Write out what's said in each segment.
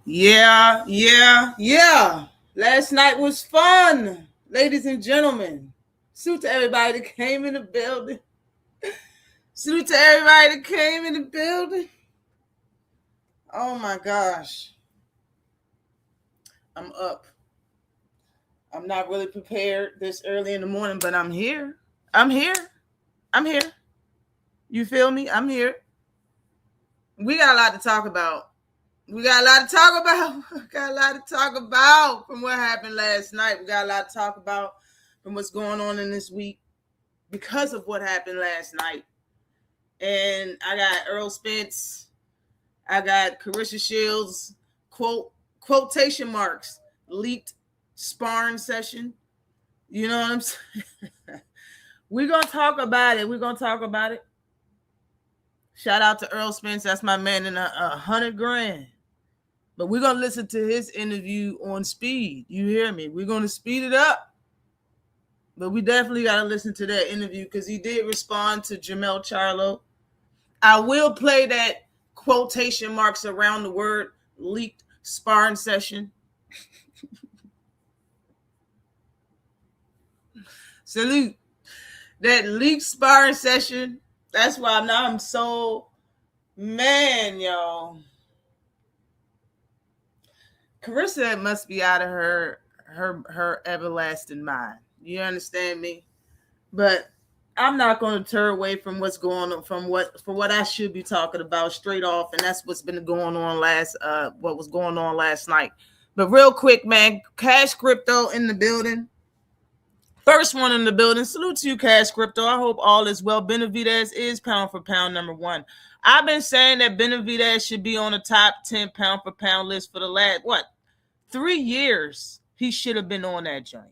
Yeah. Last night was fun, ladies and gentlemen. Salute to everybody that came in the building. Salute to everybody that came in the building. Oh my gosh. I'm up. I'm not really prepared this early in the morning, but I'm here. I'm here. I'm here. You feel me? I'm here. We got a lot to talk about. We got a lot to talk about. Got a lot to talk about from what happened last night. We got a lot to talk about from what's going on in this week because of what happened last night. And I got Errol Spence. I got Carissa Shields quotation marks leaked sparring session. You know what I'm saying? We're gonna talk about it. Shout out to Errol Spence. That's my man in $100,000. But we're going to listen to his interview on speed. You hear me? We're going to speed it up. But we definitely got to listen to that interview because he did respond to Jamel Charlo. I will play that quotation marks around the word leaked sparring session. Salute. That leaked sparring session. That's why I'm so, man, y'all. Carissa must be out of her everlasting mind. You understand me? But I'm not going to turn away from what's going on from what I should be talking about straight off, and that's what's been going on what was going on last night. But real quick, man, Cash Crypto in the building. First one in the building. Salute to you, Cash Crypto. I hope all is well. Benavidez is pound for pound number one. I've been saying that Benavidez should be on the top 10 pound for pound list for the last, 3 years. He should have been on that joint.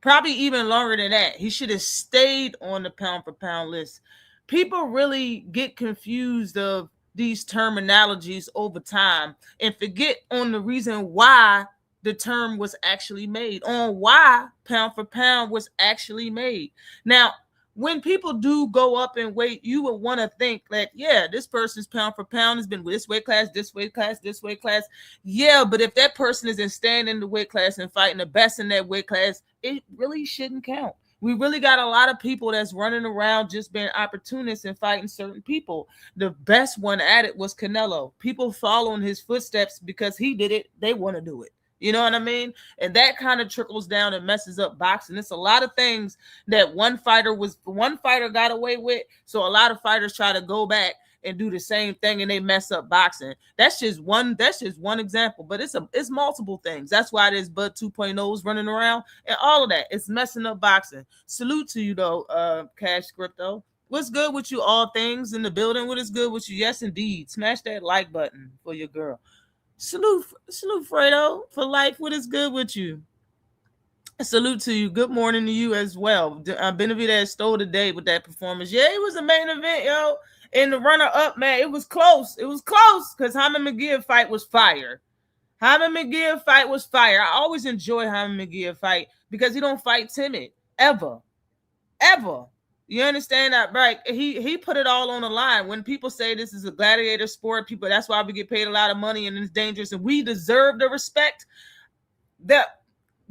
Probably even longer than that. He should have stayed on the pound for pound list. People really get confused of these terminologies over time and forget on the reason why the term was actually made, on why pound for pound was actually made. Now, when people do go up in weight, you would want to think like, yeah, this person's pound for pound has been this weight class, this weight class, this weight class. Yeah, but if that person isn't staying in the weight class and fighting the best in that weight class, it really shouldn't count. We really got a lot of people that's running around just being opportunists and fighting certain people. The best one at it was Canelo. People following his footsteps because he did it, they want to do it. You know what I mean? And that kind of trickles down and messes up boxing. It's a lot of things that one fighter got away with. So a lot of fighters try to go back and do the same thing and they mess up boxing. That's just one example, but it's multiple things. That's why there's Bud 2.0s running around and all of that. It's messing up boxing. Salute to you though, Cash Crypto. What's good with you, all things in the building? What is good with you? Yes, indeed. Smash that like button for your girl. Salute, Fredo, for life. What is good with you? Salute to you. Good morning to you as well. Benavidez stole the day with that performance. Yeah, it was a main event, yo. And the runner-up, man, it was close. It was close because Hyman McGeer fight was fire. I always enjoy Hyman McGeer fight because he don't fight timid. Ever. You understand that, right? He put it all on the line. When people say this is a gladiator sport, that's why we get paid a lot of money and it's dangerous and we deserve the respect. That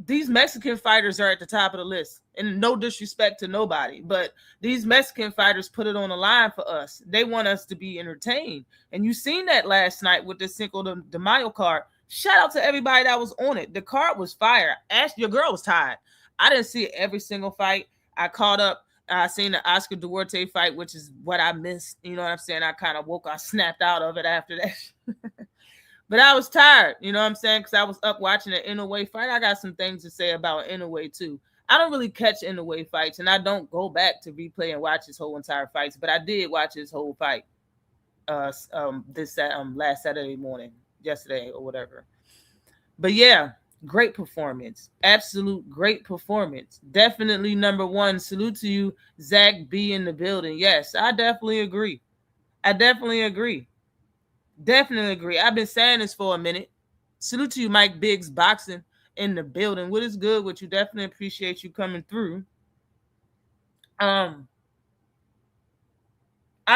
these Mexican fighters are at the top of the list. And no disrespect to nobody, but these Mexican fighters put it on the line for us. They want us to be entertained. And you seen that last night with the Cinco de Mayo card. Shout out to everybody that was on it. The card was fire. Ash, your girl was tired. I didn't see every single fight. I caught up. I seen the Oscar Duarte fight, which is what I missed. You know what I'm saying? I snapped out of it after that. But I was tired, you know what I'm saying? Because I was up watching the Inoue fight. I got some things to say about Inoue too. I don't really catch Inoue fights, and I don't go back to replay and watch his whole entire fights. But I did watch his whole fight last Saturday morning, yesterday or whatever. But yeah. Great performance. Absolute great performance. Definitely number one. Salute to you, Zach B in the building. Yes, I definitely agree. Definitely agree. I've been saying this for a minute. Salute to you, Mike Biggs Boxing in the building. What is good with you? Definitely appreciate you coming through. I've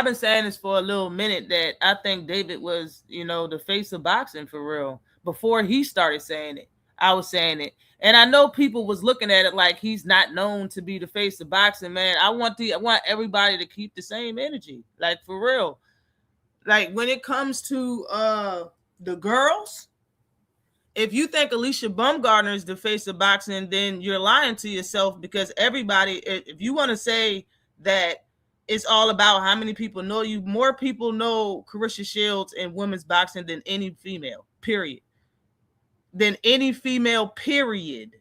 been saying this for a little minute that I think David was, the face of boxing for real. before he started saying it, I was saying it. And I know people was looking at it like he's not known to be the face of boxing, man. I want everybody to keep the same energy. Like, for real. Like, when it comes to the girls, if you think Alicia Baumgartner is the face of boxing, then you're lying to yourself, because everybody, if you want to say that it's all about how many people know you, more people know Carissa Shields in women's boxing than any female, period. Than any female, period.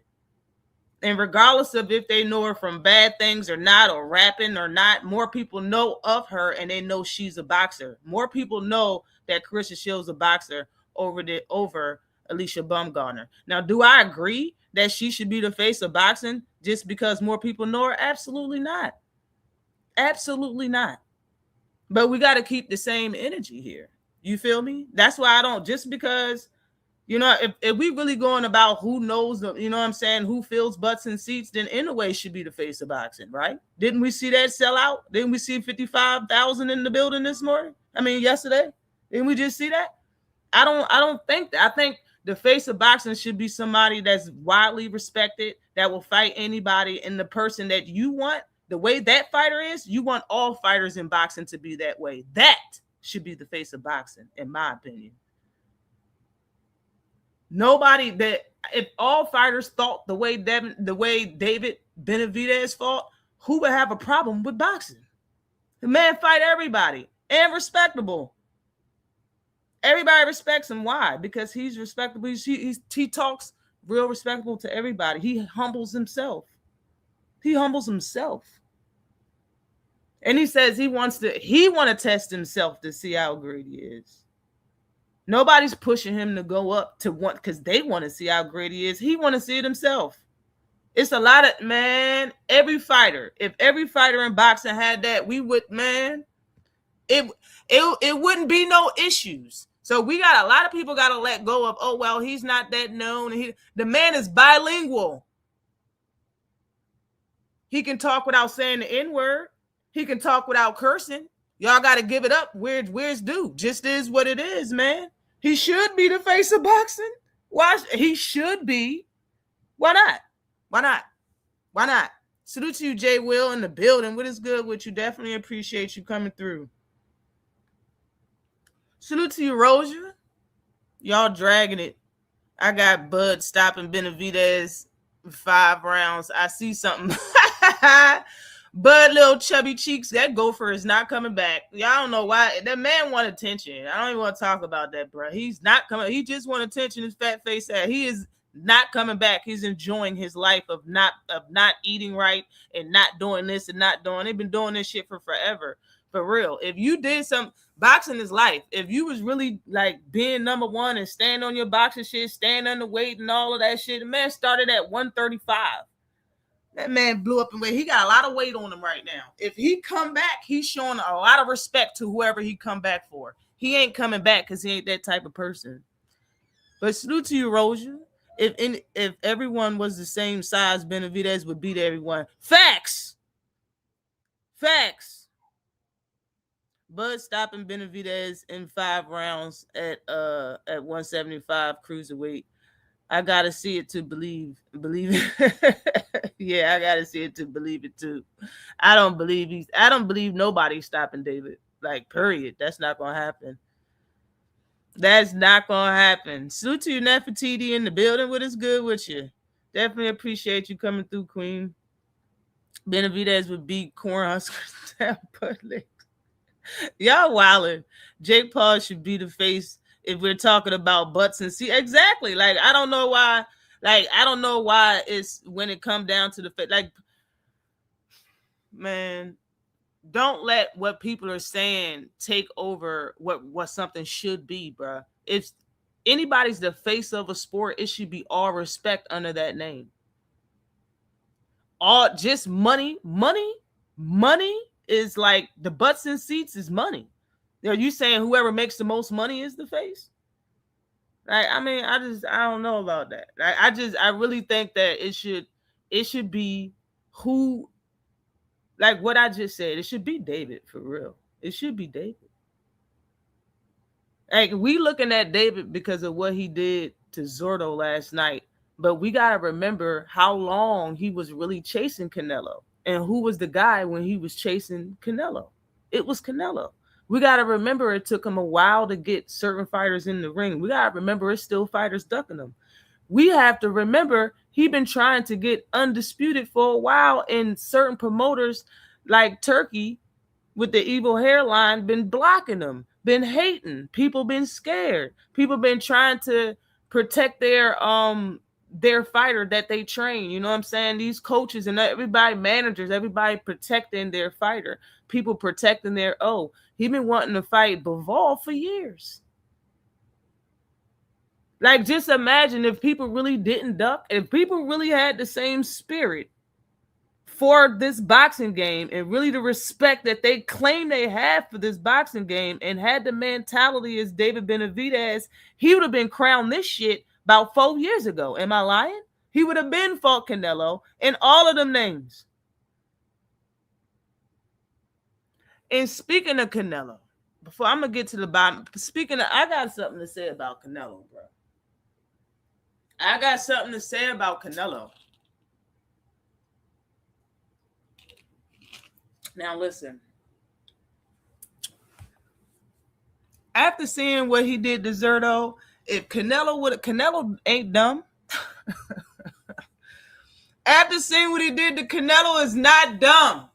And regardless of if they know her from bad things or not, or rapping or not, more people know of her, and they know she's a boxer. More people know that Carissa Shields is a boxer over Alicia Baumgartner. Now, do I agree that she should be the face of boxing just because more people know her? Absolutely not. Absolutely not. But we got to keep the same energy here. You feel me? That's why I don't, just because, you know, if we really going about who knows, you know what I'm saying, who fills butts and seats, then Inoue should be the face of boxing, right? Didn't we see that sell out? Didn't we see 55,000 in the building this morning? I mean, yesterday? Didn't we just see that? I don't think that. I think the face of boxing should be somebody that's widely respected, that will fight anybody, and the person that you want, the way that fighter is, you want all fighters in boxing to be that way. That should be the face of boxing, in my opinion. Nobody that, if all fighters thought the way David Benavidez fought, who would have a problem with boxing? The man fight everybody and respectable. Everybody respects him. Why? Because he's respectable. He talks real respectable to everybody. He humbles himself. He humbles himself. And he says he want to test himself to see how great he is. Nobody's pushing him to go up to want, because they want to see how great he is. He want to see it himself. It's a lot of, man, every fighter, if every fighter in boxing had that, we would, man, it wouldn't be no issues. So we got a lot of people got to let go of, oh, well, he's not that known. The man is bilingual. He can talk without saying the N-word. He can talk without cursing. Y'all got to give it up. Where's due? Just is what it is, man. He should be the face of boxing. Why? He should be. Why not? Why not? Why not? Salute to you, Jay Will, in the building. What is good with you? Definitely appreciate you coming through. Salute to you, Rosia. Y'all dragging it. I got Bud stopping Benavidez 5 rounds. I see something. Bud, little chubby cheeks, that gopher is not coming back. Y'all don't know why. That man want attention. I don't even want to talk about that, bro. He's not coming. He just want attention, his fat face ass. He is not coming back. He's enjoying his life of not eating right and not doing this and not doing. They've been doing this shit for forever. For real. If you did some boxing is life. If you was really like being number one and stand on your boxing shit, stand under weight and all of that shit, the man started at 135. That man blew up in weight. He got a lot of weight on him right now. If he come back, he's showing a lot of respect to whoever he come back for. He ain't coming back because he ain't that type of person. But salute to you, Rosia. If everyone was the same size, Benavidez would beat everyone. Facts. Bud stopping Benavidez in 5 rounds at 175 cruiserweight. I gotta see it to believe it. Yeah, I gotta see it to believe it too. I don't believe nobody's stopping David. Like, period. That's not gonna happen. That's not gonna happen. Salute to you, Nefertiti, in the building. What is good with you? Definitely appreciate you coming through, Queen. Benavidez would beat Cornhuskers down public. Y'all wildin'. Jake Paul should be the face if we're talking about butts and see. Exactly. Like, I don't know why. Like, I don't know why it's when it come down to the face. Like, man, don't let what people are saying take over what something should be, bro. If anybody's the face of a sport, it should be all respect under that name. All just money is like the butts and seats is money. Are you saying whoever makes the most money is the face? Like, I mean, I don't know about that. I really think that it should be who, like what I just said, it should be David for real. It should be David. Like, we looking at David because of what he did to Zordon last night, but we gotta remember how long he was really chasing Canelo, and who was the guy when he was chasing Canelo. It was Canelo. We gotta remember it took him a while to get certain fighters in the ring. We gotta remember it's still fighters ducking them. We have to remember he been trying to get undisputed for a while, and certain promoters like Turkey with the evil hairline been blocking them, been hating. People been scared. People been trying to protect their fighter that they train. You know what I'm saying? These coaches and everybody, managers, everybody protecting their fighter. People protecting their he been wanting to fight Bivol for years. Like, just imagine if people really didn't duck, if people really had the same spirit for this boxing game and really the respect that they claim they have for this boxing game, and had the mentality as David Benavidez, he would have been crowned this shit about 4 years ago. Am I lying? He would have been fought Canelo and all of them names. And speaking of Canelo, before I'm going to get to the bottom, I got something to say about Canelo, bro. I got something to say about Canelo. Now listen. After seeing what he did to Zerto, if Canelo ain't dumb. After seeing what he did to Canelo is not dumb.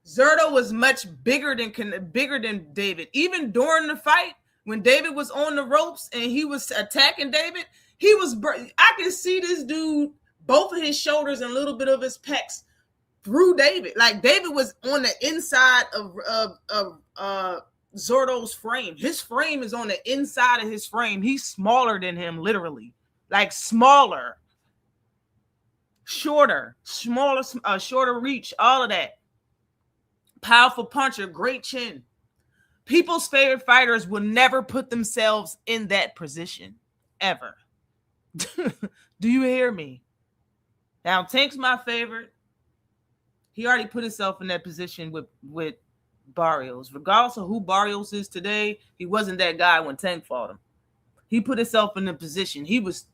Zerto was much bigger than David. Even during the fight, when David was on the ropes and he was attacking David, I can see this dude, both of his shoulders and a little bit of his pecs through David. Like, David was on the inside of Zordo's frame. His frame is on the inside of his frame. He's smaller than him, literally. Like, smaller. Shorter reach, all of that. Powerful puncher, great chin. People's favorite fighters will never put themselves in that position, ever. Do you hear me? Now, Tank's my favorite. He already put himself in that position with Barrios. Regardless of who Barrios is today, he wasn't that guy when Tank fought him. He put himself in the position. He was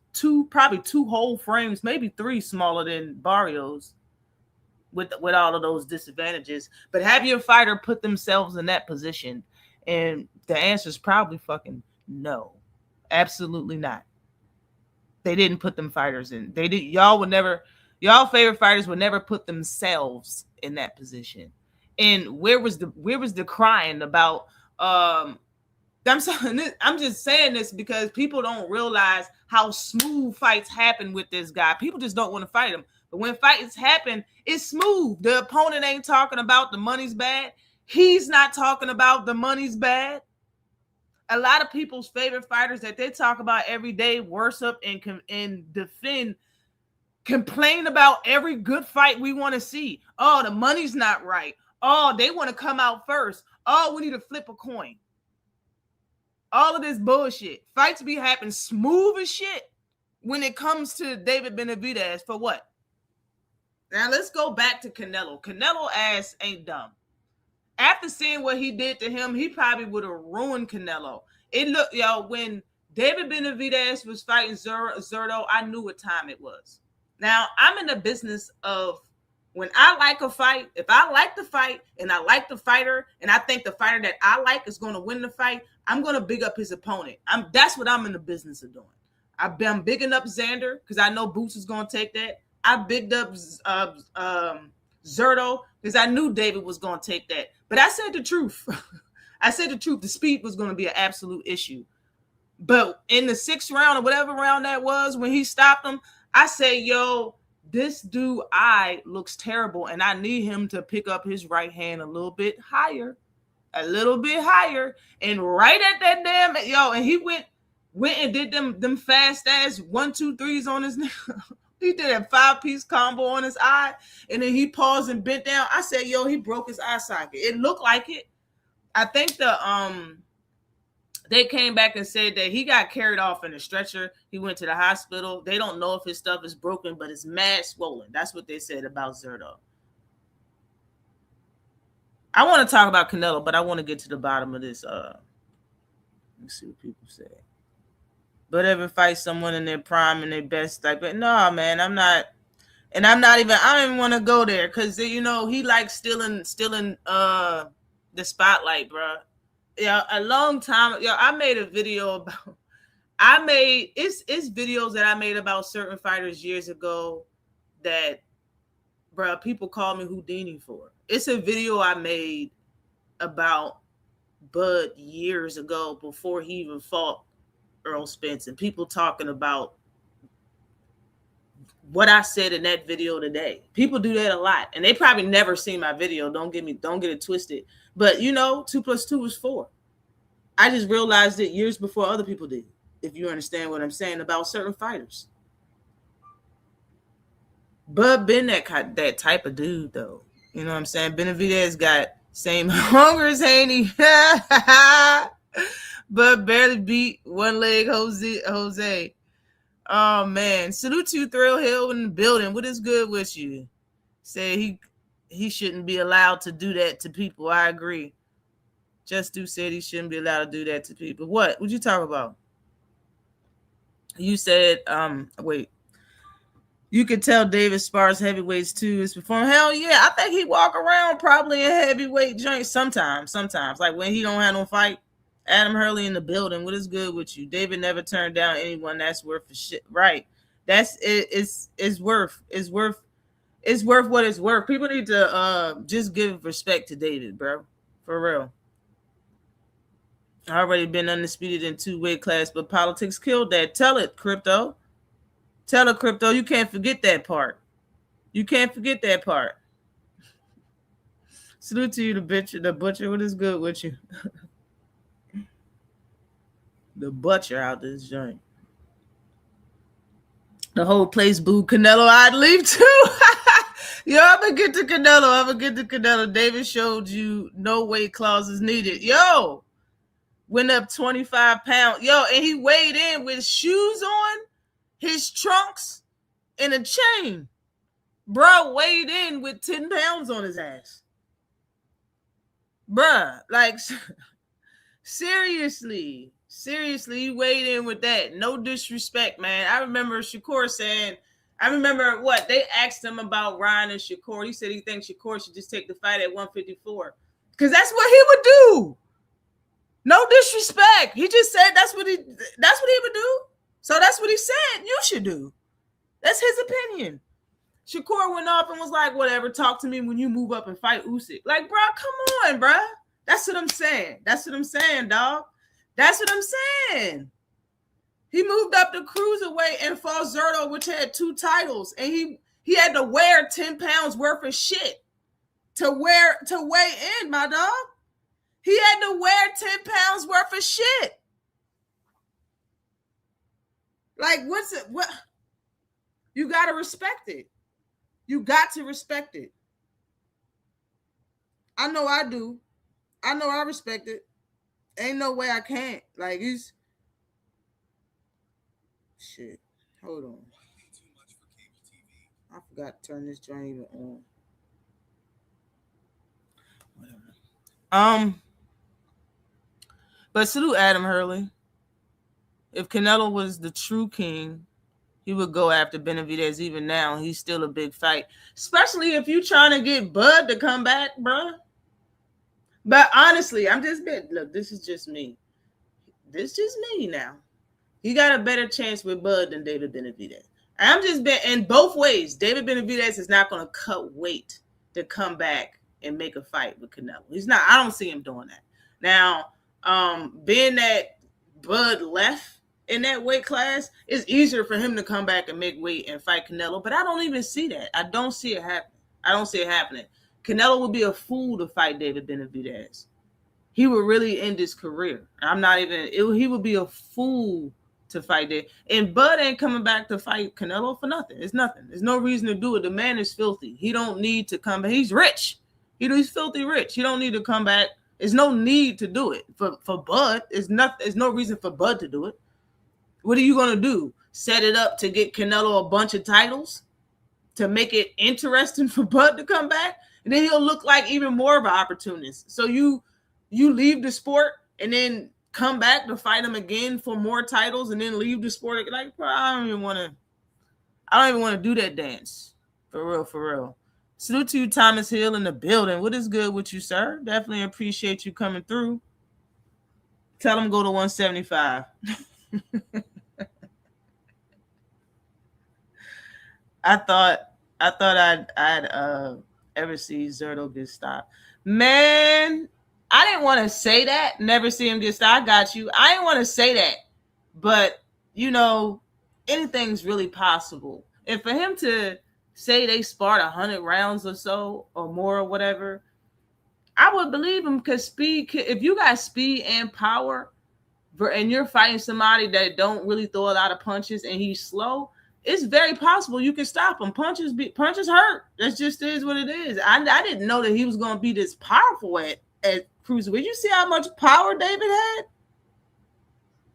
probably two whole frames, maybe three smaller than Barrios with all of those disadvantages. But have your fighter put themselves in that position? And the answer is probably fucking no. Absolutely not. They didn't put them fighters in. They did. Y'all favorite fighters would never put themselves in that position. And where was the crying about I'm just saying this because people don't realize how smooth fights happen with this guy. People just don't want to fight him. But when fights happen, it's smooth. The opponent ain't talking about the money's bad. He's not talking about the money's bad. A lot of people's favorite fighters that they talk about every day, worship and defend, complain about every good fight we want to see. Oh, the money's not right. Oh, they want to come out first. Oh, we need to flip a coin. All of this bullshit. Fights be happening smooth as shit when it comes to David Benavidez. For what? Now let's go back to Canelo. Canelo ass ain't dumb. After seeing what he did to him, he probably would have ruined Canelo. When David Benavidez was fighting Zerto, I knew what time it was. Now, I'm in the business of when I like a fight, if I like the fight and I like the fighter and I think the fighter that I like is going to win the fight, I'm going to big up his opponent. That's what I'm in the business of doing. I'm bigging up Xander because I know Boots is going to take that. I bigged up Zerto because I knew David was going to take that. But I said the truth. I said the truth. The speed was going to be an absolute issue. But in the 6th round or whatever round that was, when he stopped him, I say, yo, this dude looks terrible, and I need him to pick up his right hand a little bit higher. And right at that damn, and he went and did them fast ass 1, 2, 3s on his He did a 5-piece combo on his eye, and then he paused and bent down. I said, yo, he broke his eye socket. It looked like it. I think they came back and said that he got carried off in a stretcher. He went to the hospital. They don't know if his stuff is broken, but it's mad swollen. That's what they said about Zerto. I want to talk about Canelo, but I want to get to the bottom of this Let's see what people say. Bud ever fight someone in their prime and their best? Like, but no, man, I'm not. And I don't even want to go there because he likes stealing the spotlight, bro. Yeah, a long time. I made a video about. It's videos that I made about certain fighters years ago that, bro, people call me Houdini for. It's a video I made about Bud years ago before he even fought Errol Spence, and people talking about what I said in that video today. People do that a lot, and they probably never seen my video. Don't get it twisted. But 2 + 2 is 4. I just realized it years before other people did. If you understand what I'm saying about certain fighters, Bud been that type of dude, though. You know what I'm saying? Benavidez got same hunger as Haney. Bud barely beat one leg Jose. Oh man, salute to you, Thrill Hill in the building. What is good with you? Say he shouldn't be allowed to do that to people. I agree. Just Do said he shouldn't be allowed to do that to people. What you talk about? You said wait. You could tell David spars heavyweights too. His performance. Hell yeah, I think he walk around probably in heavyweight joints sometimes. Like when he don't have no fight. Adam Hurley in the building. What is good with you? David never turned down anyone that's worth a shit. Right. That's it. It's worth what it's worth. People need to just give respect to David, bro. For real. I already been undisputed in 2 weight class, but politics killed that. Tell it, Crypto. Tell it, Crypto. You can't forget that part. Salute to you, the butcher. What is good with you? The butcher out this joint. The whole place booed Canelo. I'd leave too. Yo, I'm gonna get to Canelo. David showed you no weight clauses needed. Yo, went up 25 pounds. Yo, and he weighed in with shoes on, his trunks, and a chain. Bro weighed in with 10 pounds on his ass. Bruh, like, seriously, he weighed in with that. No disrespect, man. I remember Shakur saying, they asked him about Ryan and Shakur. He said he thinks Shakur should just take the fight at 154. Because that's what he would do. No disrespect. He just said that's what he would do. So that's what he said you should do. That's his opinion. Shakur went up and was like, whatever, talk to me when you move up and fight Usyk. Like, bro, come on, bro. That's what I'm saying. Dog. That's what I'm saying. He moved up to cruiserweight and fought Zerto, which had 2 titles. And he had to wear 10 pounds worth of shit to weigh in, my dog. He had to wear 10 pounds worth of shit. Like, what? You got to respect it. I know I do. I know I respect it. Ain't no way I can't. Like, he's... Shit. Hold on. I forgot to turn this joint even on. Whatever. But salute Adam Hurley. If Canelo was the true king, he would go after Benavidez. Even now, he's still a big fight. Especially if you're trying to get Bud to come back, bro. But honestly, look, this is just me. This is just me now. He got a better chance with Bud than David Benavidez. I'm just in both ways. David Benavidez is not going to cut weight to come back and make a fight with Canelo. He's not. I don't see him doing that. Now, being that Bud left in that weight class, it's easier for him to come back and make weight and fight Canelo. But I don't even see that. I don't see it happening. Canelo would be a fool to fight David Benavidez. He would really end his career. He would be a fool to fight it. And Bud ain't coming back to fight Canelo for nothing. It's nothing. There's no reason to do it. The man is filthy. He don't need to come back. He's rich. He's filthy rich. He don't need to come back. There's no need to do it. For Bud, there's no reason for Bud to do it. What are you going to do? Set it up to get Canelo a bunch of titles? To make it interesting for Bud to come back? And then he'll look like even more of an opportunist. So you leave the sport and then come back to fight him again for more titles and then leave the sport. Like, bro, I don't even want to do that dance. For real, for real. Salute to you, Thomas Hill, in the building. What is good with you, sir? Definitely appreciate you coming through. Tell him go to 175. I thought I'd ever see Zerto get stopped. Man, I didn't want to say that. Never see him get stopped. I got you. I didn't want to say that. But, anything's really possible. And for him to say they sparred 100 rounds or so or more or whatever, I would believe him, because speed, if you got speed and power and you're fighting somebody that don't really throw a lot of punches and he's slow, it's very possible you can stop him. Punches hurt. That just is what it is. I didn't know that he was going to be this powerful at cruiserweight. You see how much power David had?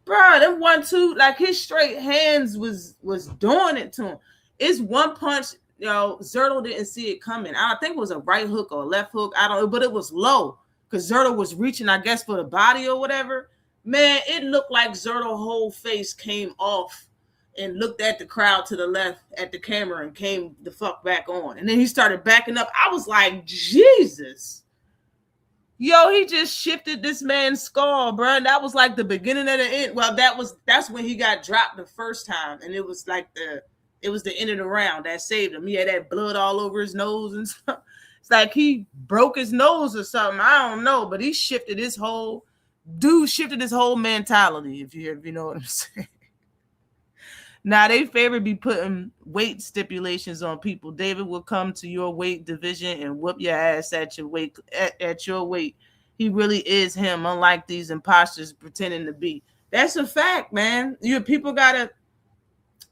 Bro, them 1-2, like his straight hands was doing it to him. It's one punch, Zerto didn't see it coming. I think it was a right hook or a left hook. I don't know, but it was low because Zerto was reaching, I guess, for the body or whatever. Man, it looked like Zerto's whole face came off and looked at the crowd to the left at the camera and came the fuck back on. And then he started backing up. I was like, Jesus. Yo, he just shifted this man's skull, bro. That was like the beginning of the end. Well, that's when he got dropped the first time. And it was like the end of the round that saved him. He had that blood all over his nose and stuff. It's like he broke his nose or something. I don't know, but he shifted his whole mentality, if you know what I'm saying. Now, they favor be putting weight stipulations on people. David will come to your weight division and whoop your ass at your weight. At your weight, he really is him, unlike these imposters pretending to be. That's a fact, man. People gotta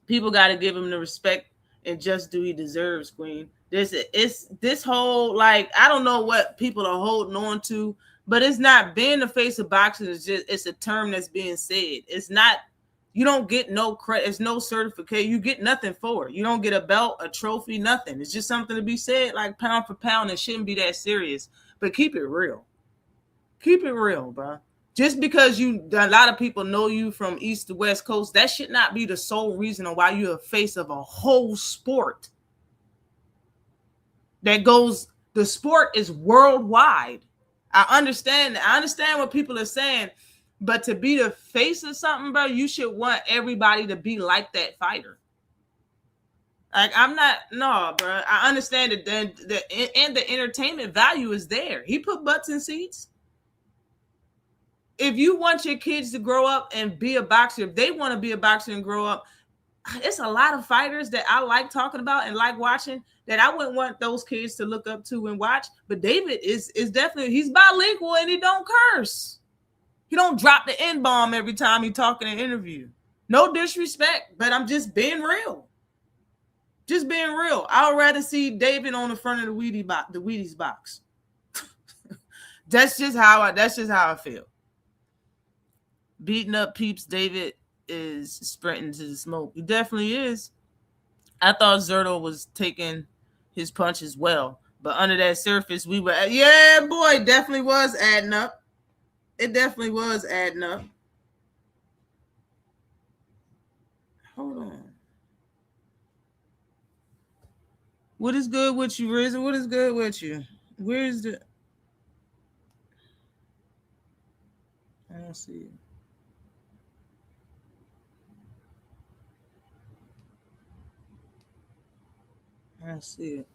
give him the respect and just do he deserves, Queen. This whole, like, I don't know what people are holding on to, but it's not being the face of boxing. It's a term that's being said. It's not. You don't get no credit. It's no certificate. You get nothing for it. You don't get a belt, a trophy, nothing. It's just something to be said, like pound for pound. It shouldn't be that serious. But keep it real. Keep it real, bro. Just because a lot of people know you from East to West Coast, that should not be the sole reason why you're a face of a whole sport. The sport is worldwide. I understand what people are saying. But to be the face of something, bro, you should want everybody to be like that fighter. Like, bro. I understand that the entertainment value is there. He put butts in seats. If you want your kids to grow up and be a boxer, if they want to be a boxer and grow up, it's a lot of fighters that I like talking about and like watching that I wouldn't want those kids to look up to and watch. But David is definitely, he's bilingual and he don't curse. He don't drop the N-bomb every time he talk in an interview. No disrespect, but I'm just being real. Just being real. I would rather see David on the front of the Wheaties box. That's just how I feel. Beating up peeps, David is sprinting to the smoke. He definitely is. I thought Zerto was taking his punches well, but under that surface, boy, it definitely was adding up. It definitely was adding up. Hold on. What is good with you, Rizzo? What is good with you? Where's the... I don't see it. I see it.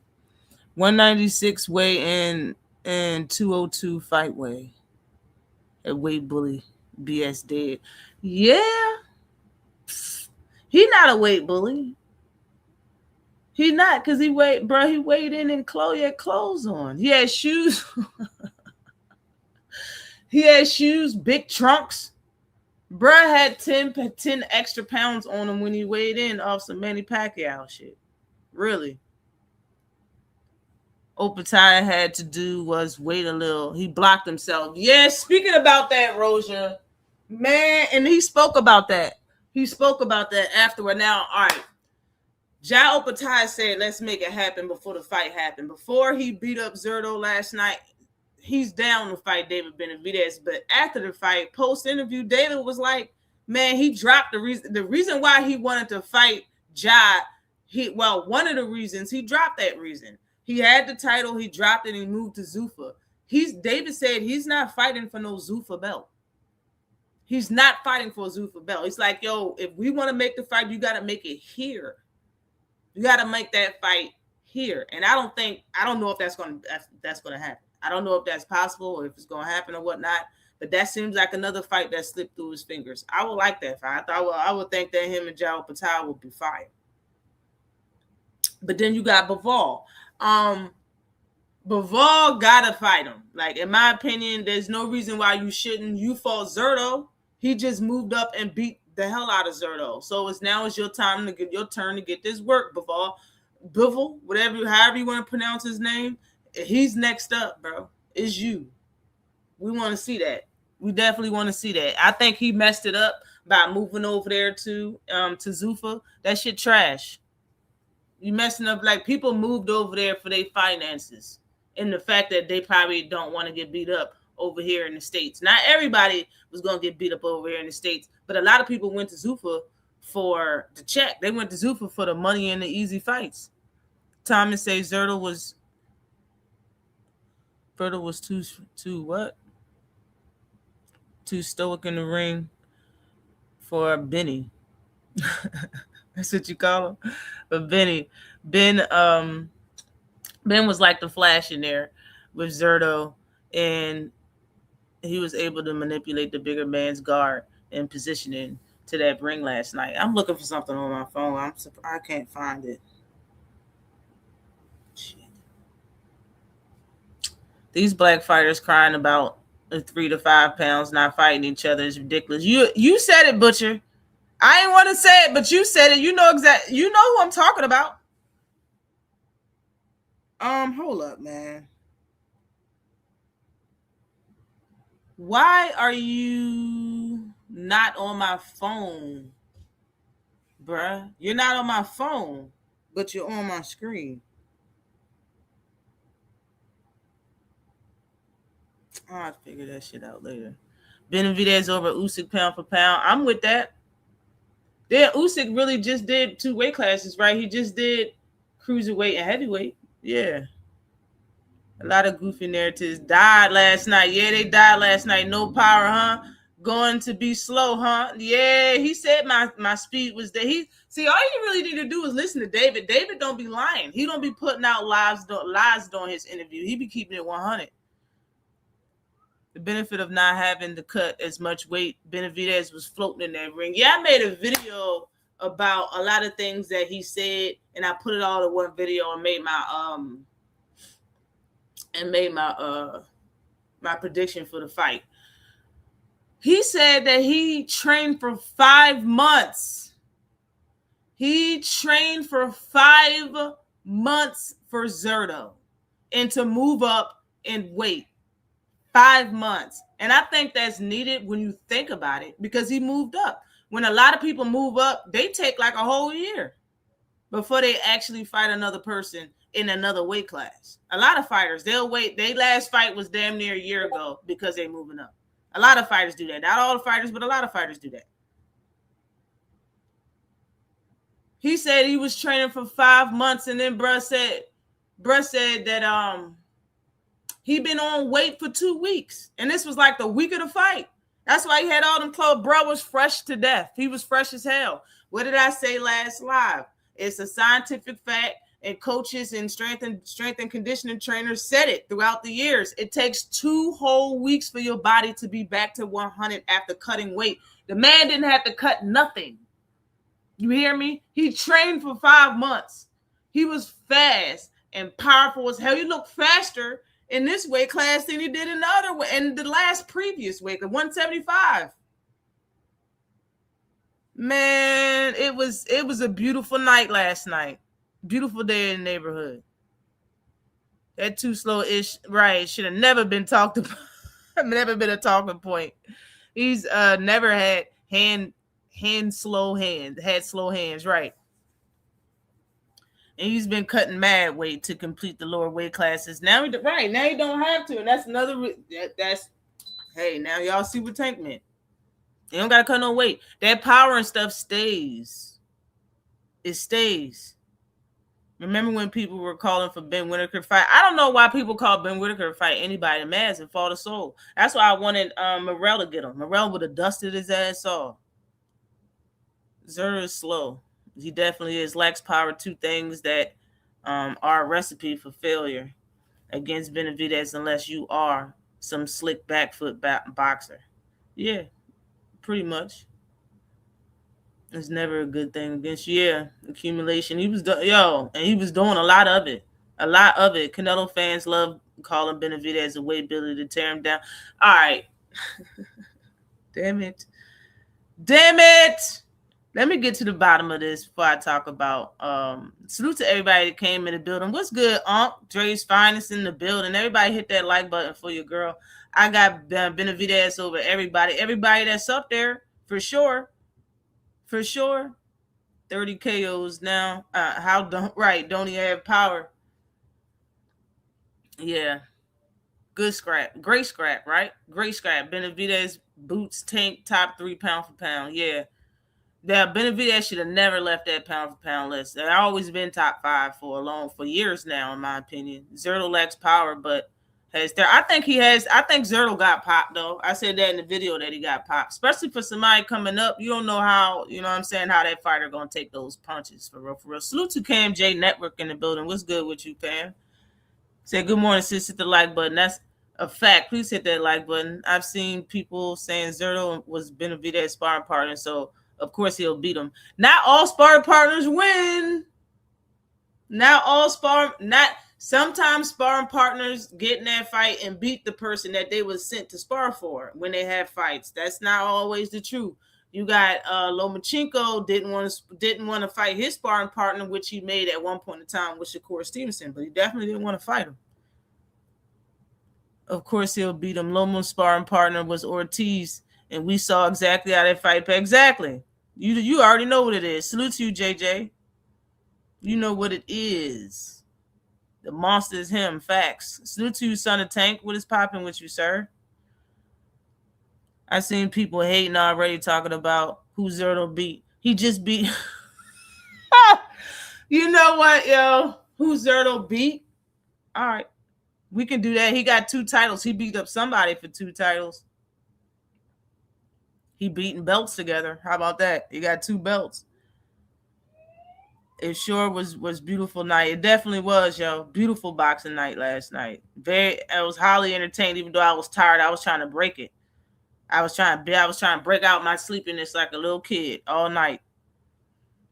196 weigh in and 202 fight weigh. A weight bully. BS dead. Yeah. He not a weight bully. He not, because he weighed in and Chloe had clothes on. He had shoes. He had shoes, big trunks. Bruh had 10 extra pounds on him when he weighed in off some Manny Pacquiao shit. Really. Opatai had to do was wait a little. He blocked himself. Yeah, speaking about that, Roja, man, and he spoke about that. He spoke about that afterward. Now, all right. Jai Opatai said, let's make it happen before the fight happened. Before he beat up Zerto last night, he's down to fight David Benavidez. But after the fight, post-interview, David was like, man, he dropped the reason why he wanted to fight Ja. One of the reasons he dropped that reason. He had the title, he dropped it, and he moved to Zuffa. David said he's not fighting for no Zuffa belt. He's not fighting for a Zuffa belt. He's like, yo, if we want to make the fight, you got to make it here. You got to make that fight here. And I don't know if that's going to happen. I don't know if that's possible or if it's going to happen or whatnot. But that seems like another fight that slipped through his fingers. I would like that fight. I would think that him and Jao Patel would be fire. But then you got Bivol. Bivol gotta fight him. Like, in my opinion, there's no reason why you shouldn't. You fought Zurdo. He just moved up and beat the hell out of Zurdo. So it's your turn to get this work, Bivol. Bivol, however you want to pronounce his name, he's next up, bro. It's you. We want to see that. We definitely want to see that. I think he messed it up by moving over there to Zuffa. That shit trash. You messing up. Like, people moved over there for their finances and the fact that they probably don't want to get beat up over here in the States. Not everybody was going to get beat up over here in the States, but a lot of people went to Zuffa for the check. They went to Zuffa for the money and the easy fights. Thomas says Zurdo was too what? Too stoic in the ring for Benny. That's what you call him. But Ben was like the Flash in there with Zurdo, and he was able to manipulate the bigger man's guard and positioning to that ring last night. I'm looking for something on my phone. I can't find it. Shit. These black fighters crying about 3 to 5 pounds not fighting each other is ridiculous. You said it, Butcher. I ain't want to say it, but you said it. You know who I'm talking about. Hold up, man. Why are you not on my phone, bruh? You're not on my phone, but you're on my screen. I'll figure that shit out later. Benavidez over Usyk pound for pound. I'm with that. Yeah, Usyk really just did 2 weight classes, right? He just did cruiserweight and heavyweight. Yeah. A lot of goofy narratives. Died last night. Yeah, they died last night. No power, huh? Going to be slow, huh? Yeah, he said my speed was there. All you really need to do is listen to David. David don't be lying. He don't be putting out lies during his interview. He be keeping it 100. The benefit of not having to cut as much weight, Benavidez was floating in that ring. Yeah, I made a video about a lot of things that he said, and I put it all in one video and made my prediction for the fight. He said that he trained for 5 months. He trained for 5 months for Zurdo and to move up in weight. 5 months. And I think that's needed when you think about it, because he moved up. When a lot of people move up, they take like a whole year before they actually fight another person in another weight class. A lot of fighters, they'll wait. Their last fight was damn near a year ago because they're moving up. A lot of fighters do that. Not all the fighters, but a lot of fighters do that. He said he was training for 5 months, and then bruh said that he been on weight for 2 weeks, and this was like the week of the fight. That's why he had all them clothes. Bro was fresh to death. He was fresh as hell. What did I say last live? It's a scientific fact, and coaches and strength and conditioning trainers said it throughout the years. It takes 2 whole weeks for your body to be back to 100 after cutting weight. The man didn't have to cut nothing. You hear me? He trained for 5 months. He was fast and powerful as hell. He looked faster in this weight class than he did in the other way, in the last previous weight, the 175. Man, it was a beautiful night last night. Beautiful day in the neighborhood. That too slow-ish, right, should have never been talked about. Never been a talking point. He's never had slow hands, right. And he's been cutting mad weight to complete the lower weight classes. Now, now you don't have to, and that's another. That's hey, now y'all see what Tank meant. You don't gotta cut no weight. That power and stuff stays. It stays. Remember when people were calling for Ben Whitaker fight? I don't know why people call Ben Whitaker fight anybody mad and fall the soul. That's why I wanted Errol to get him. Errol would have dusted his ass off. Zerda is slow. He definitely is. Lacks power. Two things that are a recipe for failure against Benavidez unless you are some slick back foot boxer. Yeah, pretty much. It's never a good thing against you. Yeah, accumulation. He was and he was doing a lot of it. A lot of it. Canelo fans love calling Benavidez a weight ability to tear him down. All right. Damn it. Let me get to the bottom of this before I talk about salute to everybody that came in the building. What's good, Dre's finest in the building. Everybody hit that like button for your girl. I got Benavidez over everybody. Everybody that's up there, for sure. For sure. 30 KOs now. Don't he have power? Yeah. Good scrap. Great scrap, right? Great scrap. Benavidez boots Tank top 3 pound for pound. Yeah. Benavidez should have never left that pound for pound list. They've always been top 5 for years now, in my opinion. Zerto lacks power, but I think Zerto got popped though. I said that in the video that he got popped. Especially for somebody coming up. You don't know how, you know what I'm saying, how that fighter gonna take those punches for real. Salute to Cam J Network in the building. What's good with you, Pam? Say good morning, sis. Hit the like button. That's a fact. Please hit that like button. I've seen people saying Zerto was Benavidez's sparring partner, so of course he'll beat him. Not all sparring partners win. Sometimes sparring partners get in that fight and beat the person that they was sent to spar for when they have fights. That's not always the truth. You got Lomachenko didn't want to fight his sparring partner, which he made at one point in time with Shakur Stevenson, but he definitely didn't want to fight him. Of course he'll beat him. Loma's sparring partner was Ortiz, and we saw exactly how that fight. Exactly. You already know what it is. Salute to you, JJ. You know what it is. The monster is him. Facts. Salute to you, son of Tank. What is popping with you, sir? I seen people hating already, talking about who Zerto beat. He just beat. You know what, yo? Who Zerto beat? All right. We can do that. He got 2 titles. He beat up somebody for 2 titles. He beating belts together. How about that? He got 2 belts. It sure was beautiful night. It definitely was, yo. Beautiful boxing night last night. I was highly entertained, even though I was tired. I was trying to break it. I was trying to break out my sleepiness like a little kid all night.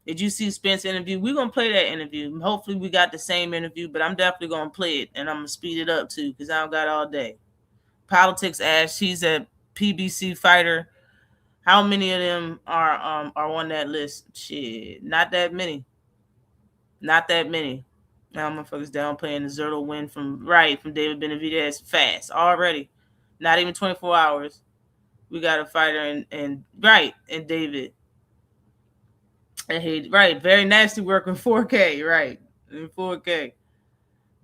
Did you see Spence interview? We're gonna play that interview. Hopefully we got the same interview, but I'm definitely gonna play it, and I'm gonna speed it up too, because I don't got all day. Politics Ash, she's a PBC fighter. How many of them are on that list? Shit, not that many. Not that many. Now motherfuckers downplaying the Zerto win from David Benavidez fast already. Not even 24 hours. We got a fighter and David. And very nasty work in 4K, right? In 4K.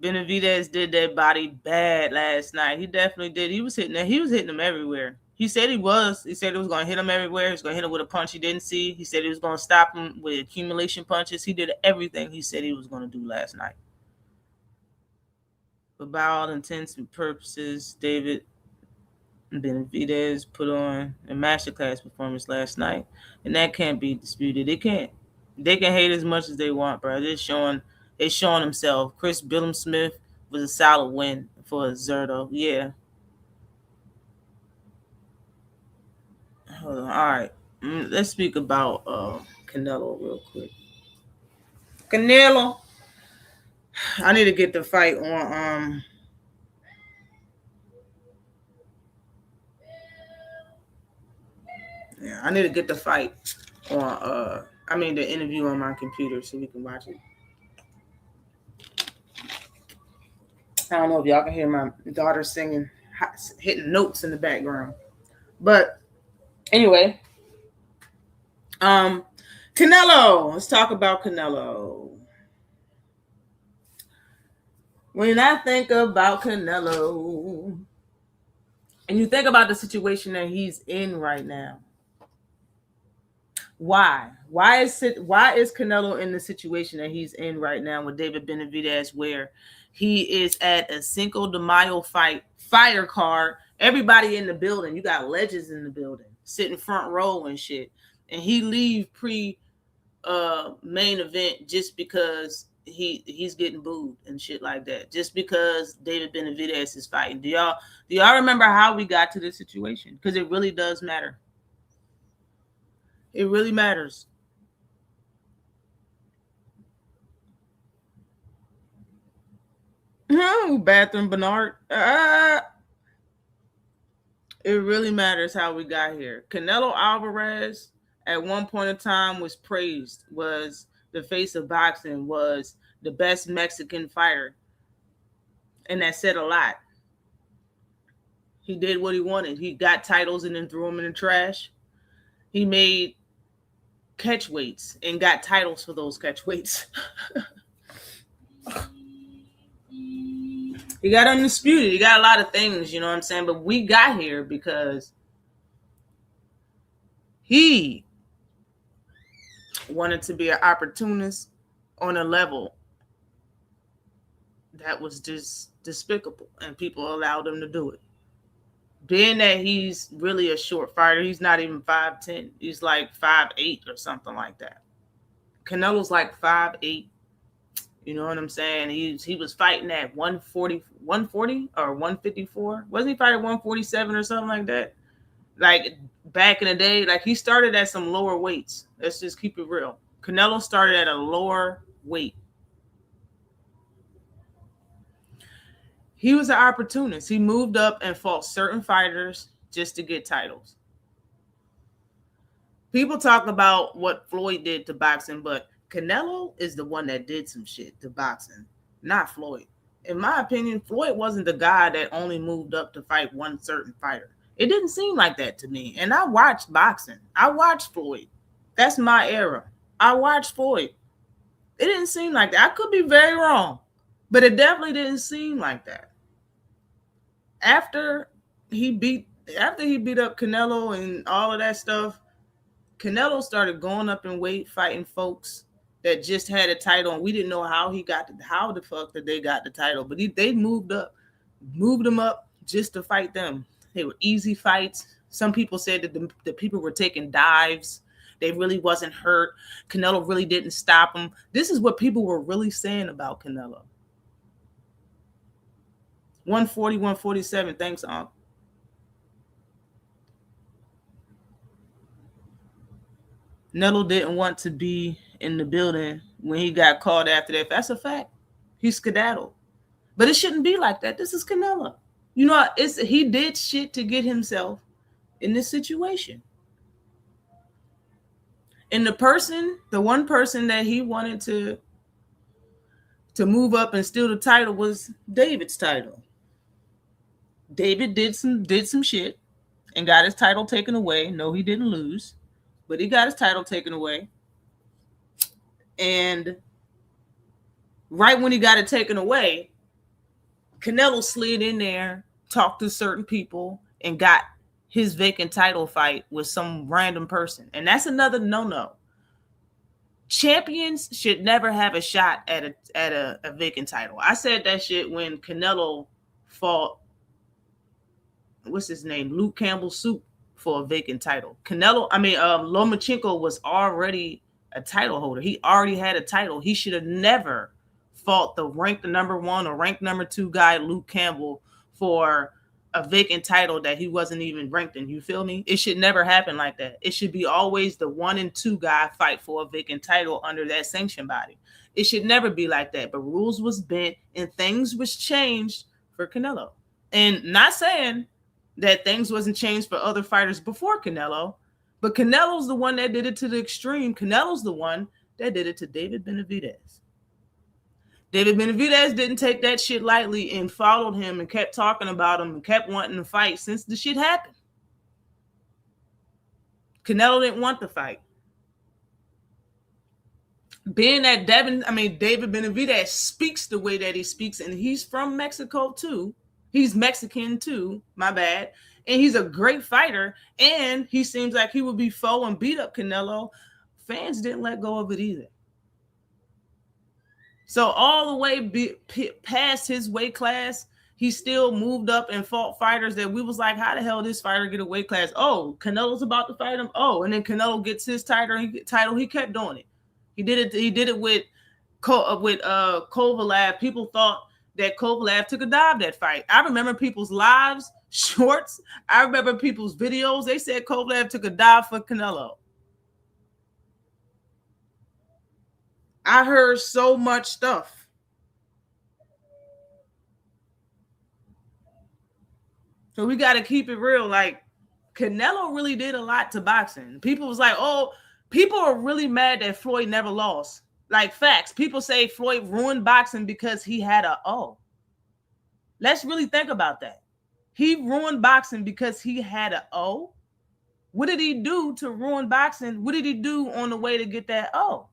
Benavidez did that body bad last night. He definitely did. He was hitting him everywhere. He said he was. He said he was going to hit him everywhere. He was going to hit him with a punch he didn't see. He said he was going to stop him with accumulation punches. He did everything he said he was going to do last night. But by all intents and purposes, David Benavidez put on a masterclass performance last night, and that can't be disputed. It can't. They can hate as much as they want, bro. They're showing himself. Chris Billam-Smith was a solid win for Zerto. Yeah. Hold on. All right. Let's speak about Canelo real quick. Canelo. I need to get the fight on yeah, I need to get the fight on the interview on my computer so we can watch it. I don't know if y'all can hear my daughter singing, hitting notes in the background. But anyway, Canelo. Let's talk about Canelo. When I think about Canelo, and you think about the situation that he's in right now, why? Why is Canelo in the situation that he's in right now with David Benavidez, where he is at a Cinco de Mayo fire card, everybody in the building, you got legends in the building, sitting front row and shit, and he leave pre main event just because he's getting booed and shit like that, just because David Benavidez is fighting. Do y'all remember how we got to this situation? Because it really does matter. It really matters. Bathroom Bernard. It really matters how we got here. Canelo Alvarez at one point in time was praised, was the face of boxing, was the best Mexican fighter. And that said a lot. He did what he wanted. He got titles and then threw them in the trash. He made catch weights and got titles for those catch weights. He got undisputed. He got a lot of things, you know what I'm saying? But we got here because he wanted to be an opportunist on a level that was just despicable, and people allowed him to do it. Being that he's really a short fighter, he's not even 5'10". He's like 5'8" or something like that. Canelo's like 5'8". You know what I'm saying? He was fighting at 140 or 154. Wasn't he fighting 147 or something like that? Like back in the day, like he started at some lower weights. Let's just keep it real. Canelo started at a lower weight. He was an opportunist. He moved up and fought certain fighters just to get titles. People talk about what Floyd did to boxing, but Canelo is the one that did some shit to boxing, not Floyd. In my opinion, Floyd wasn't the guy that only moved up to fight one certain fighter. It didn't seem like that to me. And I watched boxing. I watched Floyd. That's my era. I watched Floyd. It didn't seem like that. I could be very wrong, but it definitely didn't seem like that. After he beat up Canelo and all of that stuff, Canelo started going up in weight, fighting folks that just had a title, and we didn't know how the fuck that they got the title, but they moved them up just to fight them. They were easy fights. Some people said that the people were taking dives. They really wasn't hurt. Canelo really didn't stop them. This is what people were really saying about Canelo. 140, 147. Thanks, Unc. Canelo didn't want to be in the building when he got called after that. That's a fact. He skedaddled. But it shouldn't be like that. This is Canelo. You know, he did shit to get himself in this situation. And the one person that he wanted to move up and steal the title was David's title. David did some shit and got his title taken away. No, he didn't lose, but he got his title taken away. And right when he got it taken away, Canelo slid in there, talked to certain people, and got his vacant title fight with some random person. And that's another no-no. Champions should never have a shot at a vacant title. I said that shit when Canelo fought, what's his name, Luke Campbell Soup, for a vacant title. Lomachenko was already a title holder. He already had a title. He should have never fought the ranked number 1 or ranked number 2 guy, Luke Campbell, for a vacant title that he wasn't even ranked in. You feel me? It should never happen like that. It should be always the 1 and 2 guy fight for a vacant title under that sanction body. It should never be like that. But rules was bent and things was changed for Canelo. And not saying that things wasn't changed for other fighters before Canelo, but Canelo's the one that did it to the extreme. Canelo's the one that did it to David Benavidez. David Benavidez didn't take that shit lightly and followed him and kept talking about him and kept wanting to fight since the shit happened. Canelo didn't want the fight. being that David Benavidez speaks the way that he speaks, and he's from Mexico too. He's Mexican too, my bad. And he's a great fighter, and he seems like he would be foe and beat up Canelo. Fans didn't let go of it either. So all the way past his weight class, he still moved up and fought fighters that we was like, how the hell this fighter get a weight class? Oh, Canelo's about to fight him. Oh, and then Canelo gets his title. He kept doing it. He did it with Kovalev. People thought that Kovalev took a dive that fight. I remember people's lives, shorts. I remember people's videos. They said Kovalev took a dive for Canelo. I heard so much stuff. So we got to keep it real. Like, Canelo really did a lot to boxing. People was like, oh, people are really mad that Floyd never lost. Like, facts. People say Floyd ruined boxing because he had a O. Let's really think about that. He ruined boxing because he had a O. What did he do to ruin boxing? What did he do on the way to get that O?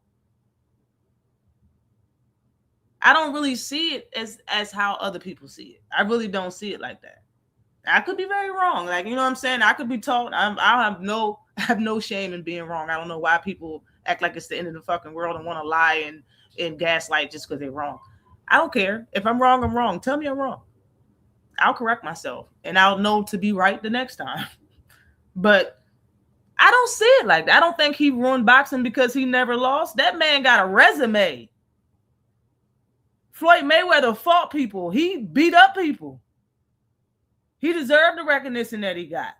I don't really see it as how other people see it. I really don't see it like that. I could be very wrong. Like, you know what I'm saying? I could be taught. I have no shame in being wrong. I don't know why people act like it's the end of the fucking world and want to lie and gaslight just because they're wrong. I don't care. If I'm wrong, I'm wrong. Tell me I'm wrong. I'll correct myself and I'll know to be right the next time. But I don't see it like that. I don't think he ruined boxing because he never lost. That man got a resume. Floyd Mayweather fought people. He beat up people. He deserved the recognition that he got.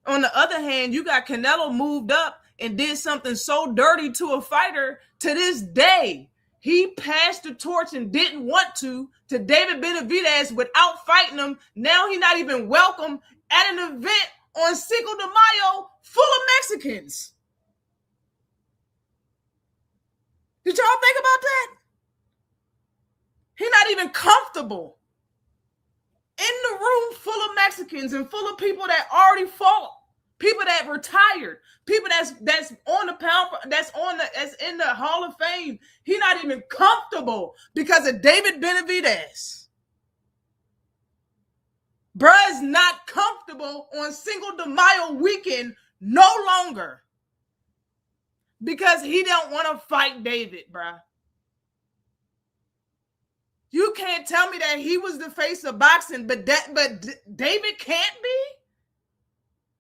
On the other hand, you got Canelo moved up and did something so dirty to a fighter. To this day, he passed the torch and didn't want to David Benavidez without fighting him. Now he's not even welcome at an event on Cinco de Mayo full of Mexicans. Did y'all think about that? He's not even comfortable in the room full of Mexicans and full of people that already fought, people that retired, people that's on the pound, that's in the Hall of Fame. He's not even comfortable because of David Benavidez. Bruh is not comfortable on Cinco de Mayo weekend no longer because he don't want to fight David, bruh. You can't tell me that he was the face of boxing, but David can't be?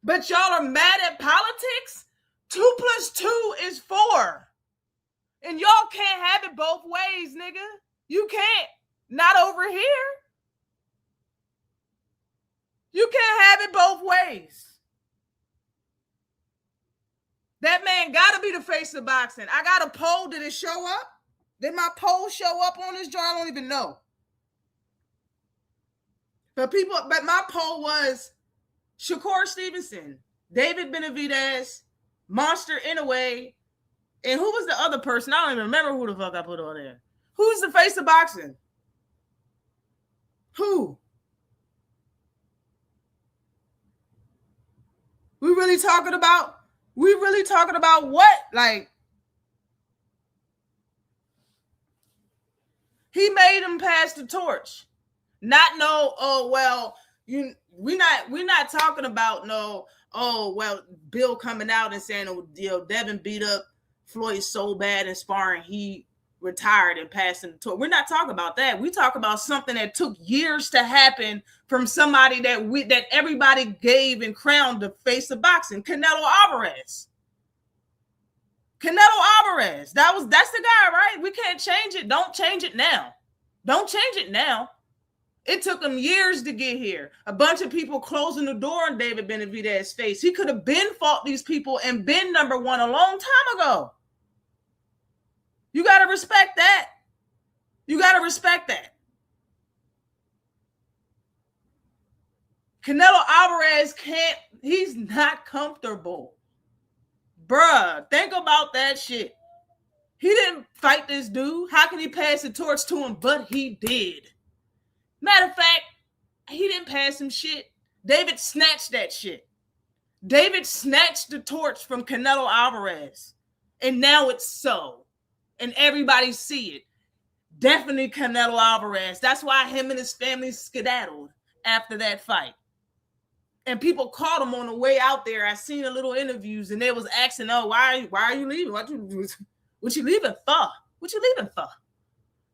But y'all are mad at politics? 2 + 2 is 4. And y'all can't have it both ways, nigga. You can't. Not over here. You can't have it both ways. That man got to be the face of boxing. I got a poll. Did it show up? Did my poll show up on this jar? I don't even know. But my poll was Shakur Stevenson, David Benavidez, Monster Inoue, and who was the other person? I don't even remember who the fuck I put on there. Who's the face of boxing? Who? We really talking about what? Like, he made him pass the torch. Not no, oh, well, we're not talking about no, oh, well, Bill coming out and saying, oh, Devin beat up Floyd so bad in sparring, he retired and passing the torch. We're not talking about that. We talk about something that took years to happen from somebody that everybody gave and crowned the face of boxing, Canelo Alvarez. Canelo Alvarez. That's the guy, right? We can't change it. Don't change it now. Don't change it now. It took him years to get here. A bunch of people closing the door on David Benavidez's face. He could have been fought these people and been number one a long time ago. You got to respect that. You got to respect that. Canelo Alvarez he's not comfortable. Bruh, think about that shit. He didn't fight this dude. How can he pass the torch to him? But he did. Matter of fact, he didn't pass him shit. David snatched that shit. David snatched the torch from Canelo Alvarez. And now it's so. and everybody see it. Definitely Canelo Alvarez. That's why him and his family skedaddled after that fight. And people caught him on the way out there. I seen a little interviews, and they was asking, "Oh, why are you leaving? What you leaving for? What you leaving for?"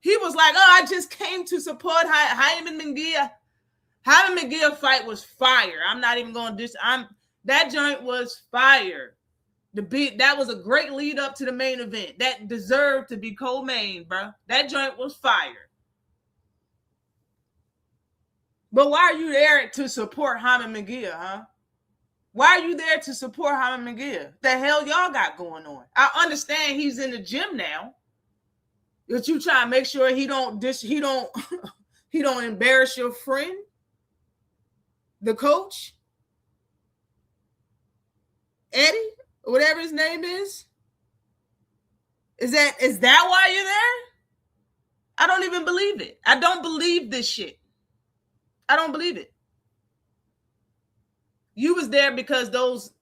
He was like, "Oh, I just came to support Hyman Munguia." Hyman Munguia fight was fire. I'm not even going to that joint was fire. That was a great lead up to the main event. That deserved to be co-main, bro. That joint was fire. But why are you there to support Hyman Munguia, huh? Why are you there to support Hyman Munguia? The hell y'all got going on? I understand he's in the gym now. But you try to make sure he don't embarrass your friend, the coach, Eddie, whatever his name is. Is that why you're there? I don't even believe it. I don't believe this shit. I don't believe it. You was there because those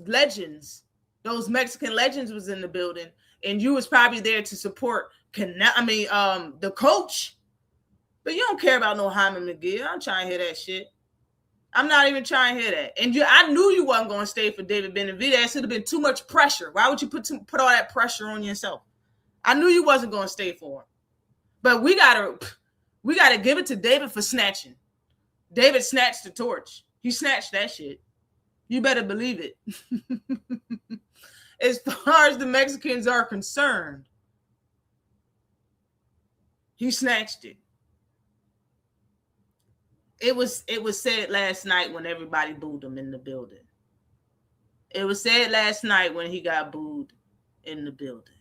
legends, those Mexican legends was in the building, and you was probably there to support the coach. But you don't care about no Hyman Munguia. I'm trying to hear that shit. I'm not even trying to hear that. And I knew you wasn't going to stay for David Benavidez. It would have been too much pressure. Why would you put all that pressure on yourself? I knew you wasn't going to stay for him. But we gotta give it to David for snatching. David snatched the torch. He snatched that shit. You better believe it. As far as the Mexicans are concerned, he snatched it. It was said last night when everybody booed him in the building. It was said last night when he got booed in the building.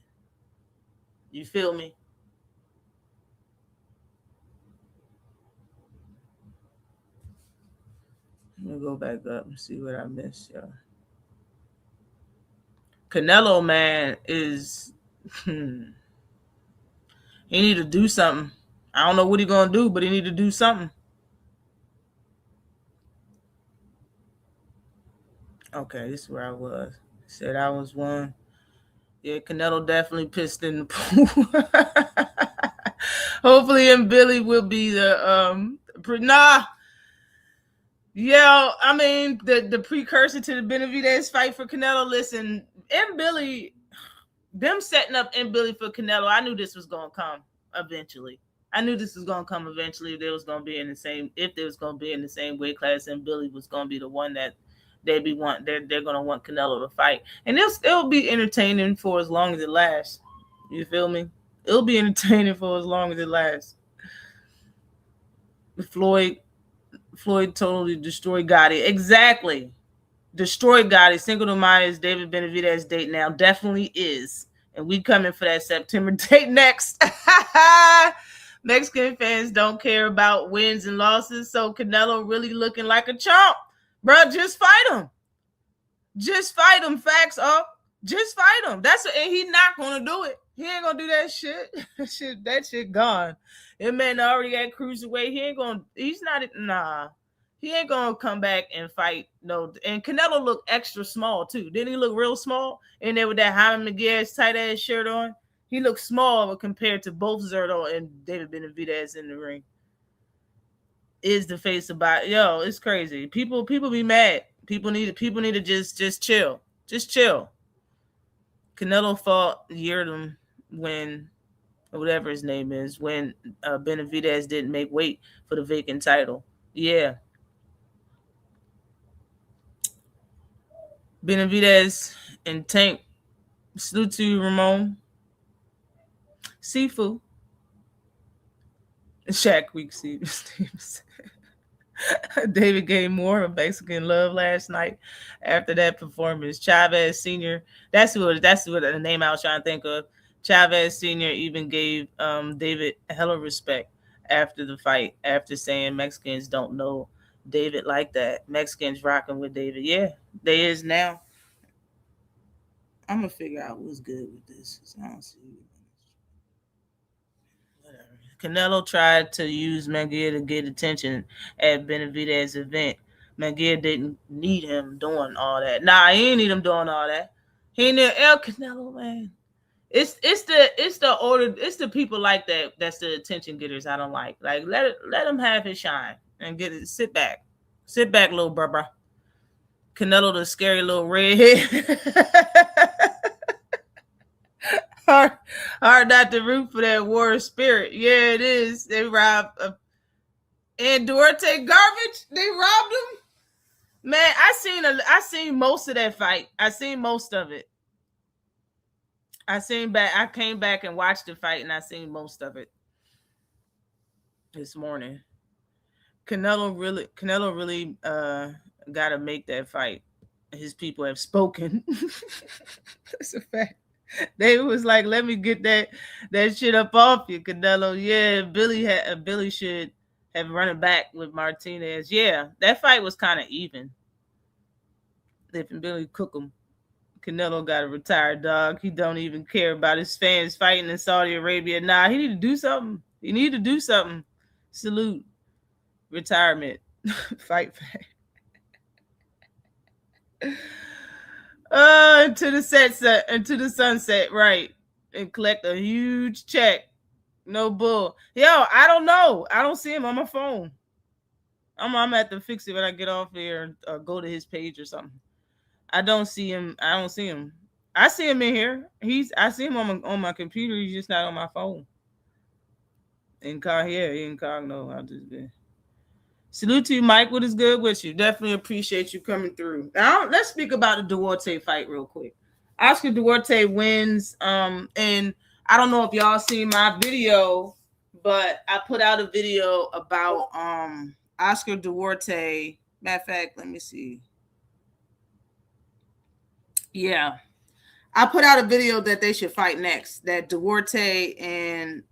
You feel me? Let me go back up and see what I missed, y'all. Canelo, man, is he need to do something. I don't know what he's gonna do, but he need to do something. Okay, this is where I was. Said I was one. Yeah, Canelo definitely pissed in the pool. Hopefully, and Billy will be the Yeah, I mean the precursor to the Benavidez fight for Canelo. Listen, and Billy, them setting up and Billy for Canelo. I knew this was gonna come eventually. If they was gonna be in the same weight class, and Billy was gonna be the one that they're gonna want Canelo to fight, and it'll be entertaining for as long as it lasts. You feel me? It'll be entertaining for as long as it lasts. Floyd totally destroyed Gotti. Exactly. Destroyed Gotti. Cinco de Mayo is David Benavidez's date now. Definitely is. And we coming for that September date next. Mexican fans don't care about wins and losses, so Canelo really looking like a chump. Bro, just fight him. Just fight him. Facts up. Just fight him. And he's not gonna do it. He ain't gonna do that shit. That shit gone. That man already got cruiserweight. He ain't gonna come back and fight. No, and Canelo looked extra small too. Didn't he look real small in there with that Hyman Munguia's tight ass shirt on? He looked small compared to both Zerto and David Benavidez in the ring. Is the face about it's crazy. People be mad. People need to just chill. Just chill. Canelo fought Yerdem when whatever his name is, when Benavidez didn't make weight for the vacant title. Yeah. Benavidez and Tank. Salute to you, Ramon. Sifu. Shaq Week Stevens. David gave more of Mexican love last night after that performance. Chavez Sr. That's what the name I was trying to think of. Chavez Sr. even gave David hella respect after the fight, after saying Mexicans don't know David like that. Mexicans rocking with David. Yeah, they is now. I'm going to figure out what's good with this. I don't see it. Canelo tried to use Munguia to get attention at Benavidez's event. Munguia didn't need him doing all that. Nah, he ain't need him doing all that. He ain't El Canelo, man. It's the people like that. That's the attention getters I don't like. Like let him have his shine and get it. Sit back, little brother. Canelo, the scary little redhead. hard, hard not to root for that war spirit. Yeah, it is. They robbed and Duarte garbage. They robbed him. Man, I seen most of that fight. I seen most of it. I came back and watched the fight, and I seen most of it this morning. Canelo really got to make that fight. His people have spoken. That's a fact. They was like, let me get that shit up off you, Canelo. Yeah, Billy should have run it back with Martinez. Yeah, that fight was kind of even. If Billy cook him, Canelo got to retire, dog. He don't even care about his fans fighting in Saudi Arabia. Nah, he need to do something. He need to do something. Salute. Retirement. Fight back. Into the sunset, right. And collect a huge check. No bull. Yo, I don't know. I don't see him on my phone. I'm at to fix it when I get off here or go to his page or something. I don't see him. I see him in here. I see him on my computer. He's just not on my phone. Incognito. I'll just be. Salute to you, Mike. What is good with you? Definitely appreciate you coming through. Now, let's speak about the Duarte fight real quick. Oscar Duarte wins. And I don't know if y'all seen my video, but I put out a video about Oscar Duarte. Matter of fact, let me see. Yeah. I put out a video that they should fight next. That Duarte and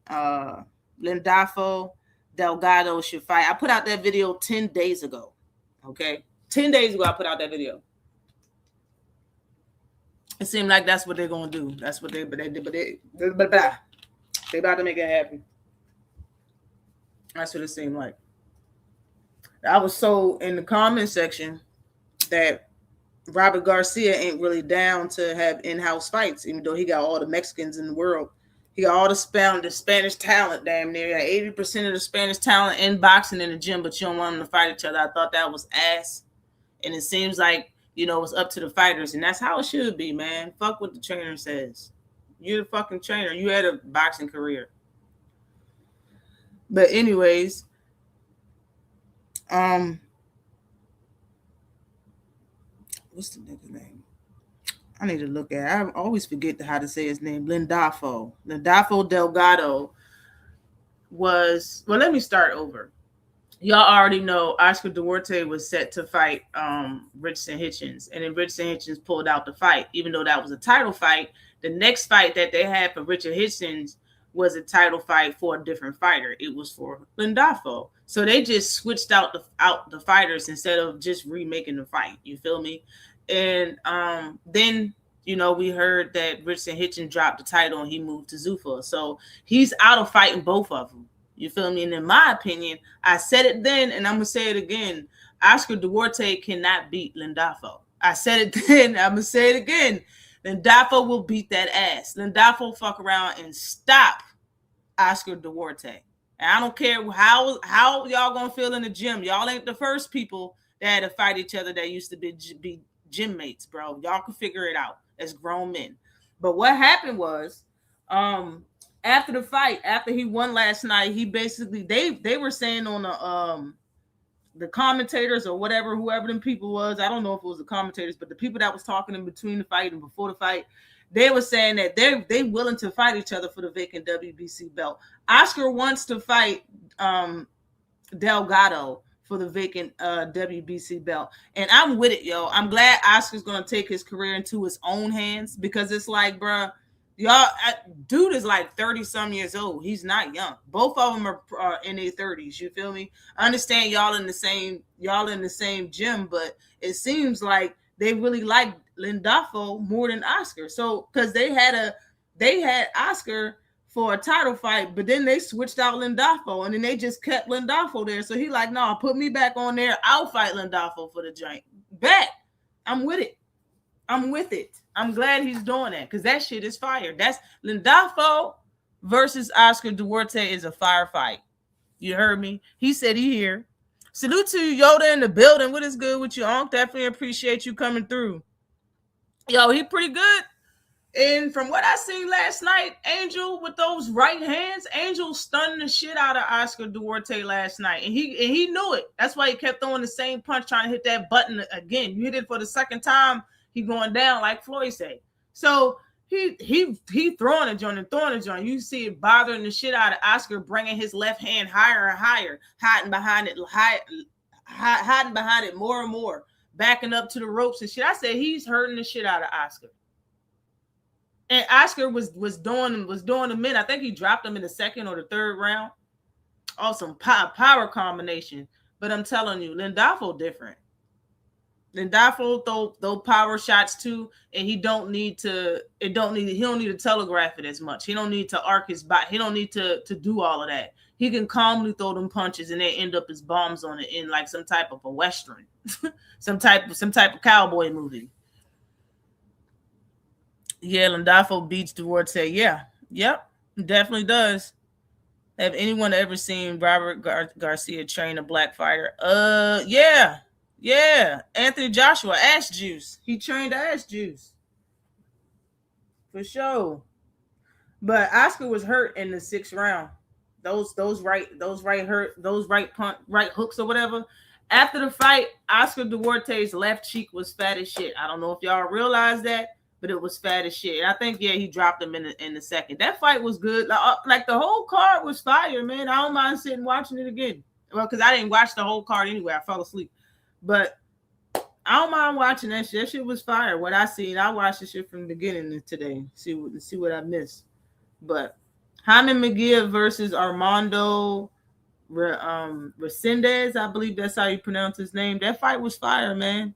Lindafo Delgado should fight. I put out that video 10 days ago. Okay. 10 days ago, I put out that video. It seemed like that's what they're going to do. That's what they about to make it happen. That's what it seemed like. I was so in the comment section that Robert Garcia ain't really down to have in-house fights, even though he got all the Mexicans in the world. He got all the Spanish talent, damn near. 80% of the Spanish talent in boxing in the gym, but you don't want them to fight each other. I thought that was ass. And it seems like, it's up to the fighters. And that's how it should be, man. Fuck what the trainer says. You're the fucking trainer. You had a boxing career. But anyways, what's the nigga's name? I need to look at it. I always forget how to say his name. Lindafo Delgado was... Well, let me start over. Y'all already know Oscar Duarte was set to fight Richardson Hitchens. And then Richardson Hitchens pulled out the fight. Even though that was a title fight, the next fight that they had for Richard Hitchens was a title fight for a different fighter. It was for Lindafo. So they just switched out the fighters instead of just remaking the fight. You feel me? And then, we heard that Richardson Hitchens dropped the title and he moved to Zuffa. So he's out of fighting both of them. You feel me? And in my opinion, I said it then and I'm going to say it again. Oscar Duarte cannot beat Lindafo. I said it then. I'm going to say it again. Lindafo will beat that ass. Lindafo fuck around and stop Oscar Duarte. And I don't care how y'all going to feel in the gym. Y'all ain't the first people that had to fight each other that used to be gym mates, bro. Y'all can figure it out as grown men. But what happened was, after the fight, after he won last night, he basically they were saying on the commentators or whatever, whoever them people was, I don't know if it was the commentators, but the people that was talking in between the fight and before the fight, they were saying that they willing to fight each other for the vacant WBC belt. Oscar wants to fight Delgado for the vacant WBC belt. And I'm with it, yo. I'm glad Oscar's going to take his career into his own hands because it's like, bruh, y'all, dude is like 30-some years old. He's not young. Both of them are in their 30s. You feel me? I understand y'all in the same gym, but it seems like they really like Lindafo more than Oscar. So, because they had Oscar for a title fight, but then they switched out Lindafo, and then they just kept Lindafo there. So he like, no, put me back on there. I'll fight Lindafo for the joint. Bet. I'm with it. I'm with it. I'm glad he's doing that because that shit is fire. That's Lindafo versus Oscar Duarte is a firefight. You heard me? He said he here. Salute to Yoda in the building. What is good with you, Unc? Definitely appreciate you coming through. Yo, he pretty good. And from what I seen last night, Angel with those right hands, Angel stunned the shit out of Oscar Duarte last night, and he knew it. That's why he kept throwing the same punch, trying to hit that button again. You hit it for the second time, he going down like Floyd said. So he throwing a joint and throwing a joint. You see it bothering the shit out of Oscar, bringing his left hand higher and higher, hiding behind it more and more, backing up to the ropes and shit. I said he's hurting the shit out of Oscar. And Oscar was doing him in. I think he dropped him in the second or the third round. Awesome power combination. But I'm telling you, Lindafo different. Lindafo throw power shots too, and he don't need to telegraph it as much. He don't need to arc his back. He don't need to do all of that. He can calmly throw them punches and they end up as bombs on it in like some type of a western, some type of cowboy movie. Yeah, Lindafo beats Duarte. Yeah, yep, definitely does. Have anyone ever seen Robert Garcia train a black fighter? Yeah. Anthony Joshua, Ash Juice. He trained Ash Juice for sure. But Oscar was hurt in the 6th round. Those right hooks or whatever. After the fight, Oscar Duarte's left cheek was fat as shit. I don't know if y'all realize that, but it was fat as shit. And I think he dropped him in the second. That fight was good. Like the whole card was fire, man. I don't mind sitting watching it again. Well, because I didn't watch the whole card anyway. I fell asleep. But I don't mind watching that shit. That shit was fire. What I seen, I watched the shit from the beginning today. See what I missed. But Jaime Mejia versus Armando Resendez, I believe that's how you pronounce his name. That fight was fire, man.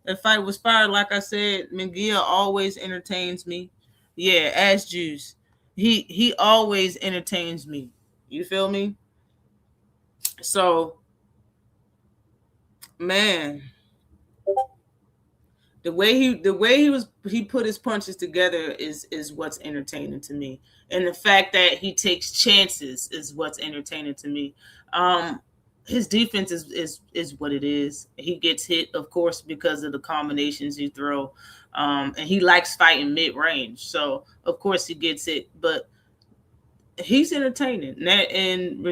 That fight was fire. Like I said, Mejia always entertains me. Yeah, Ash Juice. He always entertains me. You feel me? So, man, the way he put his punches together is what's entertaining to me, and the fact that he takes chances is what's entertaining to me. His defense is what it is. He gets hit, of course, because of the combinations he throw, and he likes fighting mid range, so of course he gets hit, but he's entertaining. And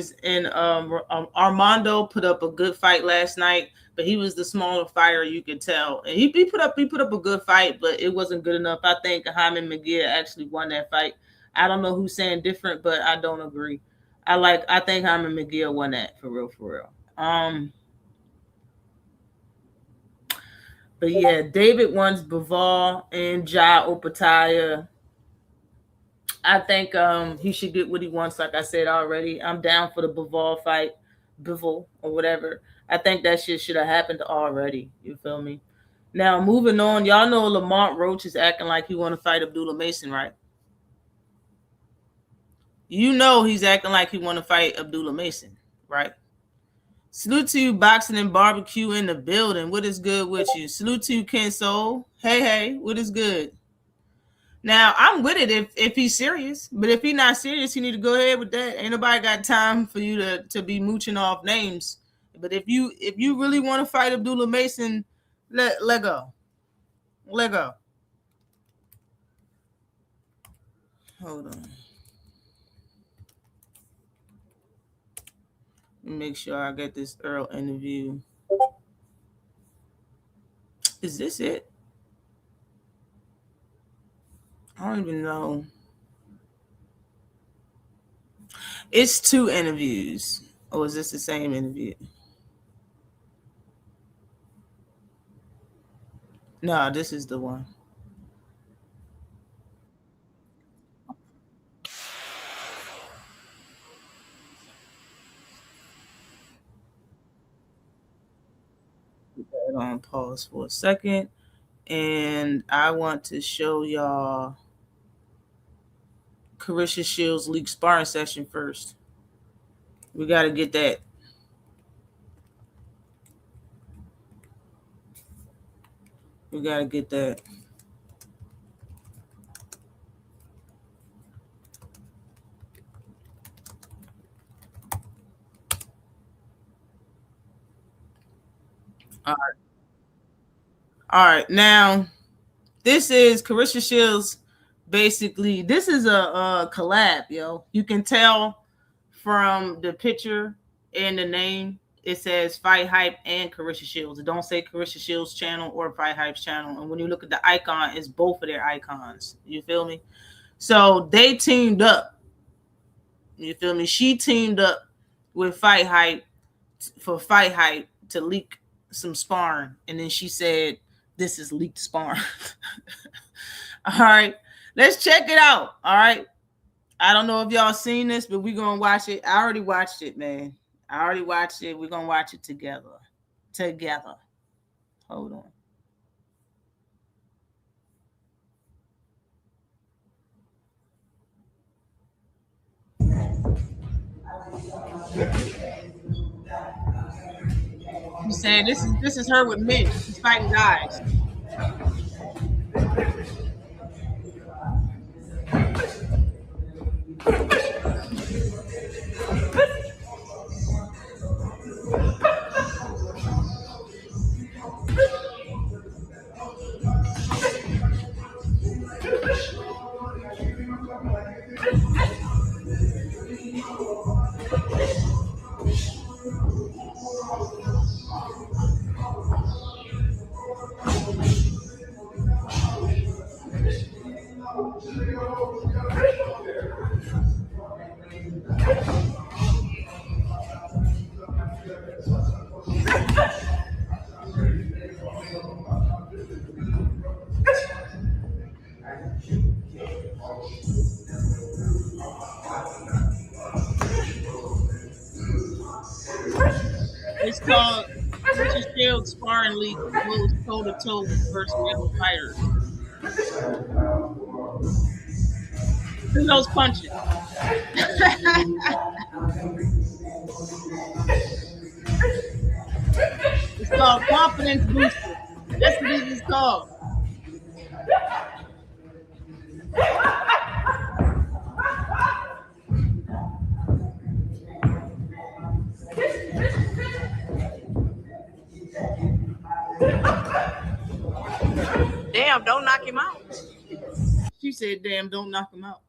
Armando put up a good fight last night, but he was the smaller fighter, you could tell. And he put up a good fight, but it wasn't good enough. I think Jaime Mejia actually won that fight. I don't know who's saying different, but I don't agree. I think Jaime Mejia won that for real. But yeah, David wants Bivol and Ja Opataya. I think he should get what he wants. Like I said already, I'm down for the Bivol or whatever. I think that shit should have happened already. You feel me? Now moving on, y'all know Lamont Roach is acting like he want to fight Abdullah Mason, right? You know he's acting like he want to fight Abdullah Mason, right? Salute to you, boxing and barbecue in the building. What is good with you? Salute to you, Ken Soul. Hey, what is good? Now I'm with it if he's serious, but if he's not serious, he need to go ahead with that. Ain't nobody got time for you to be mooching off names. But if you really want to fight Abdullah Mason, let go. Let go. Hold on. Make sure I get this Errol interview. Is this it? I don't even know. It's 2 interviews. Or is this the same interview? No, this is the one. Put that on pause for a second. And I want to show y'all Carisha Shields' league sparring session first. We got to get that. We gotta get that. All right. All right. Now, this is Carissa Shields. Basically, this is a collab, yo. You can tell from the picture and the name. It says Fight Hype and Carissa Shields. It don't say Carissa Shields channel or Fight Hype's channel. And when you look at the icon, it's both of their icons. You feel me? So they teamed up. You feel me? She teamed up with Fight Hype for Fight Hype to leak some sparring. And then she said, this is leaked sparring. All right. Let's check it out. All right. I don't know if y'all seen this, but we're going to watch it. I already watched it, man. I already watched it. We're going to watch it together. Together. Hold on. You saying this is her with men. She's fighting guys. It's called Richard Shield Sparring League goes toe to toe versus male fighters. Who knows punching? It's called Confidence Booster. That's what it is called. Damn, don't knock him out. She said, damn, don't knock him out.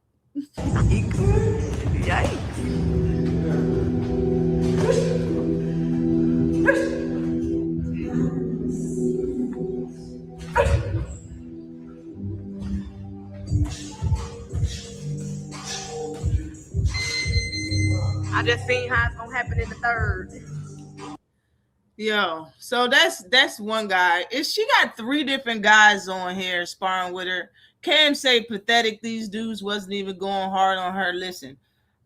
Yikes. I just seen how it's gonna happen in the third. Yo, so that's one guy. She got 3 different guys on here sparring with her. Cam say pathetic. These dudes wasn't even going hard on her. Listen,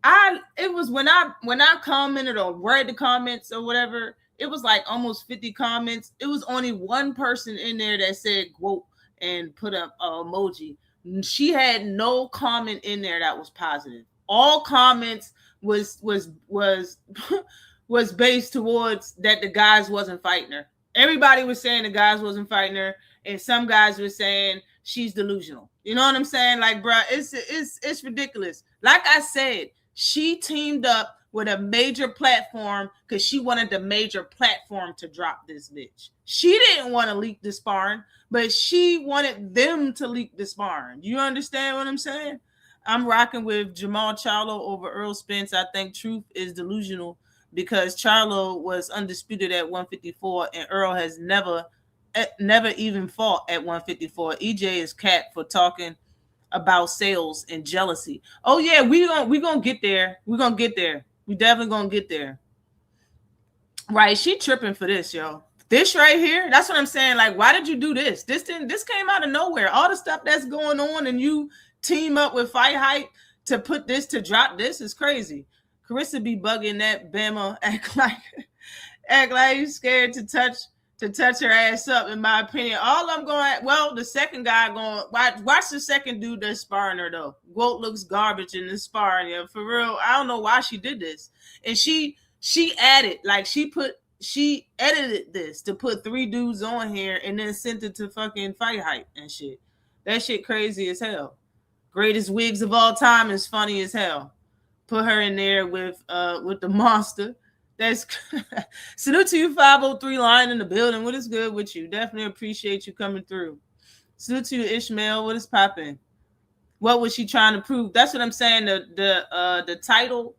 it was when I commented or read the comments or whatever. It was like almost 50 comments. It was only one person in there that said quote and put up an emoji. She had no comment in there that was positive. All comments was was based towards that the guys wasn't fighting her. Everybody was saying the guys wasn't fighting her, and some guys were saying she's delusional. You know what I'm saying? Like, bro, it's ridiculous. Like I said, she teamed up with a major platform because she wanted the major platform to drop this bitch. She didn't want to leak the sparring, but she wanted them to leak the sparring. You understand what I'm saying? I'm rocking with Jamal Charlo over Errol Spence. I think Truth is delusional because Charlo was undisputed at 154 and Errol has never even fought at 154. EJ is cat for talking about sales and jealousy. Oh yeah, we gonna get there. We're gonna get there. We definitely gonna get there. Right, she tripping for this, yo. This right here, that's what I'm saying. Like, why did you do this? This came out of nowhere. All the stuff that's going on, and you team up with Fight Hype to put this to drop this is crazy. Carissa be bugging that Bama act like you scared to touch her ass up. In my opinion, all I'm going. Well, the second guy going watch the second dude that's sparring her though. Quote looks garbage in the sparring. Yeah, for real. I don't know why she did this, and she added like she put she edited this to put 3 dudes on here and then sent it to fucking Fight Hype and shit. That shit crazy as hell. Greatest wigs of all time is funny as hell. Put her in there with the monster. That's salute to you, 503 line in the building. What is good with you? Definitely appreciate you coming through. Salute to you, Ishmael. What is popping? What was she trying to prove? That's what I'm saying. The title.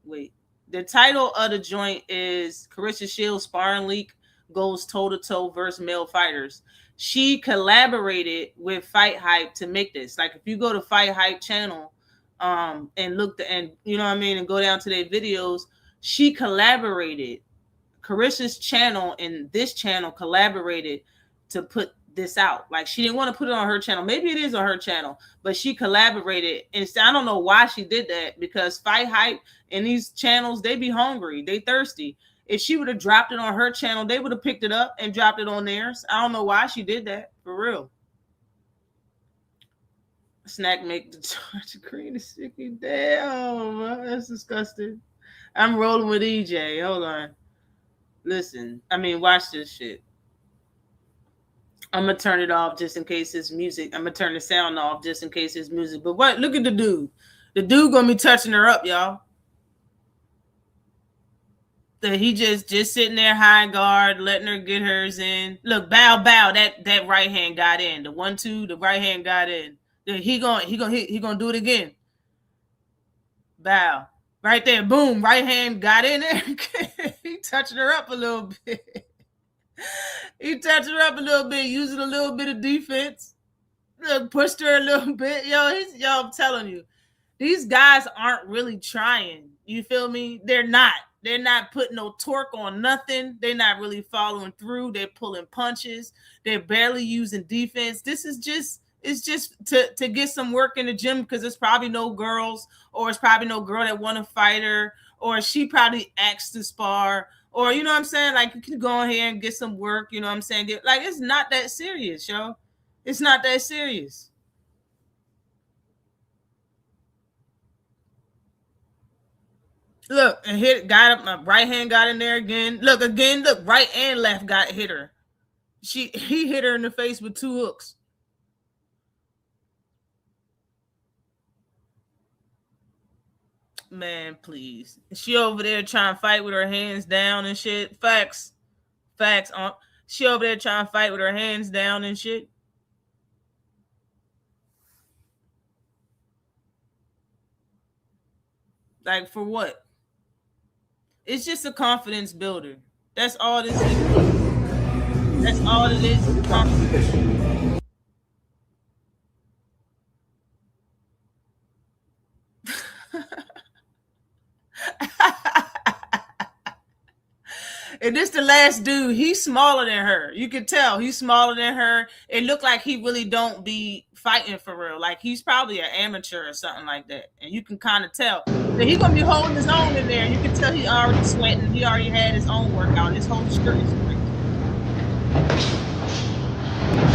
Wait. The title of the joint is Carissa Shields Sparring Leak goes toe to toe versus male fighters. She collaborated with Fight Hype to make this. Like if you go to Fight Hype channel, and look and you know what I mean, and go down to their videos, she collaborated. Carissa's channel and this channel collaborated to put this out. Like she didn't want to put it on her channel. Maybe it is on her channel, but she collaborated. And I don't know why she did that, because Fight Hype and these channels, they be hungry, they thirsty. If she would have dropped it on her channel, they would have picked it up and dropped it on theirs. I don't know why she did that, for real. Snack make the charge green is sticky. Damn, that's disgusting. I'm rolling with EJ. Hold on. Listen, I mean, watch this shit. I'm gonna turn it off just in case it's music. I'm gonna turn the sound off just in case it's music. But what? Look at the dude. The dude gonna be touching her up, y'all. He just sitting there high guard, letting her get hers in. Look, bow. That right hand got in. The 1-2, the right hand got in. He gonna do it again. Bow. Right there, boom, right hand got in there. He touching her up a little bit. He touched her up a little bit, using a little bit of defense. Pushed her a little bit. Yo, I'm telling you, these guys aren't really trying. You feel me? They're not. They're not putting no torque on nothing. They're not really following through. They're pulling punches. They're barely using defense. This is just, it's just to get some work in the gym, because there's probably no girls, or it's probably no girl that want to fight her, or she probably asked to spar, or you know what I'm saying? Like, you can go in here and get some work, you know what I'm saying? Like, it's not that serious, yo. It's not that serious. Look, and got my right hand got in there again. Look, right and left got hit her. He hit her in the face with 2 hooks. Man, please. She over there trying to fight with her hands down and shit. Facts. She over there trying to fight with her hands down and shit. Like, for what? It's just a confidence builder. That's all this is. That's all it is. Confidence. And this the last dude. He's smaller than her. You can tell he's smaller than her. It looked like he really don't be fighting for real. Like, he's probably an amateur or something like that. And you can kind of tell that he's gonna be holding his own in there. You can tell he already sweating. He already had his own workout. His whole shirt is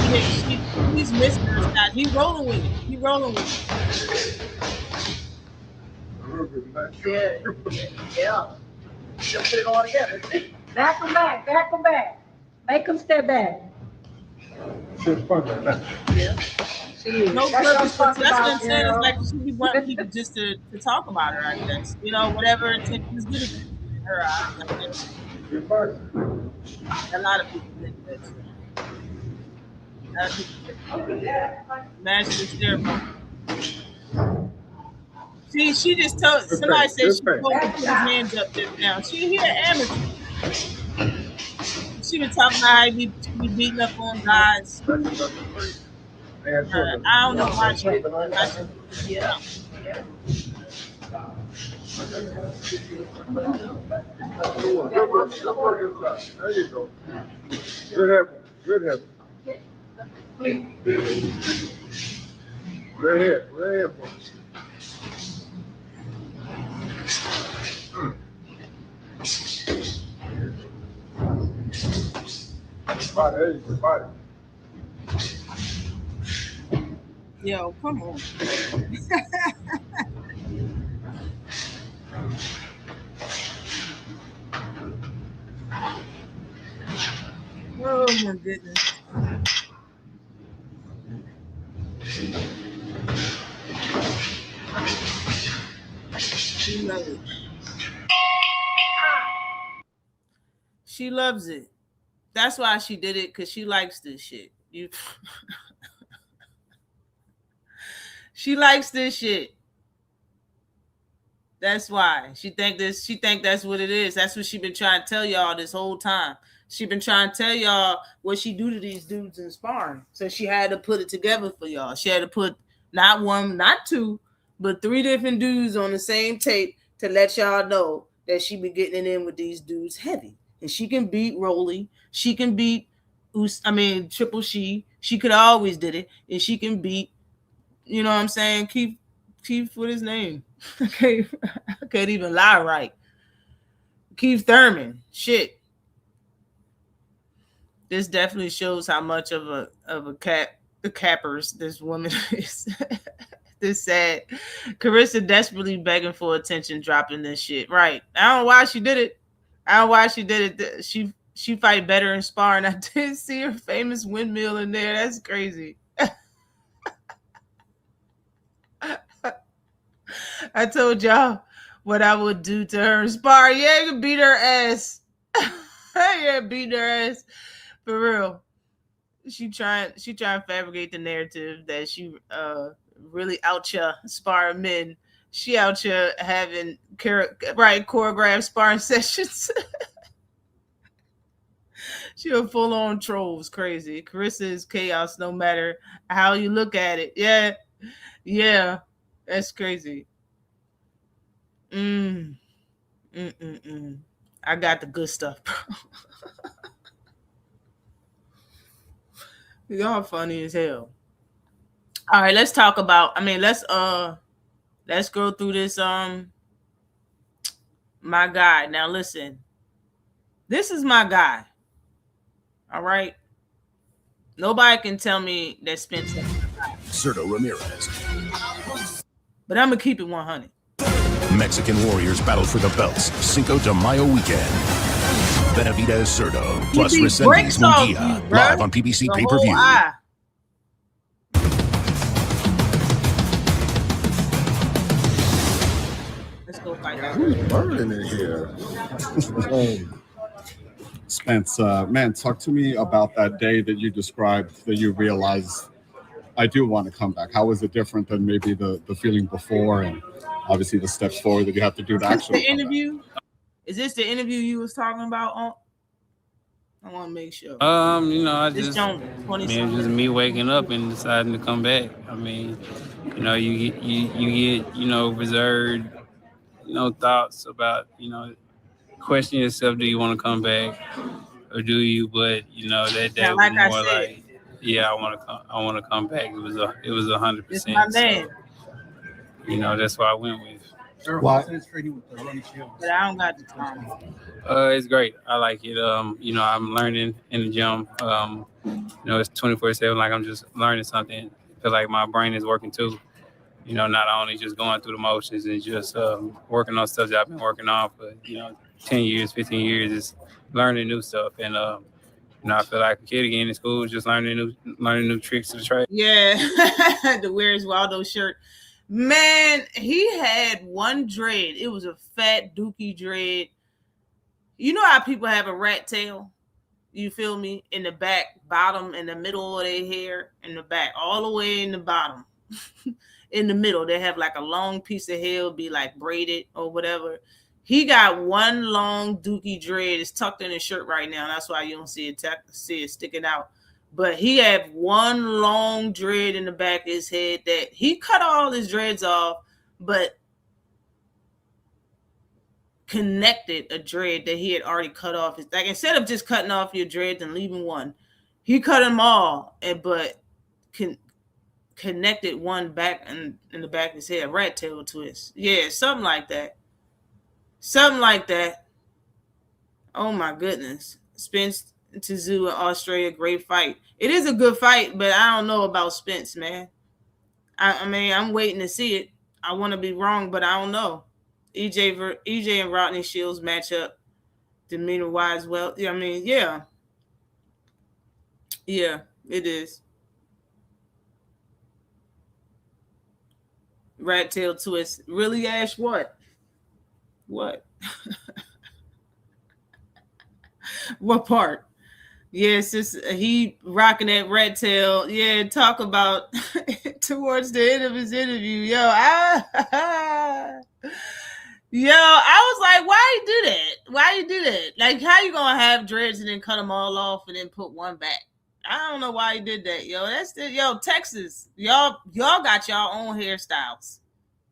crazy. He's missing her shot. He rolling with it. Yeah. Just put it all together. Back them back. Make them step back. Yeah. No purpose. That's what I'm saying. It's like she be wanting people just to talk about her, I guess. You know, whatever attention is good in her eyes. A lot of people think that. Imagine it's their fault. See, she just told somebody said she told him to put his hands up just now. She an amateur. She been talking about how he be beating up on guys. I don't know why she did that. Yeah. There you go. Good heaven. Right here. Body. Yo, come on. my goodness. She loves it. She loves it. That's why she did it, because she likes this shit. You she likes this shit. That's why. She think that's what it is. That's what she been trying to tell y'all this whole time. She been trying to tell y'all what she do to these dudes in sparring. So she had to put it together for y'all. She had to put not one, not two, but 3 different dudes on the same tape to let y'all know that she be getting it in with these dudes heavy. And she can beat Rolly. She can beat Triple She. She could always did it. And she can beat, you know what I'm saying, Keith, what his name? I can't even lie right. Keith Thurman. Shit. This definitely shows how much of a the cappers this woman is. This sad. Carissa desperately begging for attention, dropping this shit. Right. I don't know why she did it. I don't know why she did it. She fight better in sparring. I did see her famous windmill in there. That's crazy. I told y'all what I would do to her in sparring. Yeah, you can beat her ass. Yeah, beat her ass. For real. She trying to fabricate the narrative that she really out here sparring men. She out here having choreographed sparring sessions. She a full on trolls, crazy. Carissa is chaos no matter how you look at it. Yeah, that's crazy. Mm. I got the good stuff, bro. Y'all funny as hell. All right, let's talk about. Let's go through this. My guy. Now listen, this is my guy. All right. Nobody can tell me that Spence. Zurdo Ramirez. But I'm gonna keep it 100. Mexican Warriors battle for the belts Cinco de Mayo weekend. Benavidez Zurdo plus Resendiz Munguia live on PBC pay-per-view. Let's go fight that. Who's burning in here? Spence, man, talk to me about that day that you described that you realized I do want to come back. How was it different than maybe the feeling before, and obviously the steps forward that you have to do to actually the interview? Is this the interview you was talking about? I want to make sure. I just me waking up and deciding to come back. I mean, you get reserved, thoughts about, question yourself, do you want to come back or do you? But that day was more like, yeah, I want to come back. It was 100%. It's my man. That's what I went with. Why? But I don't got the time. It's great. I like it. I'm learning in the gym. It's 24/7. Like I'm just learning something. I feel like my brain is working too. Not only just going through the motions and just working on stuff that I've been working on for 10 years, 15 years, is learning new stuff. And I feel like a kid again in school, just learning new tricks to the trade. Yeah, the Where's Waldo shirt. Man, he had one dread. It was a fat dookie dread. You know how people have a rat tail? You feel me? In the back, bottom, in the middle of their hair, in the back, all the way in the bottom. In the middle, they have like a long piece of hair, be like braided or whatever. He got one long dookie dread. It's tucked in his shirt right now. That's why you don't see it sticking out. But he had one long dread in the back of his head that he cut all his dreads off, but connected a dread that he had already cut off. Like instead of just cutting off your dreads and leaving one, he cut them all, but connected one back in the back of his head, a rat tail twist. Yeah, something like that. Something like that. Oh my goodness. Spence to Zoo in Australia, great fight. It is a good fight, but I don't know about Spence, man. I mean, I'm waiting to see it. I want to be wrong, but I don't know. EJ and Rodney Shields match up demeanor wise well. I mean, yeah. Yeah, it is. Rat tail twist. Really, Ash? What? What? What part? Yes, it's he rocking that rat tail. Yeah, talk about towards the end of his interview. Yo, I was like, why you do that? Why you do that? Like, how you gonna have dreads and then cut them all off and then put one back? I don't know why he did that, yo. Yo, Texas. Y'all got y'all own hairstyles.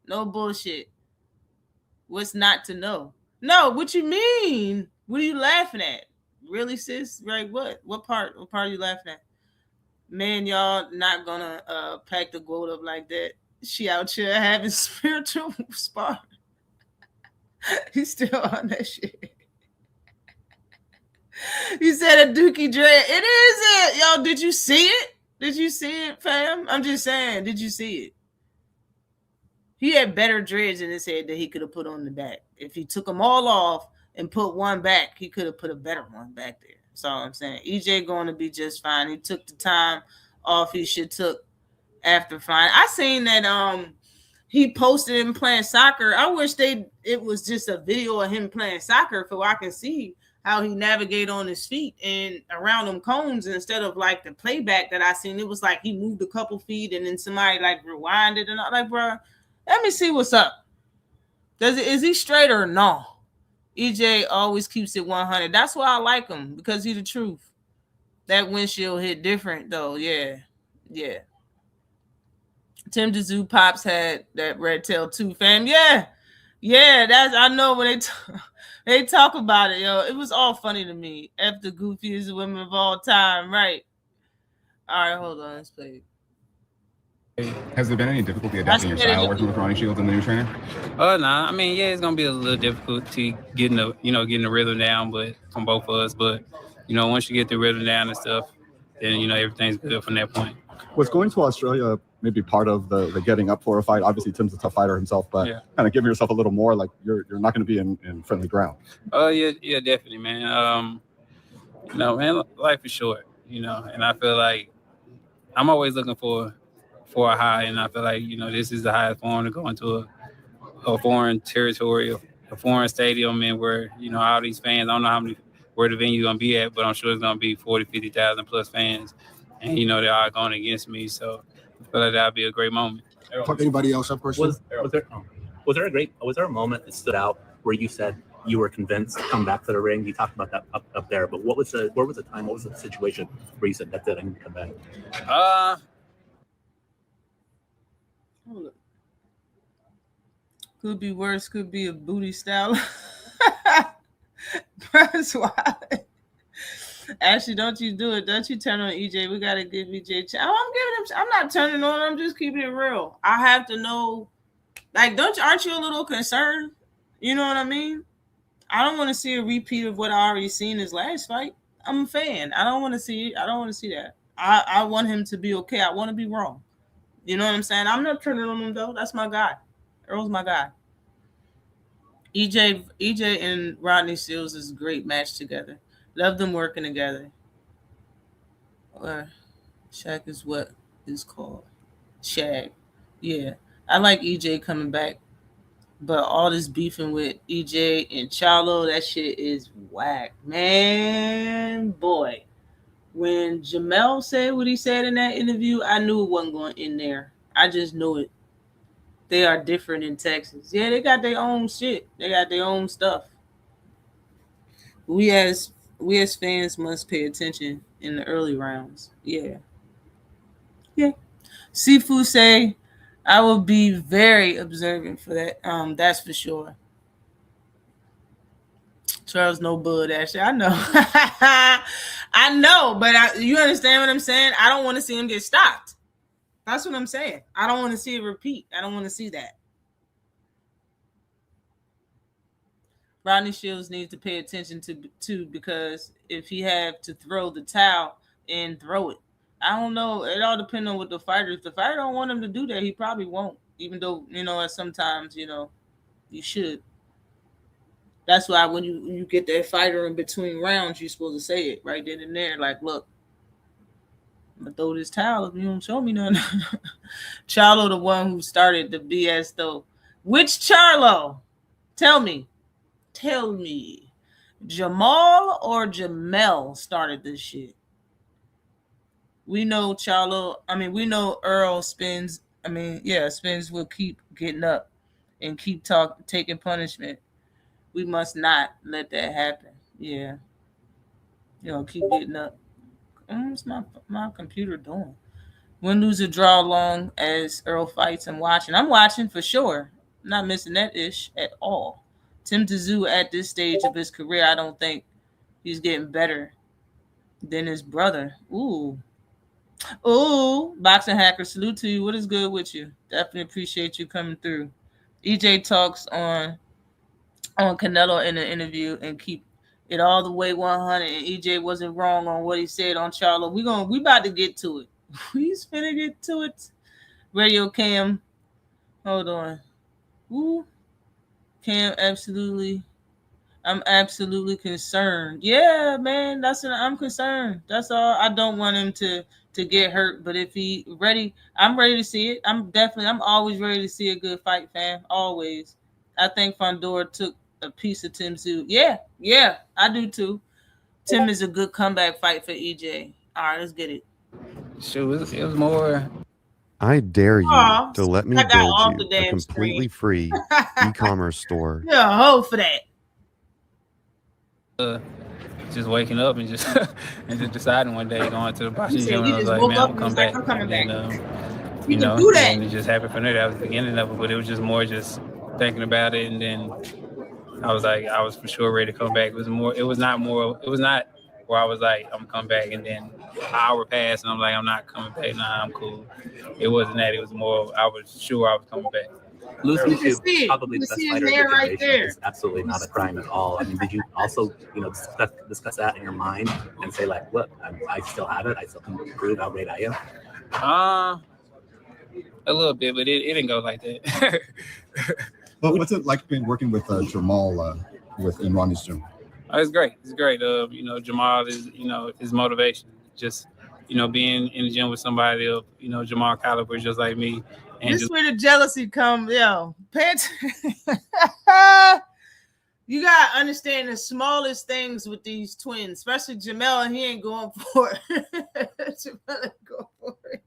No bullshit. What's not to know? No, what you mean? What are you laughing at? Really, sis? Like what? What part? What part are you laughing at? Man, y'all not gonna pack the gold up like that. She out here having spiritual sparring. He's still on that shit. He said a dookie dread. It is it. Yo, did you see it? Did you see it, fam? I'm just saying, did you see it? He had better dreads in his head that he could have put on the back. If he took them all off and put one back, he could have put a better one back there. That's all I'm saying. EJ going to be just fine. He took the time off he should took after flying. I seen that he posted him playing soccer. I wish it was just a video of him playing soccer so I can see how he navigate on his feet and around them cones instead of like the playback that I seen. It was like he moved a couple feet and then somebody like rewinded and I'm like, bro, let me see what's up. Is he straight or no? EJ always keeps it 100. That's why I like him, because he's the truth. That windshield hit different though. Yeah. Tim DeZoo Pops had that red tail too, fam. Yeah. That's I know when they talk about it, yo. It was all funny to me. F the goofiest women of all time, right? All right, hold on. Let's play it. Has there been any difficulty adapting your style working with Ronnie Shields and the new trainer? Nah. I mean, yeah, it's gonna be a little difficulty getting the rhythm down, but from both of us. But once you get the rhythm down and stuff, then everything's good from that point. Was going to Australia maybe part of the getting up for a fight? Obviously, Tim's a tough fighter himself, but kind of giving yourself a little more, like you're not going to be in friendly ground. Yeah, definitely, man. Man, life is short, and I feel like I'm always looking for a high, and I feel like this is the highest form to go into a foreign territory, a foreign stadium, and where all these fans. I don't know where the venue gonna be at, but I'm sure it's gonna be 40,000-50,000 plus fans, and they're all going against me. So I feel like that'll be a great moment. Errol, anybody else have questions? Was there a moment that stood out where you said you were convinced to come back to the ring? You talked about that up there, but where was the time? What was the situation where you said that's it, I need to come back? Could be worse. Could be a booty style. That's why. Ashley, don't you do it. Don't you turn on EJ. We got to give EJ. I'm not turning on. I'm just keeping it real. I have to know. Like, aren't you a little concerned? You know what I mean? I don't want to see a repeat of what I already seen his last fight. I'm a fan. I don't want to see it. I don't want to see that. I want him to be okay. I want to be wrong. You know what I'm saying? I'm not turning on him, though. That's my guy. Errol's my guy. EJ and Rodney Shields is a great match together. Love them working together. Shaq is what is called Shaq. Yeah. I like EJ coming back. But all this beefing with EJ and Charlo, that shit is whack. Man, boy. When Jamel said what he said in that interview, I knew it wasn't going in there. I just knew it. They are different in Texas. Yeah, they got their own shit. They got their own stuff. We as fans must pay attention in the early rounds. Yeah. Sifu say, I will be very observant for that. That's for sure. Charles, no bud, Ashley. I know. I know, but you understand what I'm saying? I don't want to see him get stopped. That's what I'm saying. I don't want to see it repeat. I don't want to see that. Rodney Shields needs to pay attention to because if he have to throw the towel and throw it. I don't know. It all depends on what the fighter. If the fighter don't want him to do that, he probably won't. Even though, sometimes, you should. That's why when you get that fighter in between rounds, you're supposed to say it right then and there. Like, look, I'm gonna throw this towel if you don't show me nothing. Charlo, the one who started the BS though. Which Charlo? Tell me. Jamal or Jamel started this shit? We know Charlo. I mean, we know Errol Spence. I mean, yeah, Spence will keep getting up and keep taking punishment. We must not let that happen. Yeah. Keep getting up. What's my computer doing? Win, lose, or draw long as Errol fights. I'm watching for sure. I'm not missing that ish at all. Tim Tszyu at this stage of his career, I don't think he's getting better than his brother. Ooh, boxing hacker, salute to you. What is good with you? Definitely appreciate you coming through. EJ talks on Canelo in the interview and keep it all the way 100. And EJ wasn't wrong on what he said on Charlo. We about to get to it. We's finna get to it. Radio Cam, hold on. Ooh, Cam, absolutely. I'm absolutely concerned. Yeah, man, I'm concerned. That's all. I don't want him to get hurt, but if he ready, I'm ready to see it. I'm always ready to see a good fight, fam. Always. I think Fondor took a piece of Tim Tszyu. Yeah, I do too. Tim is a good comeback fight for EJ. All right, let's get it. Shoot, it was more. I dare you to let me build you a completely free e-commerce store. Yeah, hold for that. Just waking up and just deciding one day going to the boxing gym. And I was like, man, I'm coming back. And it just happened from there. That was the beginning of it, but it was just more just thinking about it, and then I was for sure ready to come back. It was not where I was like, I'm coming back, and then an hour passed, and I'm like, I'm not coming back. Nah, I'm cool. It wasn't that. It was more, I was sure I was coming back. Losing to probably the best fighter of your generation is absolutely not a crime at all. I mean, did you also, discuss that in your mind and say, like, look, I still have it. I still can prove how great I am? A little bit, but it didn't go like that. Well, what's it like being working with Jamal in Ronnie's gym? It's great. It's great. Jamal is, his motivation. Just, being in the gym with somebody of, Jamal caliber, just like me. And this where the jealousy comes, yo. You gotta understand the smallest things with these twins, especially Jamel. He ain't going for it. Jamel ain't going for it.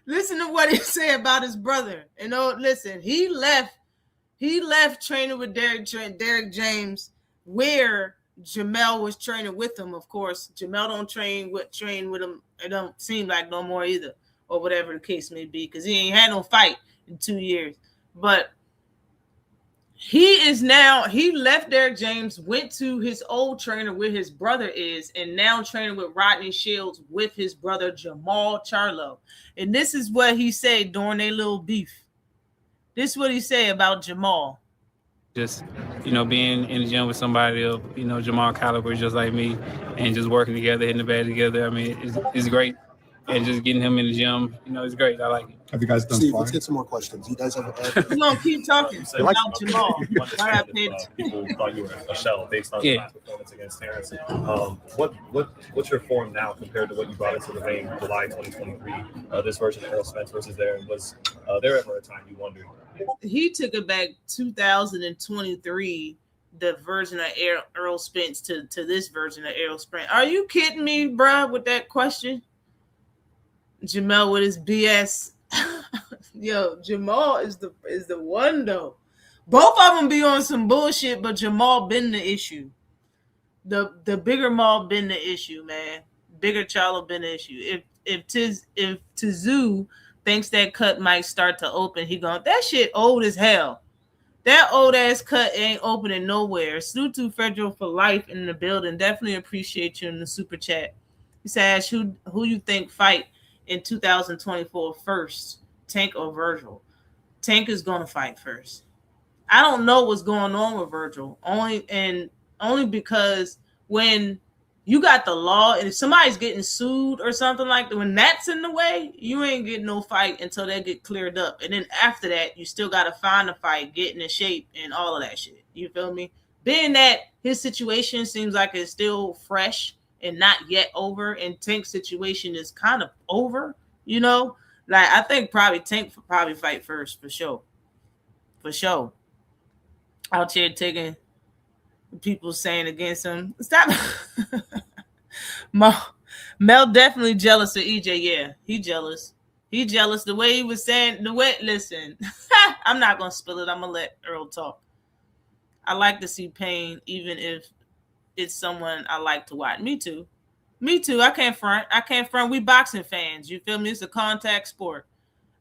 Listen to what he said about his brother. Listen, he left training with Derek James, where Jamel was training with him. Of course, Jamel don't train with him. It don't seem like no more either, or whatever the case may be, because he ain't had no fight in 2 years. But he left Derek James, went to his old trainer where his brother is, and now training with Rodney Shields with his brother Jamal Charlo. And this is what he said during their little beef. This is what he said about Jamal. Just, being in the gym with somebody of, Jamal caliber, just like me, and just working together, hitting the bag together. I mean, it's great. And just getting him in the gym, it's great. I like it. Have you guys done Steve, sparring? let's get some more questions. You guys have We're going to keep talking about Jamal. People thought you were a shell based on the last performance against Terrence. What's your form now compared to what you brought into the ring in July 2023? This version of Errol Spence versus there. Was there ever a time you wondered? He took it back 2023, the version of Errol Spence to this version of Errol Spence. Are you kidding me, bro, with that question? Jamel with his BS. Yo, Jamal is the one though. Both of them be on some bullshit, but Jamal been the issue. The bigger Maul been the issue, man. Bigger Charlo been the issue. If Tszyu thinks that cut might start to open, he going, that shit old as hell. That old ass cut ain't opening nowhere. Salute to Federal for life in the building. Definitely appreciate you in the super chat. He says, who you think fight in 2024 first, Tank or Virgil? Tank is going to fight first. I don't know what's going on with Virgil, only because when you got the law and if somebody's getting sued or something like that, when that's in the way, you ain't getting no fight until they get cleared up. And then after that, you still got to find a fight, get in shape, and all of that shit. You feel me? Being that his situation seems like it's still fresh and not yet over, and Tank's situation is kind of over, you know. Like I think probably Tank will probably fight first for sure. For sure. Out here taking people saying against him. Stop. Mel definitely jealous of EJ. Yeah, he jealous. He jealous. The way he was saying, listen, I'm not going to spill it. I'm going to let Errol talk. I like to see pain, even if it's someone I like to watch. Me too. I can't front. We boxing fans. You feel me? It's a contact sport.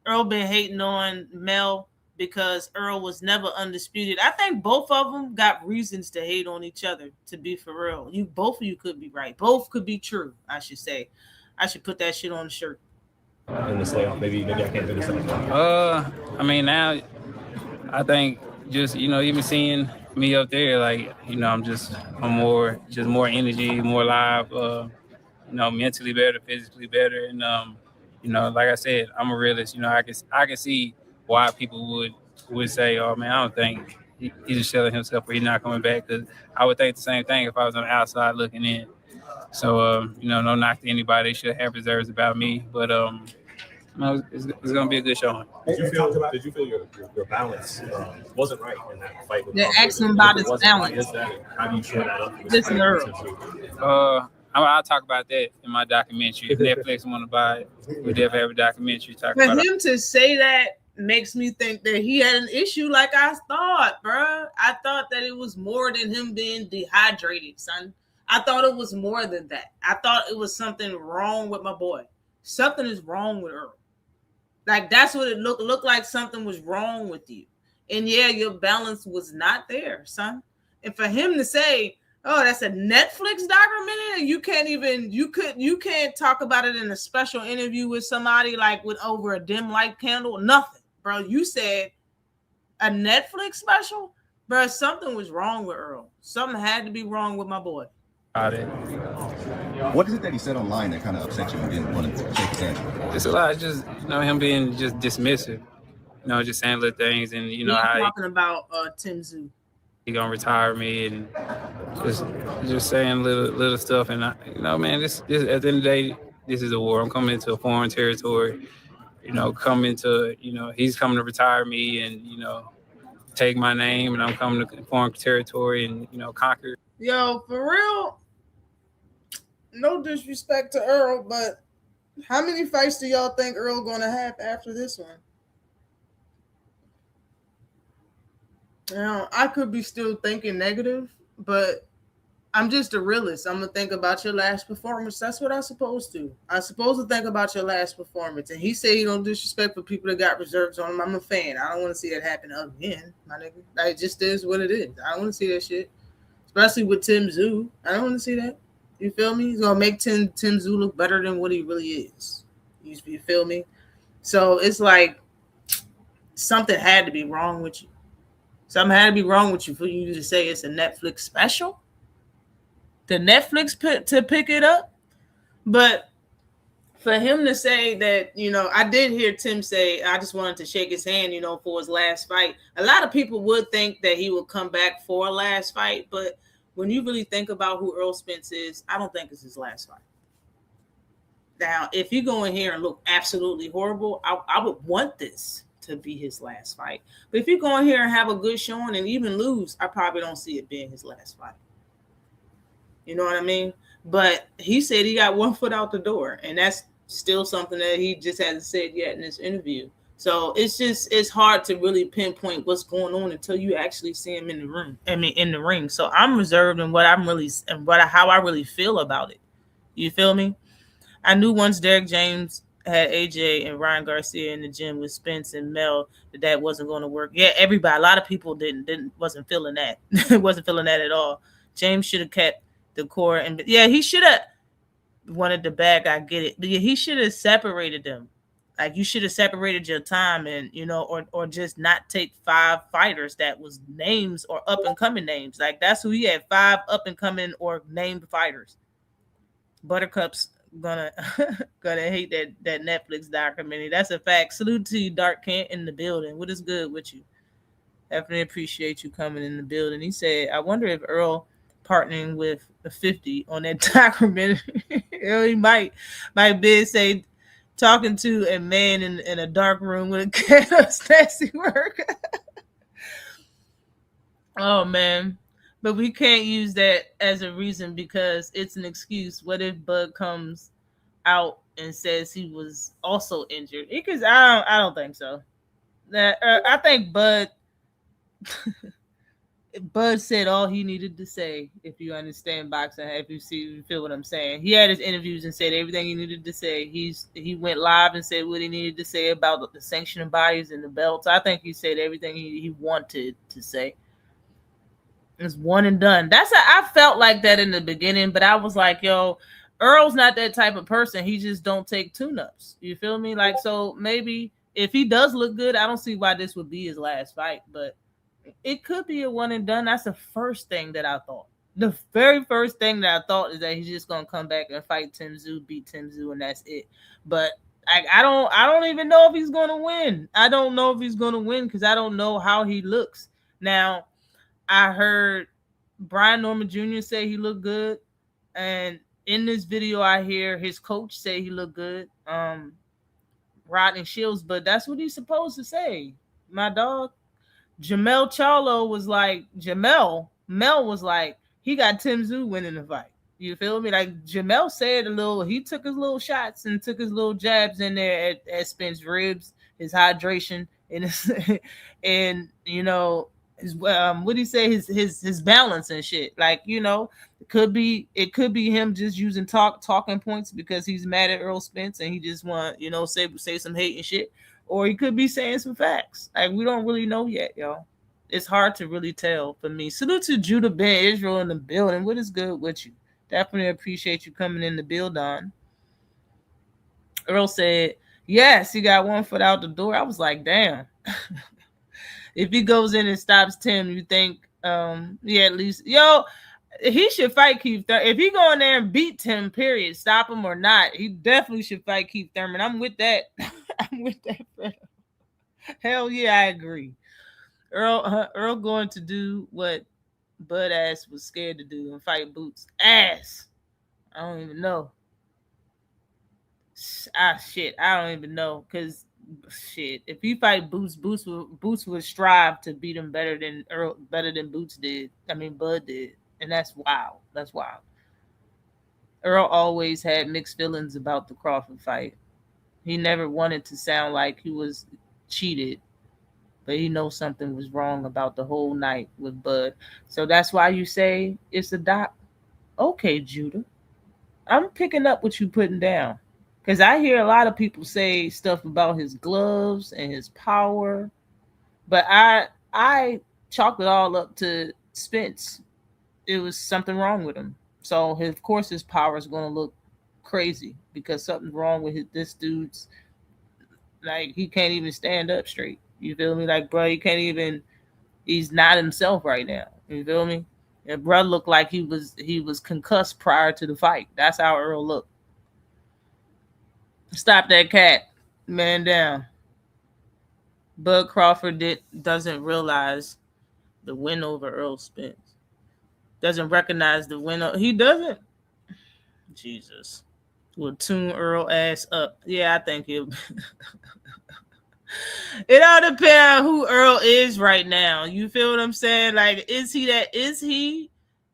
Errol been hating on Mel because Errol was never undisputed. I think both of them got reasons to hate on each other, to be for real. Both of you could be right. Both could be true, I should say. I should put that shit on the shirt. In this layoff, maybe I can't do this anymore. I mean, now I think just, even seeing me up there, like, I'm more energy, more live, mentally better, physically better. And, like I said, I'm a realist. I can see why people would say, oh man, I don't think he's just selling himself or he's not coming back. Because I would think the same thing if I was on the outside looking in. So, no knock to anybody. They should have reserves about me. But, it's going to be a good showing. Did you feel your balance wasn't right in that fight? They're asking about his balance. How do you share that up? Listen, Errol. I'll talk about that in my documentary. If Netflix want to buy it, we definitely have a documentary talking about it. For him to say that makes me think that he had an issue like I thought, bro. I thought that it was more than him being dehydrated, son. I thought it was more than that. I thought it was something wrong with my boy. Something is wrong with Errol. Like, that's what it looked like. Something was wrong with you. And yeah, your balance was not there, son. And for him to say, oh, that's a Netflix documentary, you can't talk about it in a special interview with somebody, like with over a dim light candle, nothing, bro. You said a Netflix special? Bro, something was wrong with Errol. Something had to be wrong with my boy. Got it. What is it that he said online that kind of upset you and didn't want to shake his hand? It's a lot. Just him being just dismissive. Just saying little things, and how talking about Tim Zoo. He gonna retire me, and just saying little stuff. And man, this at the end of the day, this is a war. I'm coming into a foreign territory. He's coming to retire me, and take my name, and I'm coming to foreign territory and conquer. Yo, for real. No disrespect to Errol, but how many fights do y'all think Errol gonna have after this one? Now, I could be still thinking negative, but I'm just a realist. I'm gonna think about your last performance. That's what I'm supposed to. I'm supposed to think about your last performance. And he said he don't disrespect for people that got reserves on him. I'm a fan. I don't want to see that happen again, my nigga. Like, it just is what it is. I don't want to see that shit. Especially with Tim Zoo. I don't want to see that. You feel me? He's gonna make Tim Zoo look better than what he really is. You feel me? So it's like something had to be wrong with you. Something had to be wrong with you for you to say it's a Netflix special. The Netflix to pick it up. But for him to say that, I did hear Tim say, I just wanted to shake his hand, for his last fight. A lot of people would think that he would come back for a last fight, but when you really think about who Errol Spence is, I don't think it's his last fight. Now, if you go in here and look absolutely horrible, I would want this to be his last fight. But if you go in here and have a good showing and even lose, I probably don't see it being his last fight. You know what I mean? But he said he got one foot out the door, and that's still something that he just hasn't said yet in this interview. So it's hard to really pinpoint what's going on until you actually see him in the room. In the ring. So I'm reserved in how I really feel about it. You feel me? I knew once Derek James had AJ and Ryan Garcia in the gym with Spence and Mel that wasn't going to work. Yeah, everybody, a lot of people wasn't feeling that. Wasn't feeling that at all. James should have kept the core, and he should have wanted the bag. I get it, but he should have separated them. Like, you should have separated your time, and or just not take 5 fighters that was names or up and coming names. Like, that's who he had, 5 up and coming or named fighters. Buttercup's gonna hate that Netflix documentary. That's a fact. Salute to you, Dark Kent, in the building. What is good with you? Definitely appreciate you coming in the building. He said, I wonder if Errol partnering with the 50 on that documentary. He might be say talking to a man in a dark room with a cat of nasty work. Oh man. But we can't use that as a reason because it's an excuse. What if Bud comes out and says he was also injured? Because I don't think so. I think Bud said all he needed to say. If you understand boxing, if you feel what I'm saying, he had his interviews and said everything he needed to say. He went live and said what he needed to say about the sanctioning bodies and the belts. I think he said everything he wanted to say. It's one and done. I felt like that in the beginning, but I was like, yo, Errol's not that type of person. He just don't take tune-ups. You feel me? Like, so maybe if he does look good, I don't see why this would be his last fight, but it could be a one and done. That's the first thing that I thought. The very first thing that I thought is that he's just gonna come back and fight Tim Tszyu, beat Tim Tszyu, and that's it. But I don't even know if he's gonna win. I don't know if he's gonna win because I don't know how he looks. Now, I heard Brian Norman Jr. say he looked good, and in this video, I hear his coach say he looked good. Rodney Shields, but that's what he's supposed to say. My dog. Mel was like, he got Tim Tszyu winning the fight. You feel me? Like Jamel said he took his little shots and took his little jabs in there at Spence ribs, his hydration, and and you know, his what do you say, his balance and shit. Like, you know, it could be him just using talking points because he's mad at Errol Spence and he just want, you know, say some hate and shit. Or he could be saying some facts. Like, we don't really know yet, y'all. It's hard to really tell for me. Salute to Judah Ben Israel in the building. What is good with you? Definitely appreciate you coming in the build on. Earl said, yes, he got 1 foot out the door. I was like, damn. If he goes in and stops Tim, you think, at least, he should fight Keith Thurman. If he go in there and beat Tim, period, stop him or not, he definitely should fight Keith Thurman. I'm with that. I'm with that, bro. Hell yeah, I agree. Earl going to do what Bud Ass was scared to do and fight Boots ass. I don't even know. Shit, I don't even know because shit. If he fight Boots would strive to beat him better than Boots did. I mean, Bud did. And that's wild. That's wild. Earl always had mixed feelings about the Crawford fight. He never wanted to sound like he was cheated, but he knows something was wrong about the whole night with Bud. So that's why you say it's a doc. Okay, Judah. I'm picking up what you putting down. Because I hear a lot of people say stuff about his gloves and his power. But I chalked it all up to Spence. It was something wrong with him. So of course his power is going to look crazy because something's wrong with this dude's, like, he can't even stand up straight. You feel me? Like, bro, he's not himself right now. You feel me? And bro looked like he was concussed prior to the fight. That's how Earl looked. Stop that cat. Man down. Bud Crawford doesn't realize the win over Earl Spence. Doesn't recognize the win. He doesn't. Jesus. Will tune Earl ass up. Yeah, I think he'll. It all depends on who Earl is right now. You feel what I'm saying? Like, is he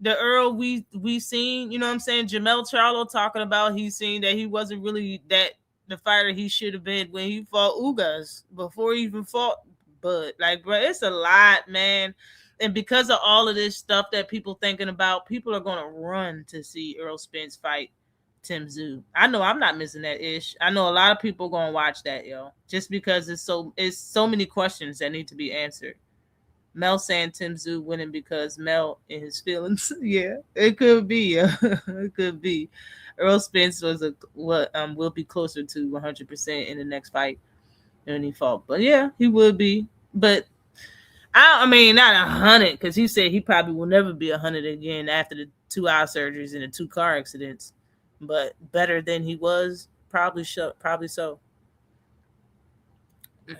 the Earl we seen? You know what I'm saying? Jamel Charlo talking about he's seen that he wasn't really the fighter he should have been when he fought Ugas before he even fought Bud. Like, bro, it's a lot, man. And because of all of this stuff that people thinking about, people are going to run to see Errol Spence fight Tim Tszyu. I know I'm not missing that ish. I know a lot of people going to watch that, yo. Just because it's so many questions that need to be answered. Mel saying Tim Tszyu winning because Mel in his feelings. Yeah, it could be. It could be. Errol Spence will be closer to 100% in the next fight than he fought. But yeah, he would be. But I mean, not 100, because he said he probably will never be 100 again after the 2 eye surgeries and the 2 car accidents. But better than he was, probably so.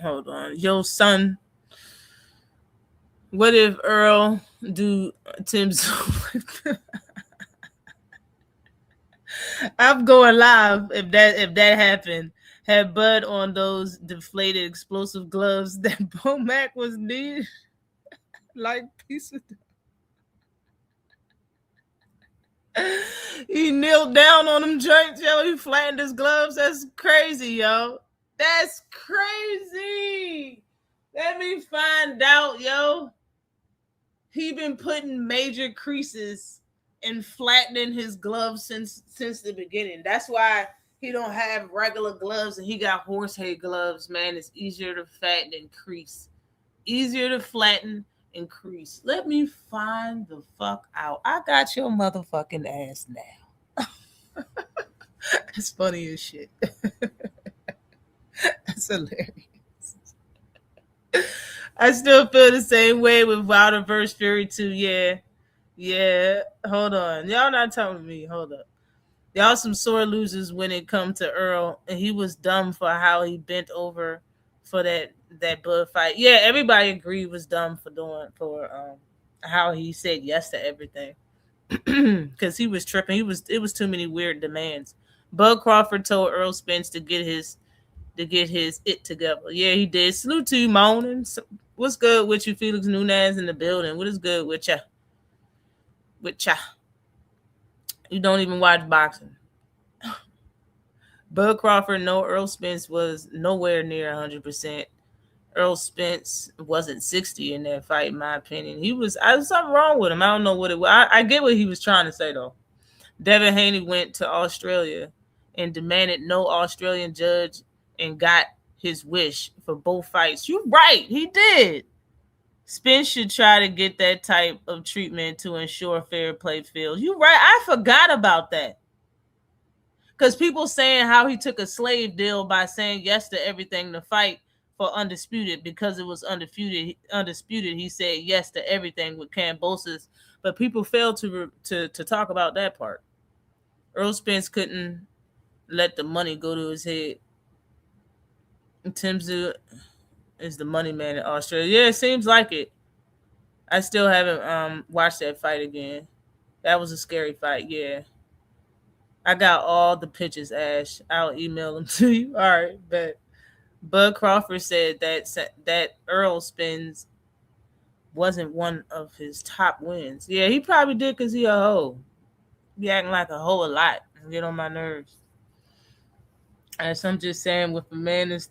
Hold on. Yo, son, what if Errol Do Tim's. I'm going live if that happened. Had Bud on those deflated explosive gloves that Bo Mac was needed. Like piece of. He kneeled down on them joints, yo. He flattened his gloves. That's crazy, yo. That's crazy. Let me find out, yo. He been putting major creases and flattening his gloves since the beginning. That's why he don't have regular gloves and he got horsehair gloves, man. It's easier to flatten and crease. Easier to flatten and crease. Let me find the fuck out. I got your motherfucking ass now. It's funny as shit. That's hilarious. I still feel the same way with Wilder vs. Fury 2. Yeah. Hold on. Y'all not telling me. Hold up. Y'all some sore losers when it come to Errol, and he was dumb for how he bent over for that Bud fight. Yeah, everybody agreed he was dumb for how he said yes to everything. Because he was tripping. It was too many weird demands. Bud Crawford told Errol Spence to get his it together. Yeah, he did. Salute to you, Moaning. What's good with you, Felix Nunez in the building? What is good with ya? You don't even watch boxing. Bud Crawford, no, Errol Spence was nowhere near 100%. Errol Spence wasn't 60 in that fight, in my opinion. I was something wrong with him. I don't know what it was. I get what he was trying to say, though. Devin Haney went to Australia and demanded no Australian judge and got his wish for both fights. You're right. He did. Spence should try to get that type of treatment to ensure fair play fields. You're right. I forgot about that. Because people saying how he took a slave deal by saying yes to everything to fight for Undisputed because it was undisputed. He said yes to everything with Kambosos, but people failed to talk about that part. Errol Spence couldn't let the money go to his head. Tim Tszyu is the money man in Australia. Yeah, it seems like it. I still haven't watched that fight again. That was a scary fight. Yeah. I got all the pictures, Ash. I'll email them to you. All right, but Bud Crawford said that Errol Spence wasn't one of his top wins. Yeah, he probably did because he a hoe. He acting like a hoe a lot and get on my nerves. As I'm just saying, with a man as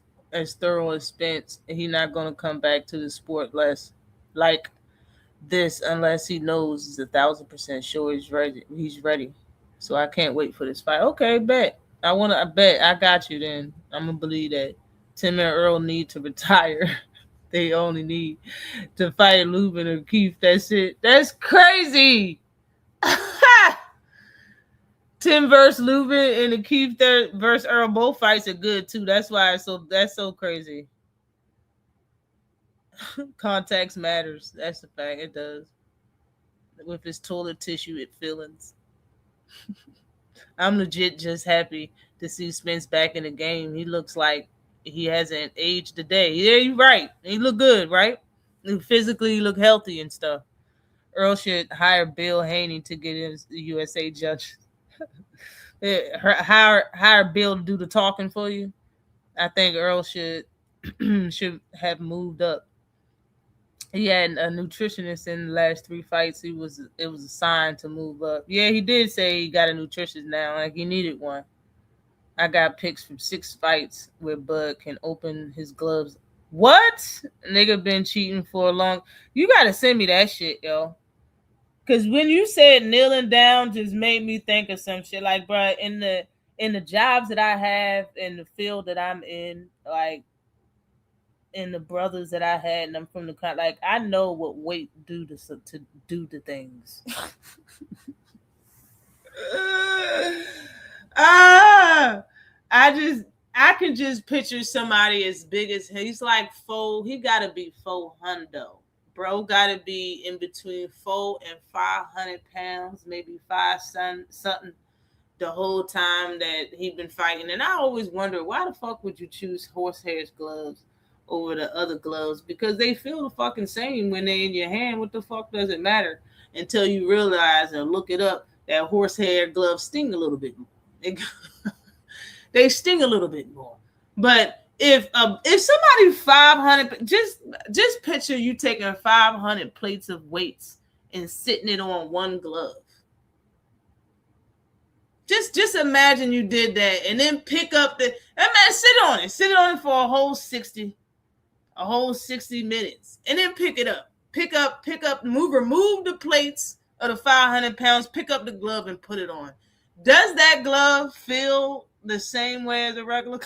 thorough as Spence, he not going to come back to the sport less like this unless he knows he's 1,000% sure he's ready. So I can't wait for this fight. Okay, bet. I bet. I got you then. I'm going to believe that. Tim and Earl need to retire. They only need to fight Lubin or Keith. That's it. That's crazy. Tim versus Lubin and the Keith versus Earl, both fights are good too. That's why that's so crazy. Context matters. That's the fact. It does. With his toilet tissue, it fillings. I'm legit just happy to see Spence back in the game. He looks like he hasn't aged a day. Yeah, you're right. He look good, right? Physically, he look healthy and stuff. Earl should hire Bill Haney to get him the USA judge. hire Bill to do the talking for you. I think Earl should have moved up. He had a nutritionist in the last 3 fights. It was a sign to move up. Yeah, he did say he got a nutritionist now, like he needed one. I got picks from 6 fights where Bud can open his gloves. What? Nigga been cheating for a long. You gotta send me that shit, yo. Cause when you said kneeling down, just made me think of some shit. Like, bro, in the jobs that I have, in the field that I'm in, like. And the brothers that I had, and I'm from the country, like I know what weight do to things. I can just picture somebody as big as he's like he gotta be 400. Bro gotta be in between 400 and 500 pounds, maybe 5 something the whole time that he's been fighting. And I always wonder, why the fuck would you choose horsehair gloves over the other gloves because they feel the fucking same when they're in your hand. What the fuck does it matter until you realize and look it up that horsehair gloves sting a little bit more. They sting a little bit more. But if somebody 500, just picture you taking 500 plates of weights and sitting it on one glove. Just imagine you did that and then pick up sit on it for a whole 60 minutes and then pick it up. Pick up, remove the plates of the 500 pounds, pick up the glove and put it on. Does that glove feel the same way as a regular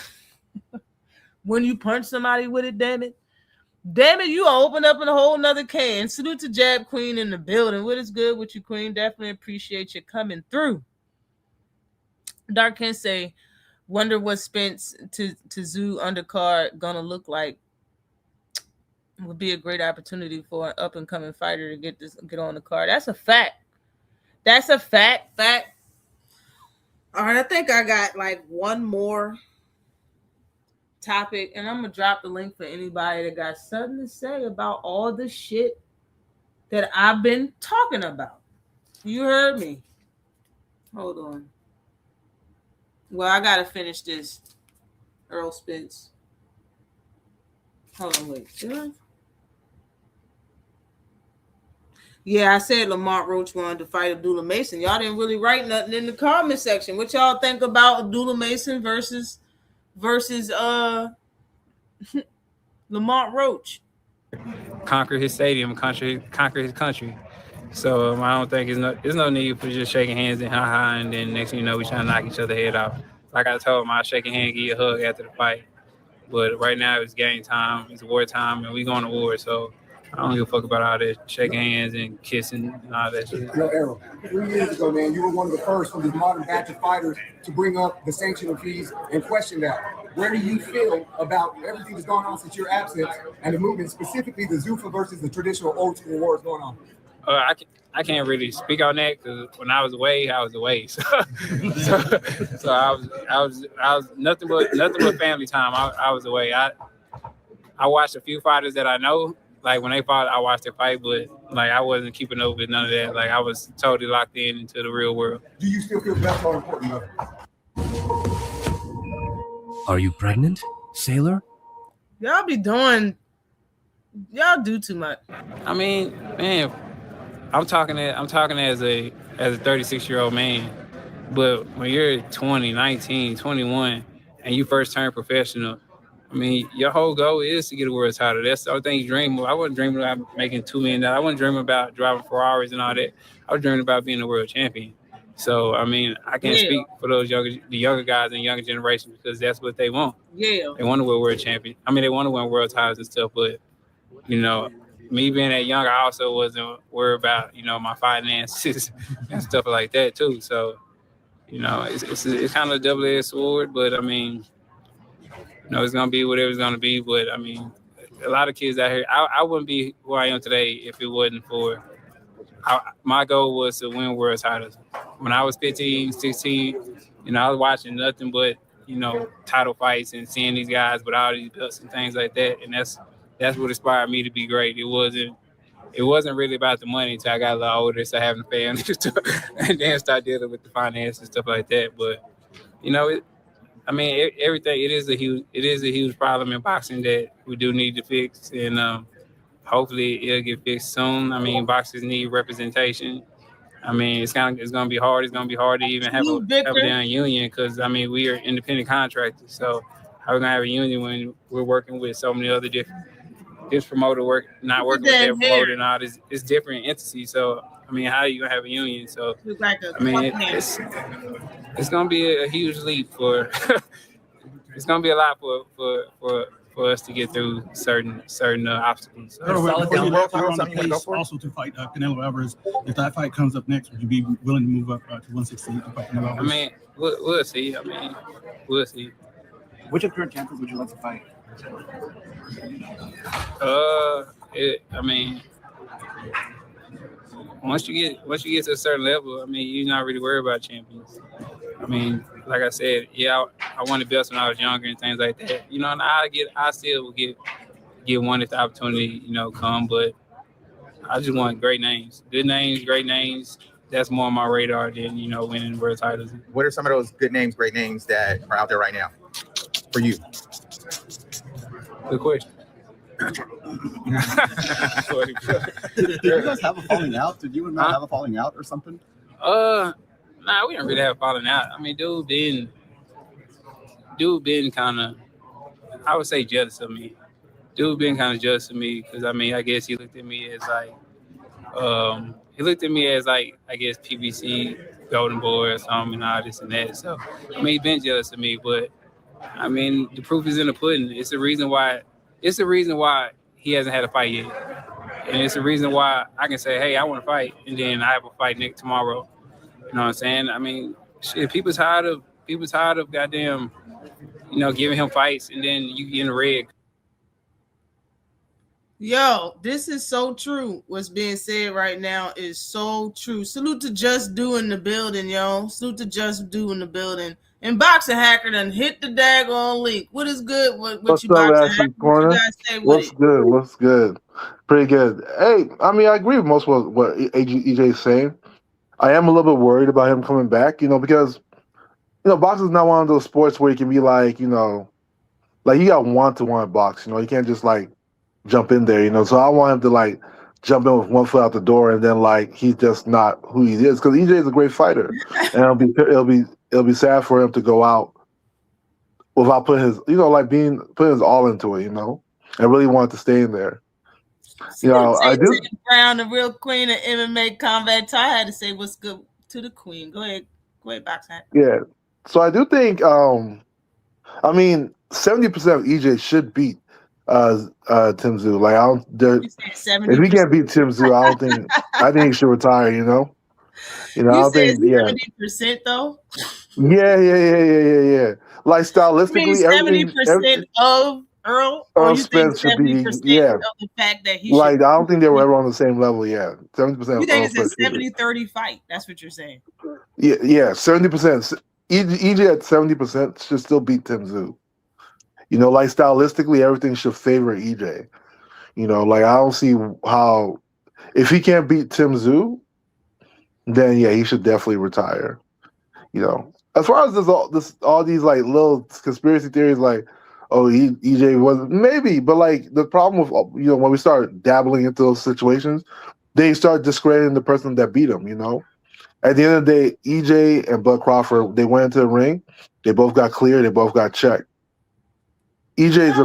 when you punch somebody with it? Damn it, you open up in a whole nother can. Salute to Jab Queen in the building. What is good with you, Queen? Definitely appreciate you coming through. Dark can say, wonder what Spence to Zoo undercard gonna look like. Would be a great opportunity for an up and coming fighter to get on the card. That's a fact. All right, I think I got like one more topic, and I'm gonna drop the link for anybody that got something to say about all the shit that I've been talking about. You heard me. Hold on. Well, I gotta finish this. Errol Spence. Hold on, wait. Yeah, I said Lamont Roach wanted to fight Abdullah Mason. Y'all didn't really write nothing in the comment section. What y'all think about Abdullah Mason versus Lamont Roach? Conquer his stadium, conquer his country. So I don't think there's no need for just shaking hands and ha and then next thing you know we trying to knock each other head off. Like I told him, I'll shake a hand, give you a hug after the fight. But right now it's game time, it's war time, and we going to war. So I don't give a fuck about all this shaking hands and kissing and all that shit. Yo, Errol, 3 years ago, man, you were one of the first from this modern batch of fighters to bring up the sanctioning fees and question that. Where do you feel about everything that's going on since your absence and the movement, specifically the Zuffa versus the traditional old school wars going on? I can't really speak on that because when I was away, I was away. So I was nothing but family time. I was away. I watched a few fighters that I know. Like when they fought, I watched their fight, but like I wasn't keeping up with none of that. Like I was totally locked into the real world. Do you still feel that's more important though? Are you pregnant, sailor? Y'all do too much. I mean, man, I'm talking as a 36-year-old man. But when you're 20, 19, 21, and you first turn professional, I mean, your whole goal is to get a world title. That's the only thing you dream of. I wasn't dreaming about making $2 million. I wasn't dreaming about driving Ferraris and all that. I was dreaming about being a world champion. So, I mean, I can't speak for the younger guys and younger generation because that's what they want. Yeah. They want to win world champion. I mean, they want to win world titles and stuff, but, you know, me being that young, I also wasn't worried about, you know, my finances and stuff like that too. So, you know, it's kind of a double-edged sword, but I mean, you know, it's gonna be whatever it's gonna be. But I mean, a lot of kids out here, I wouldn't be who I am today if it wasn't for. My goal was to win world titles. When I was 15, 16, you know, I was watching nothing but, you know, title fights and seeing these guys with all these belts and things like that, and that's what inspired me to be great. It wasn't really about the money until I got a lot older, so having a family and then start dealing with the finances and stuff like that. But you know, everything. It is a huge problem in boxing that we do need to fix, and hopefully it'll get fixed soon. I mean, boxers need representation. I mean, it's gonna be hard. It's gonna be hard to even have a damn union because I mean we are independent contractors. So how are we gonna have a union when we're working with so many other different? This promoter not working with their promoter and all this, it's different entities. So I mean, how are you gonna have a union? So I mean, it's gonna be a huge leap for. It's gonna be a lot for us to get through certain obstacles. Also to fight Canelo Alvarez. If that fight comes up next, would you be willing to move up to 160 to fight Canelo Alvarez? I mean, we'll see. We'll see. Which of current champions would you like to fight? I mean, once you get to a certain level, I mean, you're not really worried about champions. I mean, like I said, yeah, I wanted belts when I was younger and things like that. You know, and I still will get get one if the opportunity, come. But I just want great names, good names, great names. That's more on my radar than winning world titles. What are some of those good names, great names that are out there right now for you? Good question. Did you guys have a falling out? Did you and Matt have a falling out or something? Nah, we didn't really have a falling out. I mean, dude been kind of, I would say, jealous of me. Dude been kind of jealous of me because I guess he looked at me as like, I guess PBC Golden Boy or something and all this and that. So he been jealous of me, but the proof is in the pudding. It's the reason why he hasn't had a fight yet. And it's the reason why I can say, hey, I want to fight, and then I have a fight tomorrow. You know what I'm saying? Shit, people tired of goddamn, giving him fights, and then you get in the red. Yo, this is so true. What's being said right now is so true. Salute to Just Do in the building, yo. Salute to Just Do in the building. And Boxing Hacker done hit the daggone link. What is good? What's up, Ashley Korner? What's good? What's good? Pretty good. Hey, I agree with most of what EJ is saying. I am a little bit worried about him coming back, because, boxing is not one of those sports where you can be like, you got want to box, you can't just jump in there, So I want him to jump in with one foot out the door and then he's just not who he is, because EJ is a great fighter, and it'll be sad for him to go out without putting his putting his all into it, and really want to stay in there. I do. Brown, the real queen of MMA combat. I had to say what's good to the queen. Go ahead, Boxing. Yeah, so I do think 70% of EJ should beat Tim Tszyu. If he can't beat Tim Tszyu, I think he should retire. I don't think 70% though. Yeah. Stylistically, 70% of Errol Spence should be. Of the fact that he I don't think they were ever on the same level. Yeah, 70%. You think it's a 70-30 fight? That's what you're saying. Yeah, 70%. EJ at 70% should still beat Tim Tszyu. Stylistically, everything should favor EJ. I don't see how, if he can't beat Tim Tszyu, then he should definitely retire. As far as all these little conspiracy theories, EJ wasn't, maybe, but the problem with when we start dabbling into those situations, they start discrediting the person that beat him. At the end of the day, EJ and Bud Crawford, they went into the ring, they both got cleared, they both got checked. EJ is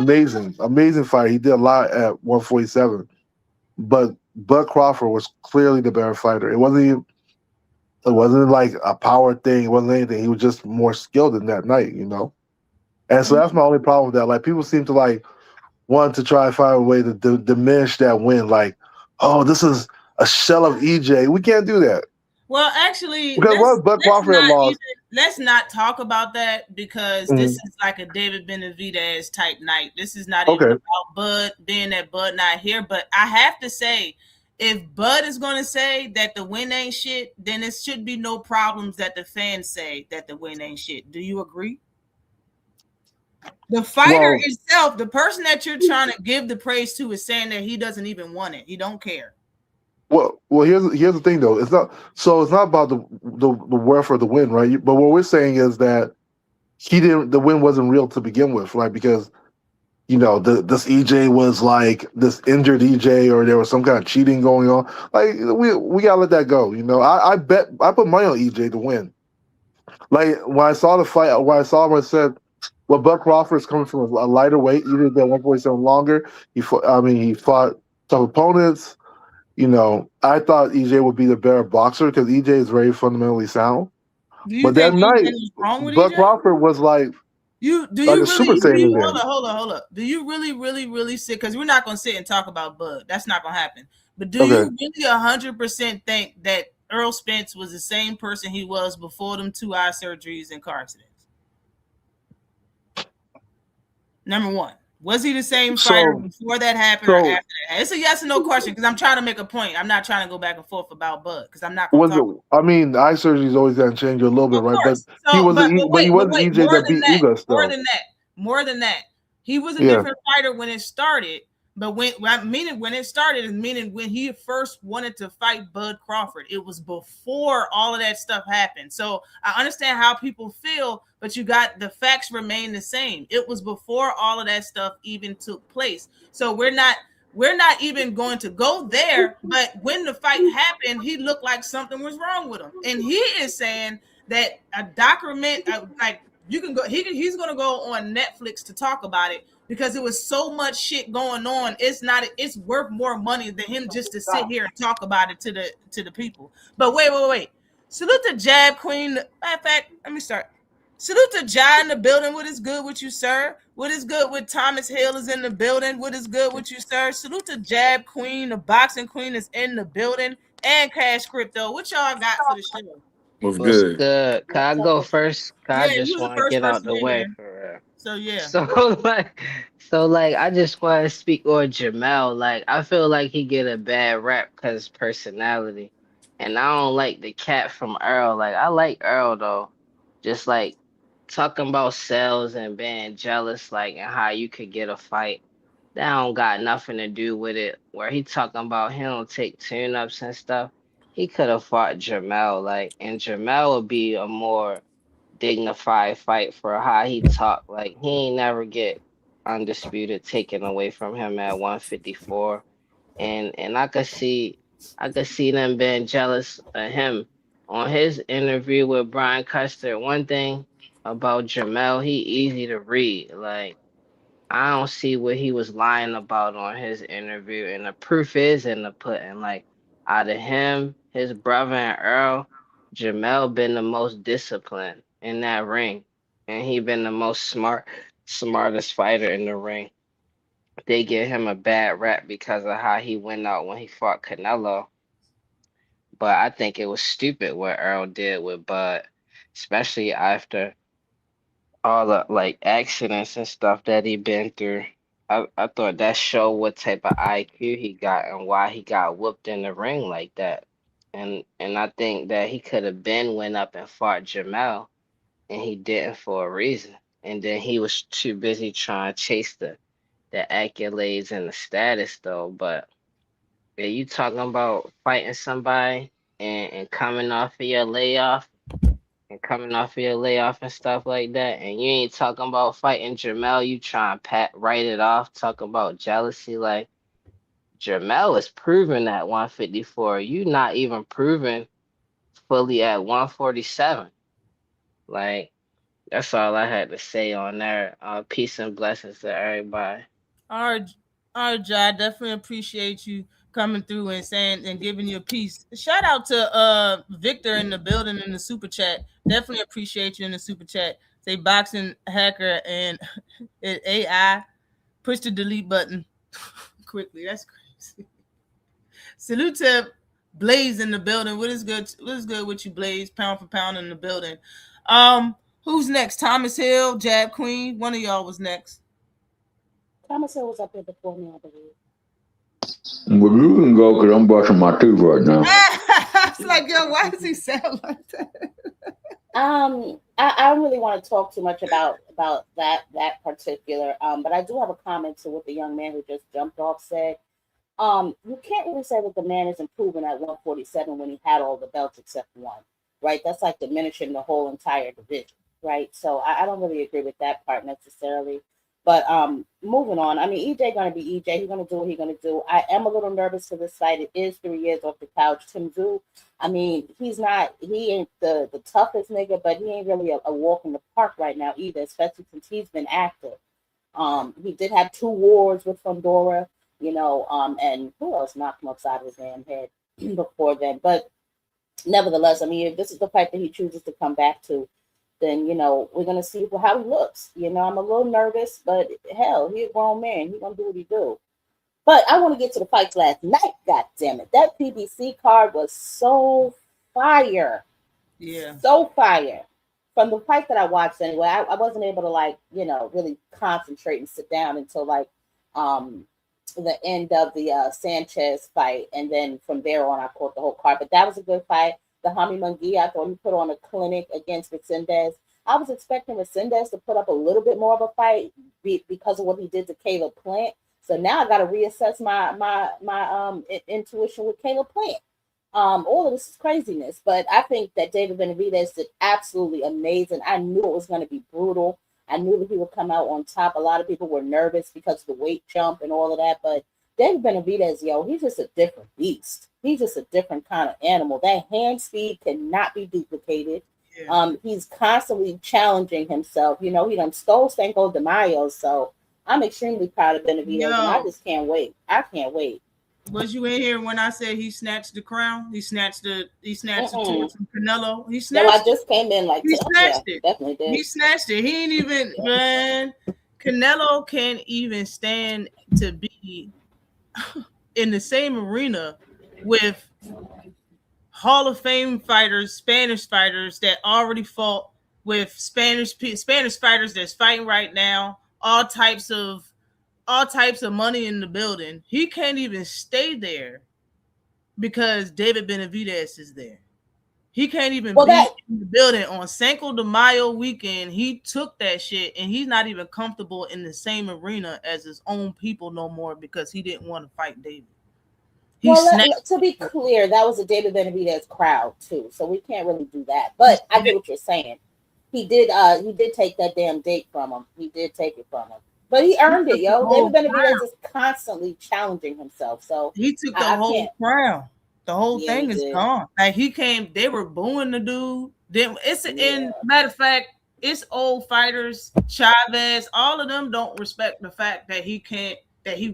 amazing fighter. He did a lot at 147, but Bud Crawford was clearly the better fighter. It wasn't like a power thing. It wasn't anything. He was just more skilled in that night, And so that's my only problem with that. People seem to want to try and find a way to diminish that win. This is a shell of EJ. We can't do that. Well, actually, because Bud Crawford lost. Let's not talk about that, because this is like a David Benavidez type night. This is not even about Bud, being that Bud not here. But I have to say, if Bud is going to say that the win ain't shit, then it should be no problems that the fans say that the win ain't shit. Do you agree? The fighter itself, the person that you're trying to give the praise to, is saying that he doesn't even want it. He don't care. Well, here's the thing though. It's not about the worth of the win, right? But what we're saying is that the win wasn't real to begin with, right? Because this EJ was this injured EJ, or there was some kind of cheating going on. We gotta let that go. I put money on EJ to win. When I saw the fight, I said, well, Bud Crawford is coming from a lighter weight. He did that 147 longer. He fought tough opponents. I thought EJ would be the better boxer because EJ is very fundamentally sound. But that night, Bud Crawford was Hold up. Do you really sit? Because we're not going to sit and talk about Bud. That's not going to happen. But do you really 100% think that Errol Spence was the same person he was before them 2 eye surgeries and car accidents? Number one. Was he the same fighter before that happened or after that? It's a yes or no question, because I'm trying to make a point. I'm not trying to go back and forth about Bud, because I'm not going to talk. Eye surgery is always going to change you a little bit, right? But he wasn't EJ that beat Ugas, though. More than that. He was a different fighter when it started, But when it started, meaning when he first wanted to fight Bud Crawford, it was before all of that stuff happened. So I understand how people feel, but you got the facts remain the same. It was before all of that stuff even took place. So we're not even going to go there. But when the fight happened, he looked like something was wrong with him, and he is saying that a document like you can go. He's going to go on Netflix to talk about it. Because it was so much shit going on, it's worth more money than him just to sit here and talk about it to the people. But wait. Salute to Jab Queen. Matter of fact, let me start. Salute to Jai in the building. What is good with you, sir? What is good with Thomas Hill is in the building? What is good with you, sir? Salute to Jab Queen. The boxing queen is in the building. And Cash Crypto. What y'all got for the show? What's What's good? good? Can I go first? 'Cause I Yeah, you just was the want to first get out person the in way here. for real. So yeah. So I just want to speak on Jamel. Like I feel like he get a bad rap because personality, and I don't like the cat from Errol. Like I like Errol though, just like talking about sales and being jealous, like and how you could get a fight. That don't got nothing to do with it. Where he talking about he don't take tune-ups and stuff. He could have fought Jamel, like, and Jamel would be a more dignified fight for how he talked. Like he ain't never get undisputed taken away from him at 154. And I could see them being jealous of him. On his interview with Brian Custer, one thing about Jamel, he easy to read. Like I don't see what he was lying about on his interview, and the proof is in the pudding. Like out of him, his brother and Earl, Jamel been the most disciplined in that ring, and he been the most smartest fighter in the ring. They give him a bad rap because of how he went out when he fought Canelo, but I think it was stupid what Earl did with Bud, especially after all the like accidents and stuff that he been through. I thought that showed what type of IQ he got and why he got whooped in the ring like that. And I think that he could have been went up and fought Jamel and he didn't for a reason. And then he was too busy trying to chase the accolades and the status though. But yeah, you talking about fighting somebody and coming off of your layoff and coming off of your layoff and stuff like that, and you ain't talking about fighting Jamel, you try and write it off, talk about jealousy. Like Jamel is proven at 154. You not even proven fully at 147. Like that's all I had to say on there. Peace and blessings to everybody. All right, Jai, definitely appreciate you coming through and saying and giving your piece. Shout out to Victor in the building in the super chat. Definitely appreciate you in the super chat. Say boxing hacker and AI. Push the delete button quickly. That's crazy. Salute to Blaze in the building. What is good? What is good with you, Blaze? Pound for pound in the building. Who's next? Thomas Hill, Jab Queen. One of y'all was next. Thomas Hill was up there before me, I believe. Well, you can go because I'm brushing my teeth right now. I was like, yo, why does he sound like that? I don't really want to talk too much about that particular. But I do have a comment to what the young man who just jumped off said. You can't really say that the man is improving at 147 when he had all the belts except one, right? That's like diminishing the whole entire division, right? So I don't really agree with that part necessarily. But moving on, I mean, EJ gonna be EJ. He's gonna do what he's gonna do. I am a little nervous for this fight. It is 3 years off the couch. Tim Tszyu, I mean, he ain't the toughest nigga, but he ain't really a walk in the park right now either, especially since he's been active. He did have 2 wars with Fundora, and who else knocked him upside of his damn head before then. But nevertheless, I mean, if this is the fight that he chooses to come back to, then, we're going to see how he looks. I'm a little nervous, but hell, he's a grown man. He's going to do what he do. But I want to get to the fights last night, God damn it. That PBC card was so fire. Yeah. So fire. From the fight that I watched anyway, I wasn't able to, really concentrate and sit down until, the end of the Sanchez fight. And then from there on, I caught the whole card. But that was a good fight. The Hami Munguia, I thought he put on a clinic against Resendez. I was expecting Resendez to put up a little bit more of a fight because of what he did to Caleb Plant. So now I got to reassess my intuition with Caleb Plant. All of this is craziness, but I think that David Benavidez did absolutely amazing. I knew it was going to be brutal. I knew that he would come out on top. A lot of people were nervous because of the weight jump and all of that, but David Benavidez, he's just a different beast. He's just a different kind of animal. That hand speed cannot be duplicated. Yeah. He's constantly challenging himself. He done stole Cinco de Mayo, so I'm extremely proud of Benavidez, and I just can't wait. I can't wait. Was you in here when I said he snatched the crown? He snatched the torch from Canelo. He snatched. No, I just came in like he snatched it. Definitely did. He snatched it. He ain't even man. Canelo can't even stand to be in the same arena with Hall of Fame fighters, Spanish fighters that already fought with Spanish fighters that's fighting right now. All types of money in the building. He can't even stay there because David Benavidez is there. He can't even be in the building on Cinco de Mayo weekend. He took that shit and he's not even comfortable in the same arena as his own people no more because he didn't want to fight David. To be clear, that was a David Benavidez crowd too, so we can't really do that. But I get what you're saying. He did take that damn date from him. He did take it from him. But he earned it, yo. David Benavidez is constantly challenging himself. So he took the whole crown. The whole thing is gone. Like he came, they were booing the dude. Then matter of fact, it's old fighters, Chavez, all of them don't respect the fact that he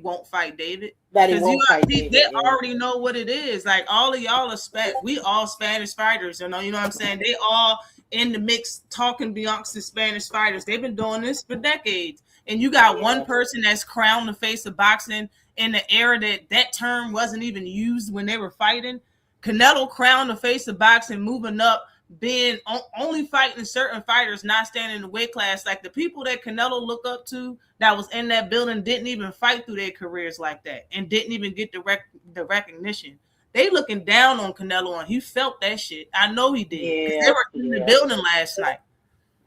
won't fight David. That he won't fight David. They already know what it is. Like all of y'all we all Spanish fighters, you know what I'm saying? They all in the mix talking Beyonce Spanish fighters. They've been doing this for decades. And you got one person that's crowned the face of boxing in the era that term wasn't even used when they were fighting. Canelo crowned the face of boxing, moving up, being only fighting certain fighters, not standing in the weight class. Like the people that Canelo look up to that was in that building didn't even fight through their careers like that and didn't even get the recognition. They looking down on Canelo and he felt that shit. I know he did. Yeah, they were in the building last night.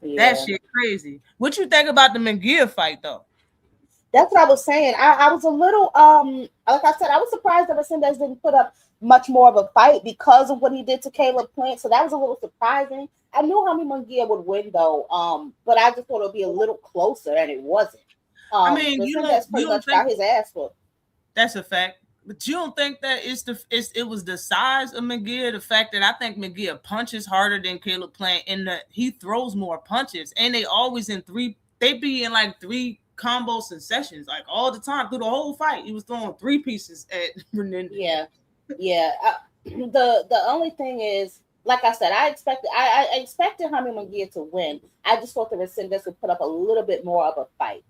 Yeah. That shit crazy. What you think about the Munguia fight though? That's what I was saying. I was a little like I said, I was surprised that Resendez didn't put up much more of a fight because of what he did to Caleb Plant. So that was a little surprising. I knew Jaime Munguia would win though, but I just thought it would be a little closer, and it wasn't. I mean, Resendez pretty much got his ass whooped. That's a fact. But you don't think that it was the size of Munguia, the fact that I think Munguia punches harder than Caleb Plant, and that he throws more punches, and they always they be in like 3 combo successions, like all the time through the whole fight. He was throwing 3 pieces at Menendez. Yeah. The only thing is, like I said, I expected Jaime Munguia to win. I just thought the Resendez would put up a little bit more of a fight,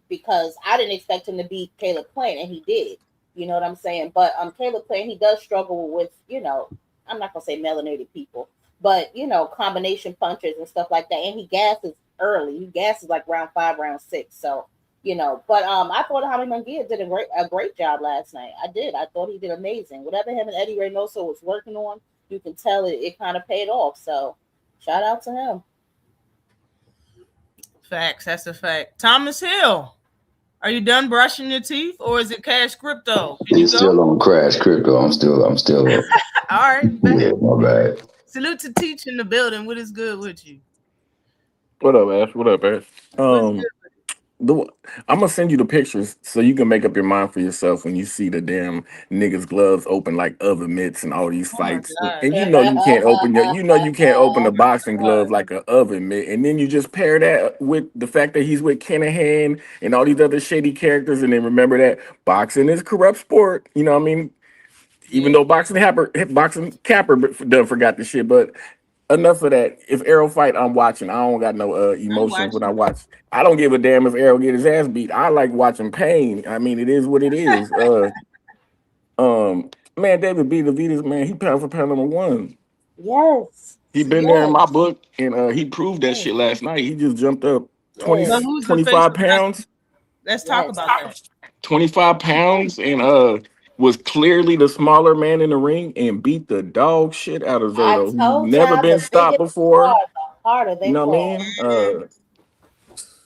because I didn't expect him to beat Caleb Plant, and he did. You know what I'm saying? But Caleb Plant, he does struggle with, I'm not gonna say melanated people, but combination punches and stuff like that. And he gasses early. He gasses like round 5, round 6. So, but I thought Jaime Munguia did a great job last night. I did. I thought he did amazing. Whatever him and Eddie Reynoso was working on, you can tell it kind of paid off. So shout out to him. Facts. That's a fact. Thomas Hill. Are you done brushing your teeth, or is it Cash Crypto? It's still on Crash Crypto. I'm still up. All right. Yeah, my bad. Salute to Teach in the building. What is good with you? What up, Ash? What up, Ash? I'm gonna send you the pictures so you can make up your mind for yourself when you see the damn niggas' gloves open like oven mitts and all these fights. And you can't open the boxing glove like an oven mitt. And then you just pair that with the fact that he's with Kinahan and all these other shady characters, and then remember that boxing is a corrupt sport. You know what I mean? Even though boxing capper done forgot the shit, but enough of that. If Errol fight, I'm watching. I don't got no emotions when I watch. I don't give a damn if Errol get his ass beat. I like watching pain. I mean, it is what it is. Man, David Benavidez, man, he pound for pound #1. Yes. He been there in my book, and he proved that shit last night. He just jumped up 25 pounds. Let's talk about that. 25 pounds, and was clearly the smaller man in the ring and beat the dog shit out of Zerto, who's never been stopped before. Harder they you know what I mean?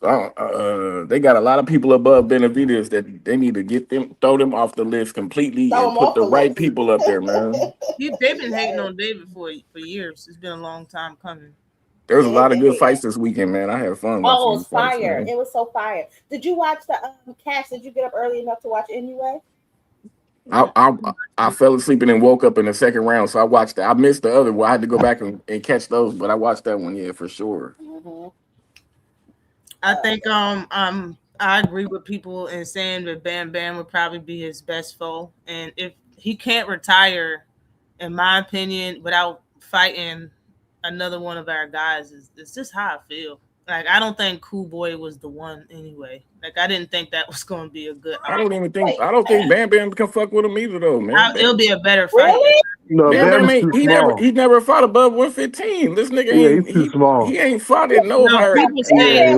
They got a lot of people above Benavidez that they need to throw them off the list completely and put the right people up there, man. They've been hating on David for years. It's been a long time coming. There was a lot of good fights this weekend, man. I had fun watching. Oh, it was fights, fire! man. It was so fire. Did you watch the Cash? Did you get up early enough to watch anyway? I fell asleep and then woke up in the second round, so I watched that. I missed the other one. I had to go back and catch those, but I watched that one, yeah, for sure. Mm-hmm. I think I agree with people in saying that Bam Bam would probably be his best foe, and if he can't retire, in my opinion, without fighting another one of our guys, it's just how I feel. Like, I don't think Cool Boy was the one anyway. Like, I didn't think that was going to be a good. I don't think Bam Bam can fuck with him either, though, man. It'll be a better fight. Really? No, Bam Bam's ain't, too he small. never fought above 115. This nigga ain't He's too small. he ain't fought at no higher. People say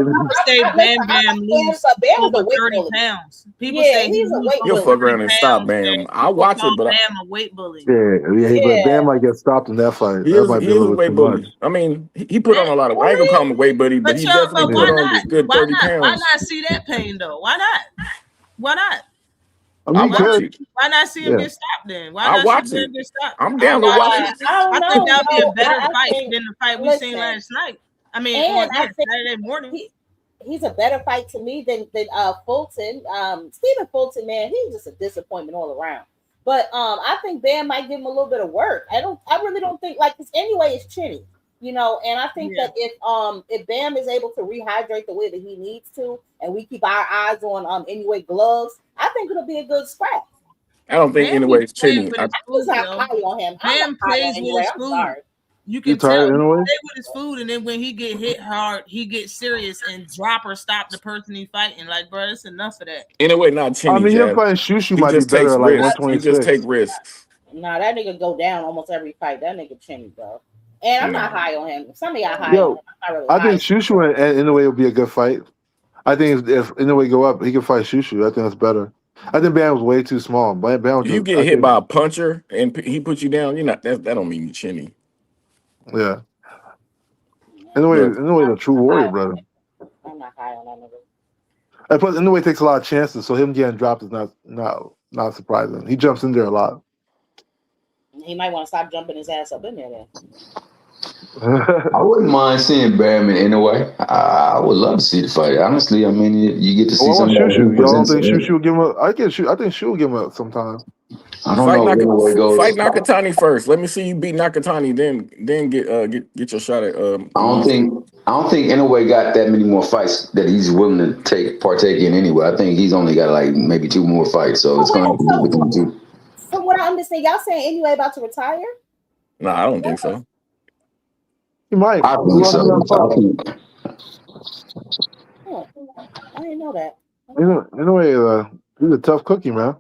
Bam Bam loses over 30 pounds. People say he He'll fuck around and stop Bam. I'll watch it, but Bam a weight bully. Yeah, but Bam might get stopped in that fight. He That is might be a a little weight too bully. much. I mean, he put on a lot of. I ain't gonna call him a weight bully, but he definitely put on a good 30 pounds. Why not see that pain though? Why not? Why not? I mean, why not see him get stopped then? Why not see him get stopped? I'm down to watch it. I think that'd be a better fight than the fight we seen last night. I mean, Saturday morning. He's a better fight to me than Fulton. Stephen Fulton, man, he's just a disappointment all around. But I think Bam might give him a little bit of work. I really don't think, like, this anyway is chinny, and I think that if Bam is able to rehydrate the way that he needs to, and we keep our eyes on anyway gloves, I think it'll be a good scrap. I don't think anyway it's chinny. I'm just not high on him. Bam plays with his food. You can tell he play with his food, and then when he get hit hard, he gets serious and drop or stop the person he fighting. Like, bro, it's enough of that. Anyway, not chinny. I mean, him fighting Shushu might be better at like 126. He just take risks. Nah, that nigga go down almost every fight. That nigga chinny, bro. And I'm not high on him. Some of y'all high on him. I think Shushu and Inoue will be a good fight. I think if Inoue go up, he can fight Shushu. I think that's better. I think Bam was way too small. Bam you get hit by a puncher and he puts you down. You're not. That don't mean you chinny. Yeah. Inoue a true warrior, brother. I'm not high on that nigga. And plus, Inoue takes a lot of chances, so him getting dropped is not surprising. He jumps in there a lot. He might want to stop jumping his ass up in there then. I wouldn't mind seeing Bam in Inoue. I would love to see the fight. Honestly, I mean, you get to see somebody. Y'all don't think Shushu will give him up? I think Shu will give him up sometime. I don't know. Fight Nakatani first. Let me see you beat Nakatani, then get your shot at. I don't think Inoue got that many more fights that he's willing to partake in anyway. I think he's only got like maybe 2 more fights, so it's going to be between 2. From what I understand, y'all saying Inoue about to retire? No, I don't think so. He might. I think so. I didn't know that. Inoue, he's a tough cookie, man.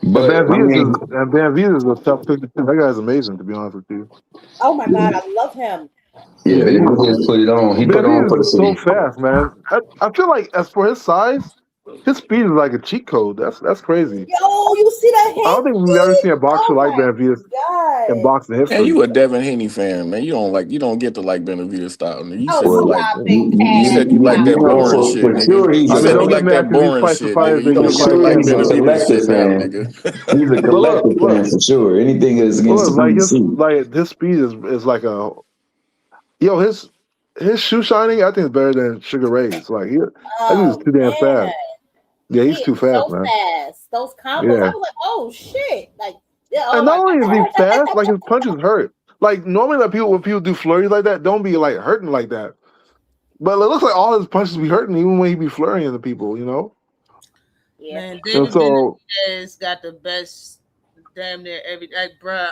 But Van Vliet is a tough cookie. That guy's amazing, to be honest with you. Oh my God, I love him. Yeah, he just put it on. He put it on for the so fast, man. I feel like as for his size, his speed is like a cheat code. That's crazy. Yo, you see that hit? I don't think we've ever seen a boxer like Benavidez in boxing history. Man, you a Devin Haney fan, man. You don't get to like Benavidez style. Man. You said you like that boring shit. Nigga. You said you like that boring shit. Nigga. You don't like Benavidez shit now, nigga. He's a collective fan for sure. Anything is against the his speed is like a his shoe shining. I think is better than Sugar Ray's. Like I think he's too damn fast. Yeah, he's too fast, man. Fast. Those combos, I was like, oh shit! Like, and not only is he fast, like his punches hurt. Like normally, when people do flurries like that, don't be like hurting like that. But it looks like all his punches be hurting, even when he be flurrying the people. Yeah. Man, David Benavidez got the best damn near every. Like, bruh,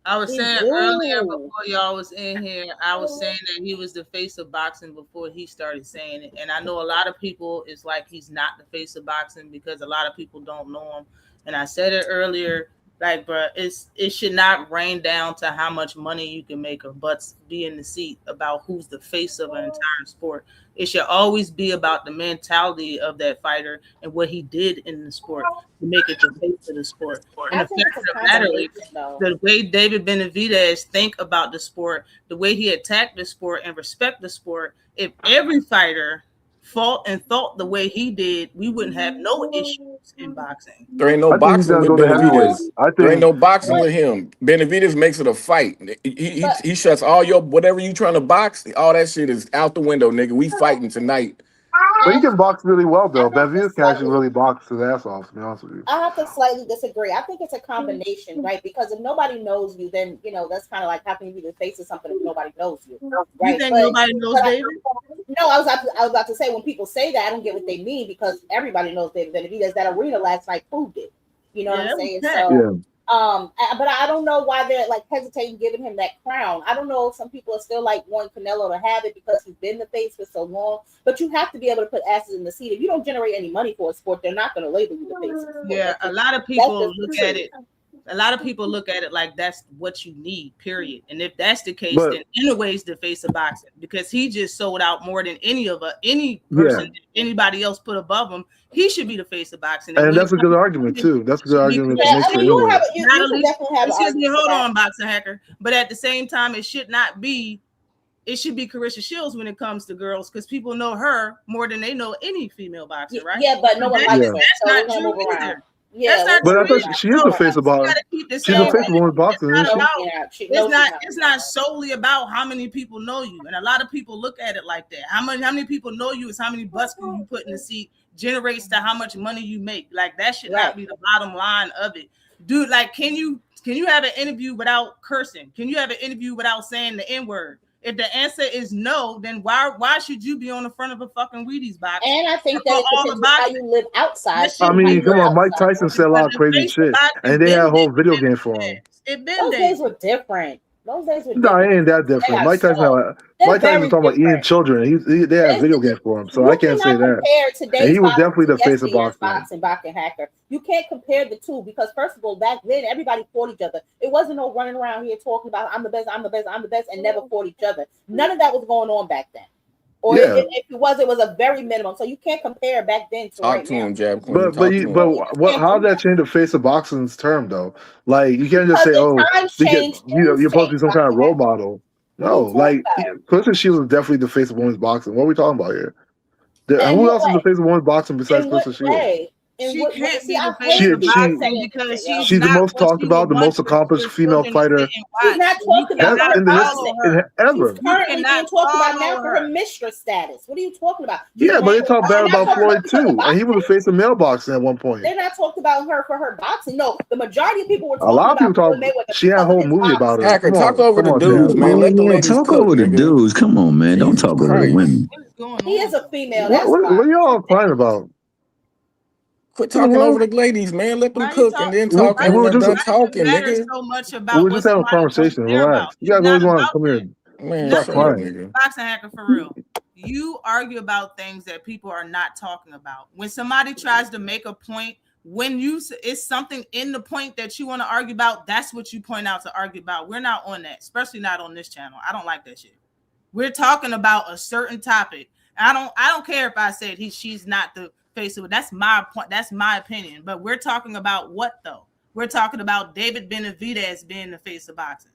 I was saying earlier before y'all was in here, I was saying that he was the face of boxing before he started saying it. And I know a lot of people is like he's not the face of boxing because a lot of people don't know him. And I said it earlier, Like, bro, it should not rain down to how much money you can make or butts be in the seat about who's the face of an entire sport. It should always be about the mentality of that fighter and what he did in the sport to make it the face of the sport. And the fact of the matter is, the way David Benavidez think about the sport, the way he attacked the sport and respect the sport, if every fighter fought and thought the way he did, we wouldn't have no issues in boxing. There ain't no boxing with Benavidez. There ain't no boxing with him. Benavidez makes it a fight. He shuts all your whatever you trying to box. All that shit is out the window, nigga. We fighting tonight. But he can box really well, though. Benavidez can actually really box his ass off, to be honest with you. I have to slightly disagree. I think it's a combination, right? Because if nobody knows you, then, you know, that's kind of like how can you be the face of something if nobody knows you, right? You think nobody knows David? No, I was about to say, when people say that, I don't get what they mean, because everybody knows David Benavidez. That arena last night proved it. You know what I'm saying? So, but I don't know why they're like hesitating giving him that crown. I don't know if some people are still like wanting Canelo to have it because he's been the face for so long. But you have to be able to put asses in the seat. If you don't generate any money for a sport, they're not going to label you the face of the sport. Yeah, a lot of people look at it. A lot of people look at it like that's what you need, period. And if that's the case, then in a way, it's the face of boxing, because he just sold out more than any person that anybody else put above him. He should be the face of boxing. And that's a good argument too. That's a good argument to make for anyway. Excuse me, hold on, Boxing Hacker. But at the same time, it should be Carissa Shields when it comes to girls, because people know her more than they know any female boxer, right? Yeah, but no one likes her. That's not true either. Yeah, but I thought she is the face of boxing. She's the face of women's boxing, isn't she? It's not solely about how many people know you, and a lot of people look at it like that. How many people know you is how many butts you put in the seat generates to how much money you make. Like, that should not be the bottom line of it, dude. Like, can you have an interview without cursing? Can you have an interview without saying the N-word? If the answer is no, then why should you be on the front of a fucking Wheaties box? And I think that it depends on how you live outside. I mean, come on, Mike Tyson said a lot of crazy shit, and they had a whole video game for him. Those days were different. No, it ain't that different. Mike Tyson was talking about eating children. They had video games for him, so I can't say that. And he was definitely the face of boxing. Boxing Hacker. You can't compare the two, because first of all, back then everybody fought each other. It wasn't no running around here talking about I'm the best, and never fought each other. None of that was going on back then. Or if it was a very minimum. So you can't compare back then to right now. But how did that change the face of boxing's term though? Like, you can't just say, you're supposed to be some kind of role model. No, like Clarissa Shields is definitely the face of women's boxing. What are we talking about here? Who else is the face of women's boxing besides Clarissa Shields? She can't be the face of boxing because she's the most talked about, the most accomplished female fighter. She's not talked about in ever. She's currently being talked about now for her mistress status. What are you talking about? Yeah, but they talk bad about Floyd too, and he was the face of male boxing at one point. They're not talking about her for her boxing. No, the majority of people were talking a lot of people talk. She had a whole movie about it. Hacker, talk over the dudes, man. Let the ladies talk over the dudes. Come on, man. Don't talk over the women. He is a female. What are y'all crying about? Quit talking over the ladies, man. Let them cook and then talk. And we're done talking, nigga. So much about we're just having a conversation. Relax. You guys always want to come here and start crying. Boxing Hacker, for real. You argue about things that people are not talking about. When somebody tries to make a point, it's something in the point that you want to argue about, that's what you point out to argue about. We're not on that, especially not on this channel. I don't like that shit. We're talking about a certain topic. I don't care if I said she's not the face of it. That's my point. That's my opinion. But we're talking about what though? We're talking about David Benavidez being the face of boxing.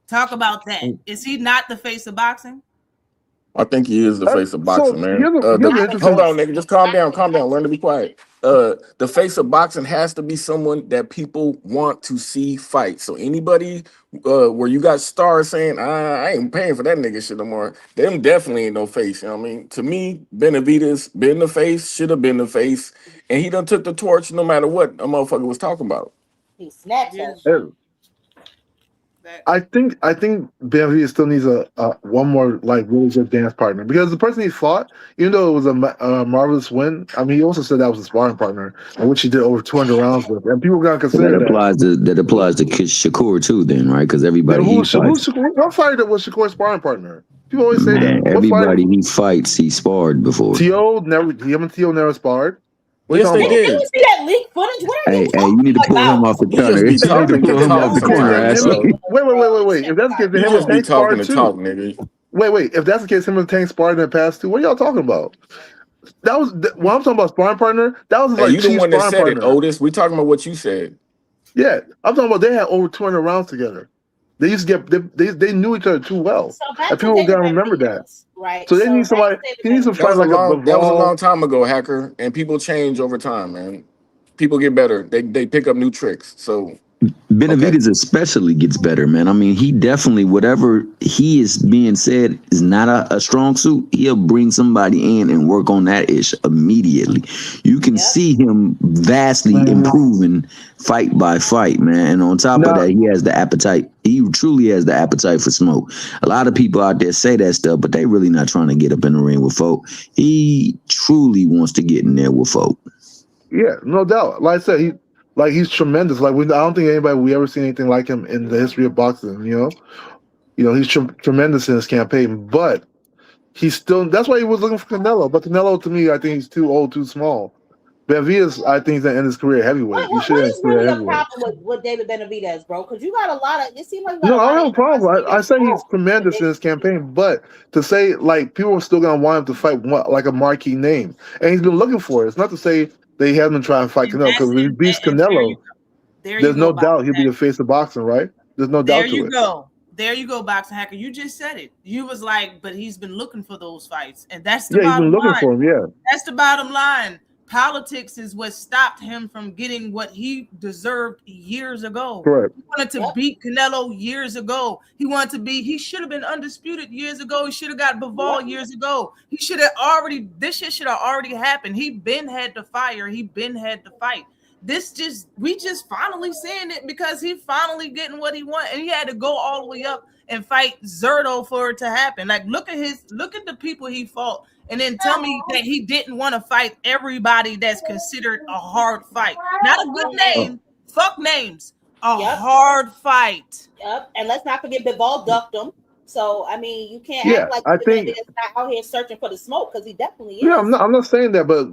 Talk about that. Is he not the face of boxing? I think he is the face of boxing, man. Hold on, nigga. Just calm down. Learn to be quiet. The face of boxing has to be someone that people want to see fight. So anybody where you got stars saying, I ain't paying for that nigga shit no more, them definitely ain't no face. You know what I mean? To me, Benavidez been the face, should have been the face, and he done took the torch no matter what a motherfucker was talking about. He snatched us. I think Benavidez still needs a one more like really good dance partner, because the person he fought, even though it was a marvelous win, I mean, he also said that was a sparring partner, which he did over 200 rounds with, and people gotta consider that applies to Shakur too, then, right? Because everybody what fighter was Shakur's sparring partner? People always say that. Everybody he fights, he sparred before. T.O. never sparred. Yes, they Did did. you see that leak footage? What are you Hey, talking you need to pull him about? off the You just corner. be You need to talking pull to him off talk the corner, sometimes, Ashley. bro. Wait. If that's the case, then You him and just be Tank talking sparred to talk, too. nigga. Wait. If that's the case, him and Tank sparred in the past too. What are y'all talking about? That was when I'm talking about sparring partner. That was his, Hey, like you the chief one that sparring said it, partner. Otis. We talking about what you said. Yeah, I'm talking about they had over 200 rounds together. They used to get they knew each other too well, So back and to people David gotta remember that. Benavidez, right? So they need So back somebody. to David He needs to That fight was Benavidez. a like a long Bivol. time ago, Hacker. And people change over time, man. People get better. They pick up new tricks. So Benavidez especially gets better, man. I mean, he definitely, whatever he is being said is not a strong suit, he'll bring somebody in and work on that ish immediately. You can see him vastly improving fight by fight, man. And on top of that, he has the appetite. He truly has the appetite for smoke. A lot of people out there say that stuff, but they really not trying to get up in the ring with folk. He truly wants to get in there with folk. Yeah, no doubt. Like I said, he's tremendous. Like I don't think we ever seen anything like him in the history of boxing. You know, he's tremendous in his campaign, but he's still. That's why he was looking for Canelo. But Canelo, to me, I think he's too old, too small. Benavidez, I think, is gonna end his career heavyweight. He should What end is his career really a heavyweight. problem with David Benavidez, bro? Because you got a lot of. It seems like you got No, a I lot don't have a of. problem. I say he's tremendous in his campaign, but to say like people are still gonna want him to fight like a marquee name, and he's been looking for it. It's not to say they haven't been trying to fight Canelo because if he beats Canelo, there's no doubt he'll be the face of boxing, right? There's no doubt to it. There you go, Boxing Hacker. You just said it. You was like, but he's been looking for those fights, and that's the Yeah, he's bottom been looking line. for him. Yeah, That's the bottom line. Politics is what stopped him from getting what he deserved years ago. correct. He wanted to beat Canelo years ago. He should have been undisputed years ago. He should have got Bivol years ago. He should have already, this shit should have already happened. He been had to fire. He been had to fight. We just finally seeing it because he finally getting what he want, and he had to go all the way up and fight Zerto for it to happen. Like, look at the people he fought, and then tell me that he didn't want to fight everybody that's considered a hard fight. Not a good name. Fuck names. Hard fight. Yep. And let's not forget Bivol ducked him. So I mean, you can't Yeah, act like I David think. Benavidez is not out here searching for the smoke because he definitely is. Yeah, I'm not saying that, but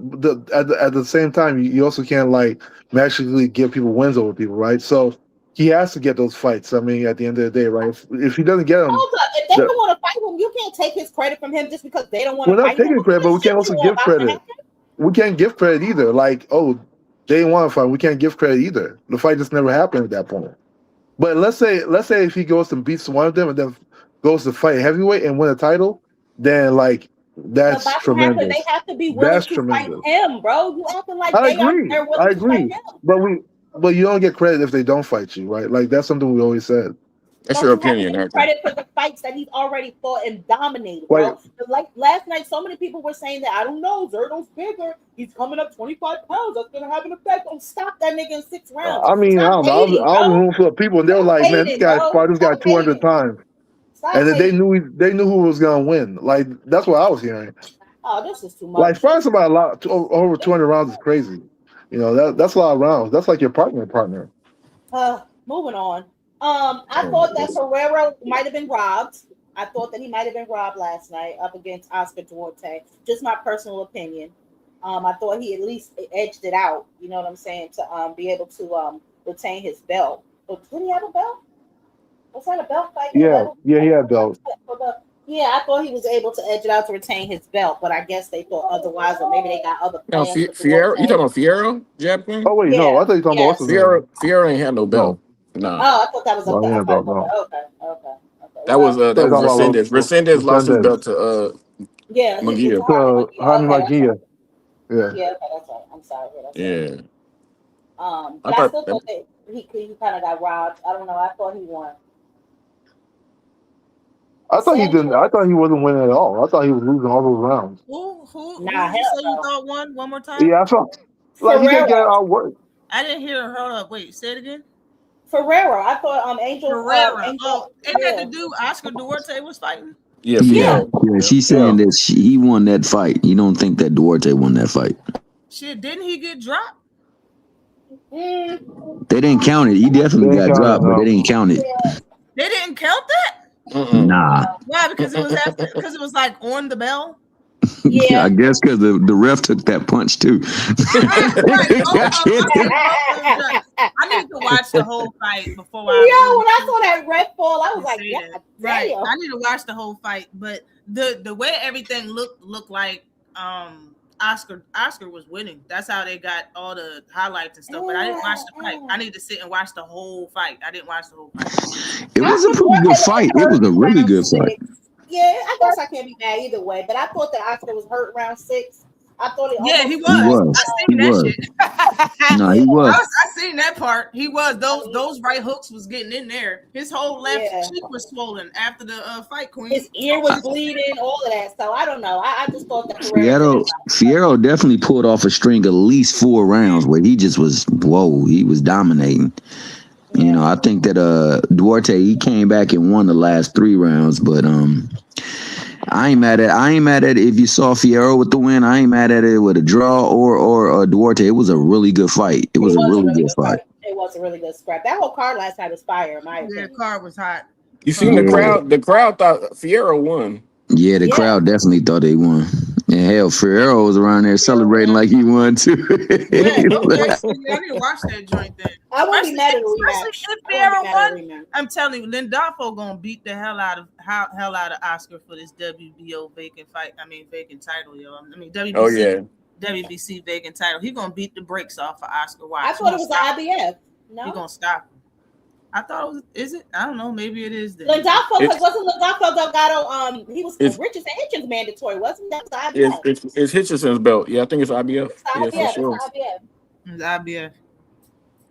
at the same time, you also can't like magically give people wins over people, right? So he has to get those fights. I mean, at the end of the day, right? If he doesn't get them, Hold up. If they don't want to fight him, you can't take his credit from him just because they don't want we're to not fight him. taking credit, but we can't also give credit. We can't give credit either. Like, oh, they didn't want to fight. We can't give credit either. The fight just never happened at that point. But let's say if he goes and beats one of them and then goes to fight heavyweight and win a title, then like that's tremendous. They have to be willing to fight him, bro. You acting like I they are agree. they're willing to fight him. But you don't get credit if they don't fight you, right? Like that's something we always said. That's your opinion, Credit for the fights that he's already fought and dominated, bro. Like last night, so many people were saying that I don't know, Zerto's bigger. He's coming up 25 pounds. That's gonna have an effect. Don't stop that nigga in 6 rounds. I mean, I don't know. I was room full of people, and they were like, "Man, this guy fought this guy 200 times," and then they knew who was gonna win. Like that's what I was hearing. Oh, this is too much. Like fighting somebody over 200 rounds is crazy. You know that's a lot of rounds. That's like your partner. Moving on. I thought that Ferrero might have been robbed. I thought that he might have been robbed last night up against Oscar Duarte. Just my personal opinion. I thought he at least edged it out. You know what I'm saying? To be able to retain his belt. But did he have a belt? Was that a belt fight? Yeah, he had a belt. Yeah, I thought he was able to edge it out to retain his belt, but I guess they thought otherwise, or maybe they got other plans. Fierro, you talking about Fierro, Jab Queen? Oh wait, no, I thought you talking about Fierro ain't had no belt. No. Oh, I thought that was Okay. That was Resendez. Resendez lost his belt to Munguia. So Jaime Munguia. Yeah. Yeah, okay, that's right. I'm sorry. Yeah. But I still thought that he kind of got robbed. I don't know. I thought he won. I thought he didn't. I thought he wasn't winning at all. I thought he was losing all those rounds. Who you thought won? One more time? Yeah, I thought like he didn't get out work. I didn't hear. Hold up. Wait, say it again. Ferrero. I thought Angel. Ferrero. Ain't that the dude Oscar Duarte was fighting? Yeah. She's saying that he won that fight. You don't think that Duarte won that fight? Shit, didn't he get dropped? They didn't count it. He definitely got dropped, but they didn't count it. They didn't count that? Nah. Why? Because it was like on the bell. Yeah. I guess because the ref took that punch too. I need to watch the whole fight before Yo, when I saw that red fall, I was like, yeah, right. damn. I need to watch the whole fight, but the way everything looked like Oscar was winning. That's how they got all the highlights and stuff. But I didn't watch the fight. I need to sit and watch the whole fight. I didn't watch the whole fight. It was a pretty good fight. It was a really good fight. Yeah, I guess I can't be mad either way. But I thought that Oscar was hurt round 6. I thought he was. I seen that shit. No, he was. I seen that part. He was. Those right hooks was getting in there. His whole left cheek was swollen after the fight, Queen. His ear was bleeding, all of that. So I don't know. I just thought that Fierro definitely pulled off a string of at least 4 rounds where he just was he was dominating. You know, I think that Duarte, he came back and won the last 3 rounds, but I ain't mad at it if you saw Fierro with the win. I ain't mad at it with a draw or Duarte. It was a really good fight. It was a really good fight. It was a really good scrap. That whole card last night was fire, in my opinion. The card was hot. You seen the crowd? The crowd thought Fierro won. Yeah, the crowd definitely thought they won. And hell, Fierro was around there celebrating like he won too. I need to watch that joint then. I wouldn't be mad at a rematch. If Fierro won, I'm telling you, Lindolfo gonna beat the hell out of Oscar for this WBO vacant fight. I mean vacant title, yo. I mean WBC. WBC vacant title. He gonna beat the brakes off of Oscar Wilde. I thought it was the IBF. No, he gonna stop him. I thought it was. Is it? I don't know. Maybe it is. Lindolfo, because wasn't Lindolfo Delgado? He was Richardson Hitchens mandatory, wasn't that the IBF? It's Hitchison's belt. Yeah, I think it's IBF. Yeah, for sure. It's IBF.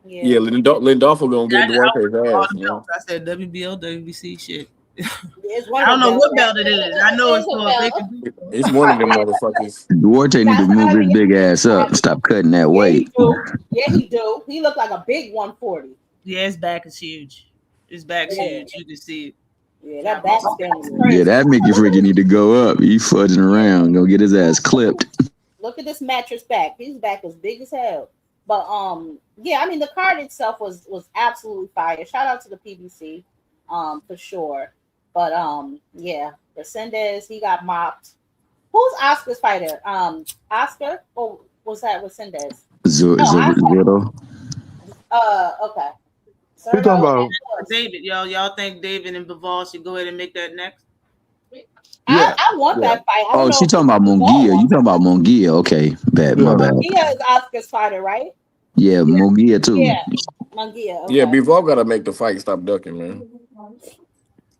Yeah, Lindolfo gonna get Duarte's ass. Man. I said WBO, WBC shit. I don't know what belt it is. I know it's for It's one of them motherfuckers. Duarte need to move his big ass up. Stop cutting that weight. Yeah, he do. He looked like a big 140. Yeah, his back is huge. His back's huge. You can see it. Yeah, that back is crazy. Yeah, that Mickey freaking need to go up. He fudging around. Go get his ass clipped. Look at this mattress back. His back is big as hell. But yeah, I mean the card itself was absolutely fire. Shout out to the PBC, for sure. But yeah, Resendez, he got mopped. Who's Oscar's fighter? Oscar, or was that Resendez? Zero. Okay. We're talking about David. Y'all think David and Bivol should go ahead and make that next? I want that fight. Oh, she talking about Munguia. You talking about Munguia? Okay, my bad. Munguia is Oscar's fighter, right? Yeah, Munguia too. Yeah, Munguia. Okay. Yeah, Bivol gotta make the fight. Stop ducking, man.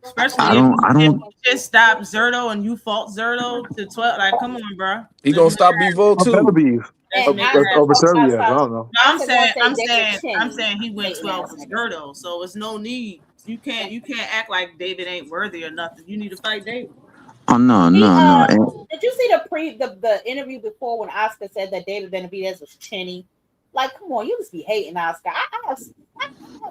Especially I don't. If you just stop Zerto and you fault Zerto to 12. Like, come on, bro. He gonna stop Bivol too. I don't know. I'm saying he went 12 with Zerto, so it's no need. You can't act like David ain't worthy or nothing. You need to fight David. Oh no. Did you see the interview before when Oscar said that David Benavidez was chinny? Like, come on, you just be hating Oscar. I have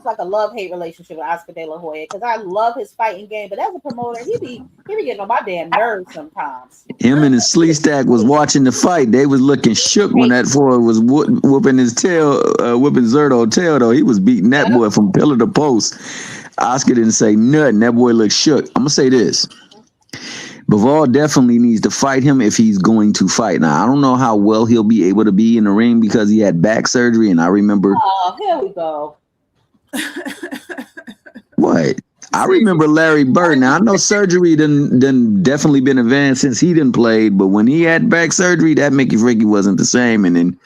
like a love-hate relationship with Oscar De La Hoya because I love his fighting game, but as a promoter, he be getting on my damn nerves sometimes. Him and his Slee Stack was watching the fight. They was looking shook when that boy was whooping his tail, whipping Zerto's tail though. He was beating that boy from pillar to post. Oscar didn't say nothing. That boy looked shook. I'm gonna say this. Bivol definitely needs to fight him if he's going to fight. Now, I don't know how well he'll be able to be in the ring because he had back surgery, and I remember. Oh, here we go. What? I remember Larry Bird. Now, I know surgery done definitely been advanced since he didn't play, but when he had back surgery, that Mickey Freaky wasn't the same, and then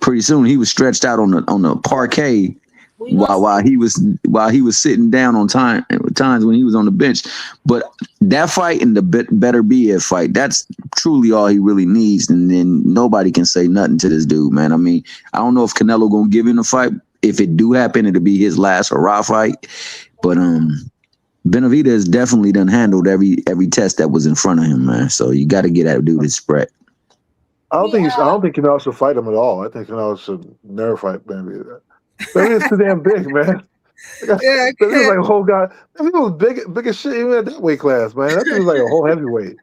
pretty soon he was stretched out on the parquet while he was sitting down on times when he was on the bench. But that fight and the better BF fight, that's truly all he really needs. And then nobody can say nothing to this dude, man. I mean, I don't know if Canelo gonna give him a fight. If it do happen, it'll be his last hurrah fight. But Benavidez definitely done handled every test that was in front of him, man. So you got to get that dude his spread. I don't think Canelo should fight him at all. I think Canelo should never fight Benavidez. Benavidez is too damn big, man. This is like a whole guy. He was big as shit even at that weight class, man. That was like a whole heavyweight.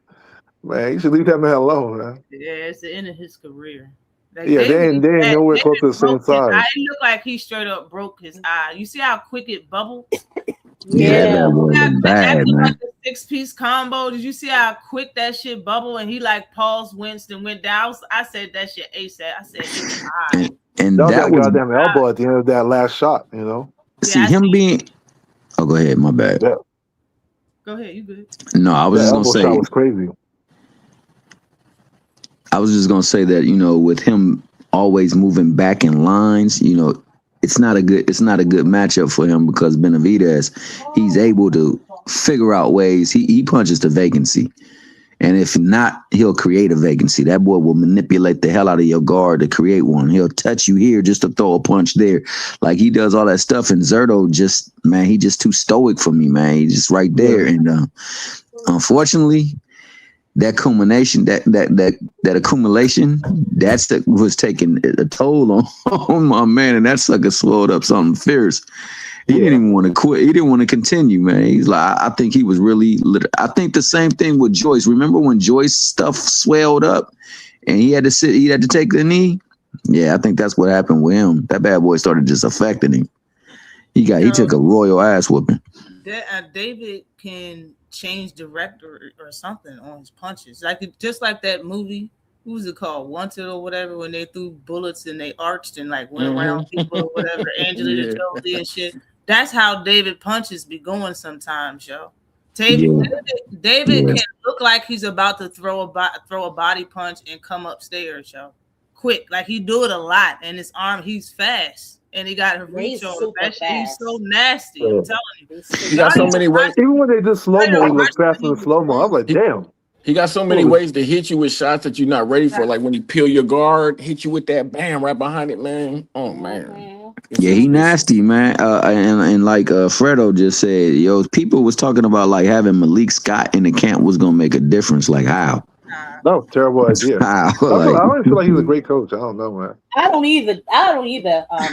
Man, you should leave that man alone, man. Yeah, it's the end of his career. Like, yeah, they ain't nowhere close to the same size. It looked like he straight up broke his eye. You see how quick it bubbled? Yeah, that was bad, man. Like the 6-piece combo. Did you see how quick that shit bubbled? And he like paused, winced, and went down. I said that shit ASAP. I said it's high. And That was that that was goddamn elbow at the end of that last shot, you know? see him being. Oh, go ahead. My bad. That, Go ahead, you good. No, I was that just gonna elbow shot say. was crazy. I was just gonna say that, you know, with him always moving back in lines, you know, it's not a good matchup for him because Benavidez, he's able to figure out ways. He punches the vacancy. And if not, he'll create a vacancy. That boy will manipulate the hell out of your guard to create one. He'll touch you here just to throw a punch there. Like he does all that stuff. And Zerto just, man, he just too stoic for me, man. He's just right there. And unfortunately, that culmination, that accumulation, was taking a toll on my man, and that sucker swelled up something fierce. He didn't even want to quit. He didn't want to continue, man. He's like, I think he was really. I think the same thing with Joyce. Remember when Joyce stuff swelled up, and he had to sit. He had to take the knee. Yeah, I think that's what happened with him. That bad boy started just affecting him. He took a royal ass whooping. David can change director or something on his punches, just like that movie. What was it called? Wanted or whatever, when they threw bullets and they arched and like went around people or whatever. Angelina Jolie and shit. That's how David punches be going sometimes, yo. David can look like he's about to throw a body punch and come upstairs, yo. Quick, like he do it a lot, and his arm, he's fast. And he got a reach on that shit. He's so nasty. I'm telling you. He got so many ways. Even when they did slow mo, he looked faster than slow mo. I'm like, damn. He got so many ways to hit you with shots that you're not ready for. Like when he peel your guard, hit you with that bam right behind it, man. Oh man. Yeah, he nasty, man. And like Fredo just said, yo, people was talking about like having Malik Scott in the camp was gonna make a difference. Like how? No, terrible idea. How? I don't even feel like he's a great coach. I don't know, man. I don't either. I don't either. Fox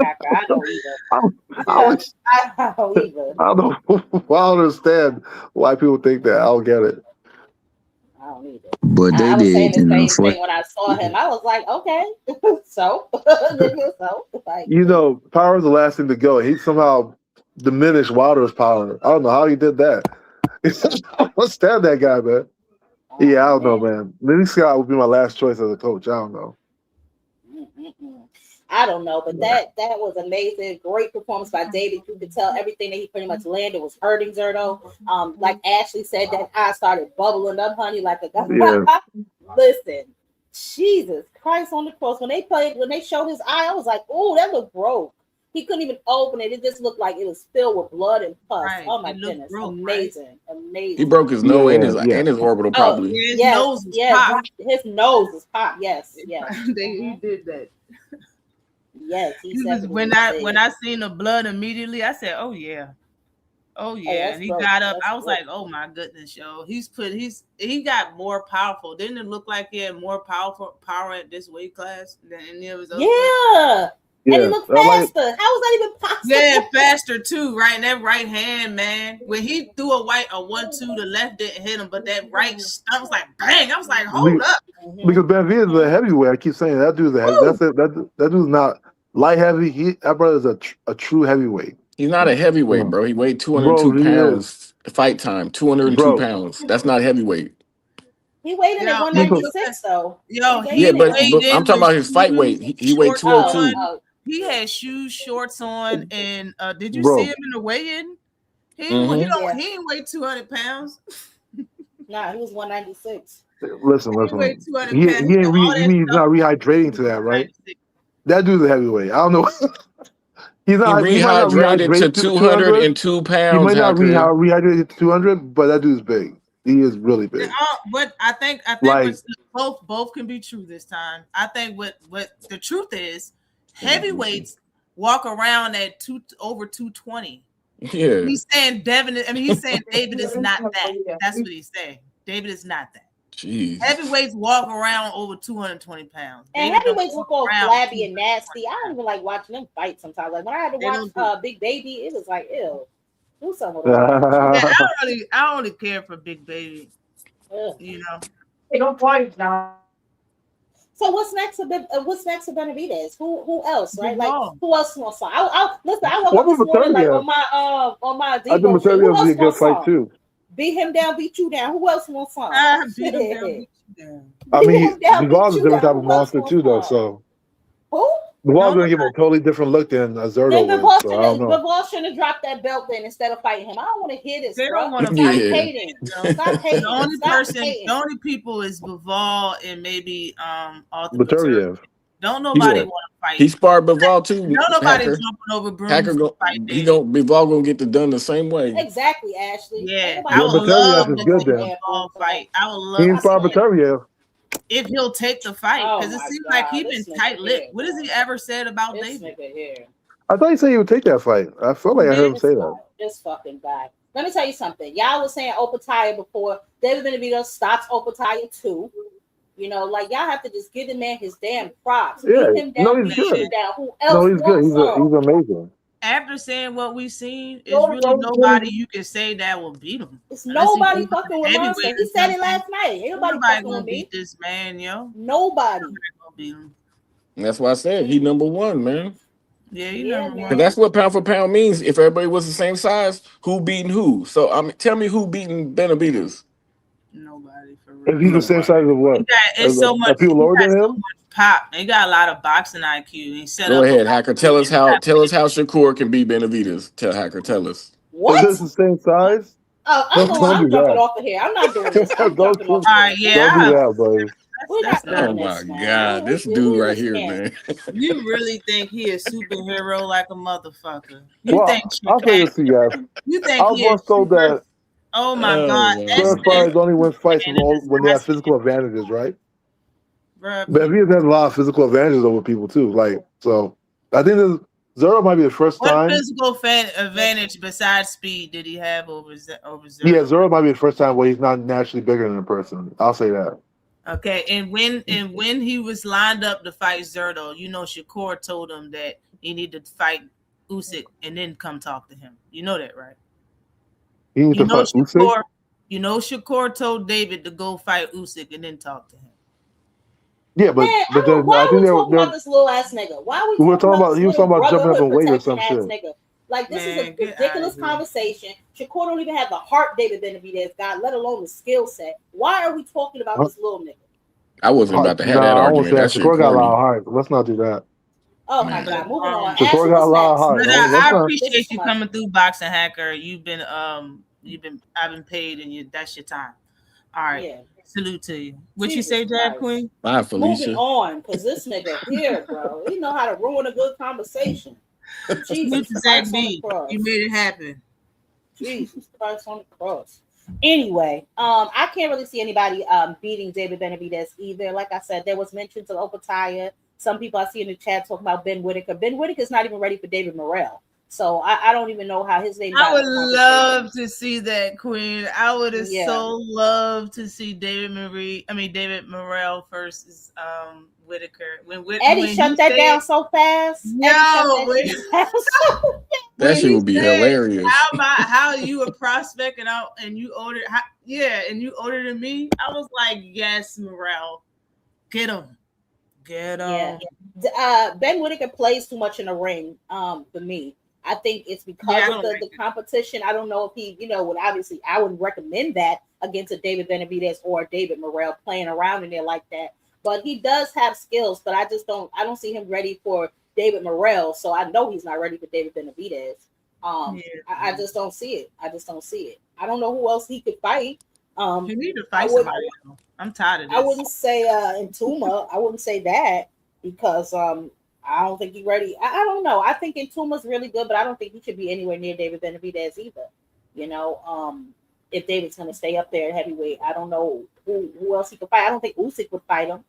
Hacker. I don't either. I don't understand why people think that. I don't get it. I don't either. But they I was saying did. the same thing when I saw him. I was like, okay, so, like, You know, power is the last thing to go. He somehow diminished Wilder's power. I don't know how he did that. I don't understand that guy, man. Yeah, I don't know, man. Maybe Scott would be my last choice as a coach. I don't know. I don't know, but that was amazing. Great performance by David. You could tell everything that he pretty much landed was hurting Zerto. Like Ashley said, that eye started bubbling up, honey, like a guy. Yeah. Listen, Jesus Christ on the cross. When they showed his eye, I was like, oh, that looked broke. He couldn't even open it. It just looked like it was filled with blood and pus. Right. Oh my goodness. Amazing. Amazing. He broke his nose and his orbital probably. His nose was popped. His nose is popped. Yes. He did that. Yes. When I seen the blood immediately, I said, oh yeah. And he got up. I was like, oh my goodness, yo. He got more powerful. Didn't it look like he had more power at this weight class than any of his other weight? And he looked faster. How was that even possible? Yeah, faster too, right? And that right hand, man. When he threw a 1-2, the left didn't hit him, but that right, I was like, bang! I was like, hold up. Because Benavidez is a heavyweight. I keep saying that dude's a heavy. That's it. That dude's not light heavy. That brother's a true heavyweight. He's not a heavyweight, bro. He weighed 202 pounds. Fight time, 202 pounds. That's not heavyweight. He weighed in at 196, though. Yo, but I'm talking about his fight weight. He weighed 202. He had shoes, shorts on, and did you see him in the weigh-in? He ain't weigh 200 pounds. Nah, he was 196. Listen. He's not rehydrating to that, right? That dude's a heavyweight. I don't know. He's not. He rehydrated to 202 pounds. He might not rehydrated to 200, but that dude's big. He is really big. But I think both can be true this time. I think what the truth is, heavyweights walk around at over 220. Yeah. He's saying David is not that. That's what he's saying. David is not that. Jeez. Heavyweights walk around over 220 pounds. And heavyweights look all flabby and nasty. I don't even like watching them fight sometimes. Like when I had to watch Big Baby, it was like, ew. Do something. I don't really care for Big Baby. You know. They don't fight now. So what's next? What's next for Benavidez? Who else? Right? Like Bivol. who else wants to fight? Listen. I woke What up this about morning like Beterbiev? on my I think Debo shit. Who Beterbiev would else be a good wants fight some? too. Beat him down, beat you down. Who else wants some? Beat him down, beat you down. I Beat mean, him down, beat Bival's a you different down. type of Who else monster wants too, though. some? So Who? Bival's gonna give him a totally different look than Zerto Then would. So I don't know. Bivol shouldn't have dropped that belt then instead of fighting him. I don't want to hear this, They bro. don't want to Stop fight. hating. No. Stop hating. The only Stop person, hating. the only people is Bivol and maybe Arthur Beterbiev. Don't nobody Yeah. want to fight. He sparred Bivol too. Don't nobody Hacker. jumping over Hacker brooms to fight David. Bivol gonna get the done the same way. Exactly, Ashley. Yeah, Nobody I would wants love Beterbiev to is good see then. Bivol fight. I would He love inspired to see it. Beterbiev. If he'll take the fight, Oh because it my seems God, like he been this nigga tight-lipped. here, What has he ever said about This David? nigga here. I thought he said he would take that fight. I felt like I heard him say that. This fucking guy. Let me tell you something. Y'all was saying Opataya before. David Benavidez stops Opataya too. You know, like y'all have to just give the man his damn props. Yeah, Beat him no, down, he's beat good. him down. Who else No, he's good. wants some? He's amazing. After saying what we've seen, there's really nobody you can say that will beat him. It's Unless he nobody goes fucking with heavyweight Monster. or He said it something. last night. Ain't nobody Nobody fucking gonna with me. beat this man, yo. Nobody. Gonna beat him. And that's why I said he number one, man. Yeah, you number one. And that's what pound for pound means. If everybody was the same size, who beating who? So I mean, tell me who beating Benavidez? Nobody for If he's the same size as what? It's so much. People lower than So him? much pop. They got a lot of boxing IQ. He set Go up ahead, Hacker. Tell us how Shakur can beat Benavidez. Tell Hacker, tell us. What? Is this the same size? Oh, I'm Don't jumping do that. off of here. I'm not doing this. I'm Don't jumping do off of here. Don't do that, buddy. We're not Oh doing my this, man. God, this dude right here, man. You really think he a superhero like a motherfucker? You Well, think I'll say this to you guys. you I think was he is once told that Oh my God, certain fighters only win fights when they have physical advantages, right? Bruh, But he has a lot of physical advantages over people too. Like, so I think Zero might be the first what time. physical advantage besides speed did he have over Zero? Yeah, Zero might be the first time where he's not naturally bigger than a person. I'll say that. Okay, and when he was lined up to fight Zerto, you know Shakur told him that he needed to fight Usyk and then come talk to him. You know that, right? He needs to fight Usyk? You know Shakur told David to go fight Usyk and then talk to him. Yeah, but Man, then why I are think we they talking were about this little ass nigga? Why are we we were talking about this he was little talking about jumping up brotherhood in weight or some protection shit. ass nigga? Like, this is a Man, get ridiculous conversation. Shakur don't even have the heart David Benavidez got, let alone the skill set. Why are we talking about this little nigga? I wasn't about to have that I won't argument. say that. That shit Shakur got a lot of corny. heart. Let's not do that. Oh my God, moving on. Shakur Ashley, got a what's lot of next? heart. But Let's I not- appreciate you coming through, Boxing Hacker. I've been paid, and that's your time. All right, Yeah. Salute to you. What you Jesus say, Dad Christ. Queen? Bye, Moving Felicia. on, because this nigga here, bro, he know how to ruin a good conversation. Jesus Zach Christ on B. the cross. You made it happen. Jesus Christ on the cross. Anyway, I can't really see anybody beating David Benavidez either. Like I said, there was mentions of Opataya. Some people I see in the chat talking about Ben Whitaker. Ben Whitaker's not even ready for David Morrell. So I don't even know how his name. I would love to see that, Queen. I would have so loved to see David Morrell versus Whitaker. Eddie shut that down so fast. No, That shit would be hilarious. How you a prospect and you older? And you older than me. I was like, yes, Morrell, get him. Yeah. Ben Whitaker plays too much in the ring for me. I think it's because of the competition. I don't know if he, would obviously, I wouldn't recommend that against a David Benavidez or a David Morrell playing around in there like that. But he does have skills, but I don't see him ready for David Morrell. So I know he's not ready for David Benavidez. I just don't see it. I don't know who else he could fight. You need to fight somebody. I'm tired of this. I wouldn't say Intuma. I wouldn't say that because I don't think he's ready. I don't know. I think Intuma's really good, but I don't think he should be anywhere near David Benavidez either. If David's going to stay up there at heavyweight, I don't know who else he could fight. I don't think Usyk would fight him.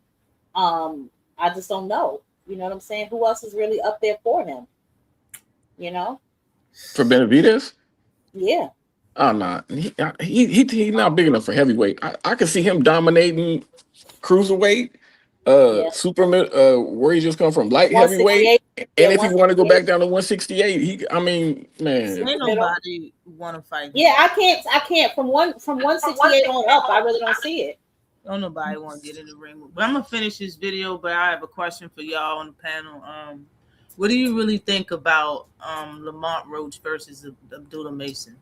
I just don't know. You know what I'm saying? Who else is really up there for him? For Benavidez? Yeah. Oh no, he's not big enough for heavyweight. I can see him dominating cruiserweight, super where he just come from, light heavyweight, and if he want to go back down to 168, man, ain't nobody want to fight. Yeah, I can't from 168 on up. I really don't see it. Don't nobody want to get in the ring. But I'm gonna finish this video. But I have a question for y'all on the panel. What do you really think about Lamont Roach versus Abdullah Mason?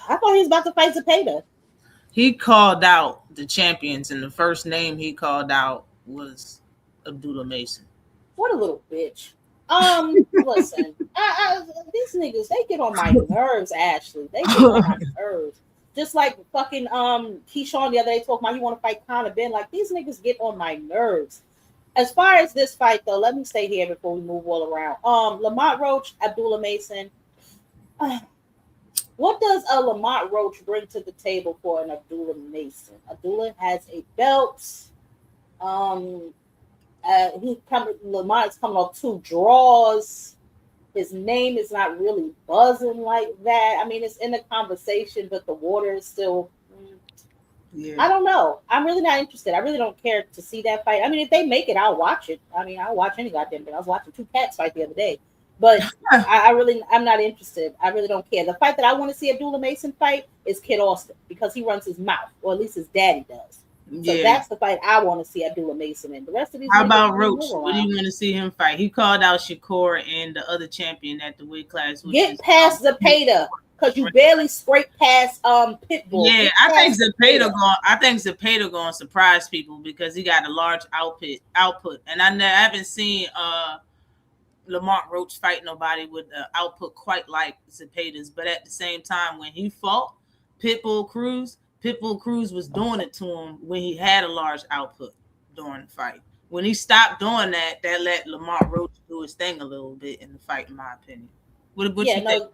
I thought he was about to fight Zepeda. He called out the champions, and the first name he called out was Abdullah Mason. What a little bitch. Listen, these niggas, they get on my nerves, Ashley. They get on my nerves. Just like fucking Keyshawn the other day talking about he want to fight Conor Ben. Like, these niggas get on my nerves. As far as this fight, though, let me stay here before we move all around. Lamont Roach, Abdullah Mason. What does a Lamont Roach bring to the table for an Abdullah Mason? Abdullah has a belt. Lamont's coming off 2 draws. His name is not really buzzing like that. I mean, it's in the conversation, but the water is still. Yeah. I don't know. I'm really not interested. I really don't care to see that fight. I mean, if they make it, I'll watch it. I mean, I'll watch any goddamn thing. I was watching 2 cats fight the other day. But I'm not interested. I really don't care. The fight that I want to see Abdullah Mason fight is Kid Austin, because he runs his mouth, or at least his daddy does. So that's the fight I want to see Abdullah Mason in. The rest of these. How about Roach? What do you want to see him fight? He called out Shakur and the other champion at the weight class. Get past Zepeda, because you barely scraped past Pitbull. Yeah, I think Zepeda going to surprise people because he got a large output, and I haven't seen Lamont Roach fight nobody with an output quite like Zepeda's. But at the same time, when he fought Pitbull Cruz was doing it to him when he had a large output during the fight. When he stopped doing that, that let Lamont Roach do his thing a little bit in the fight, in my opinion. What you think?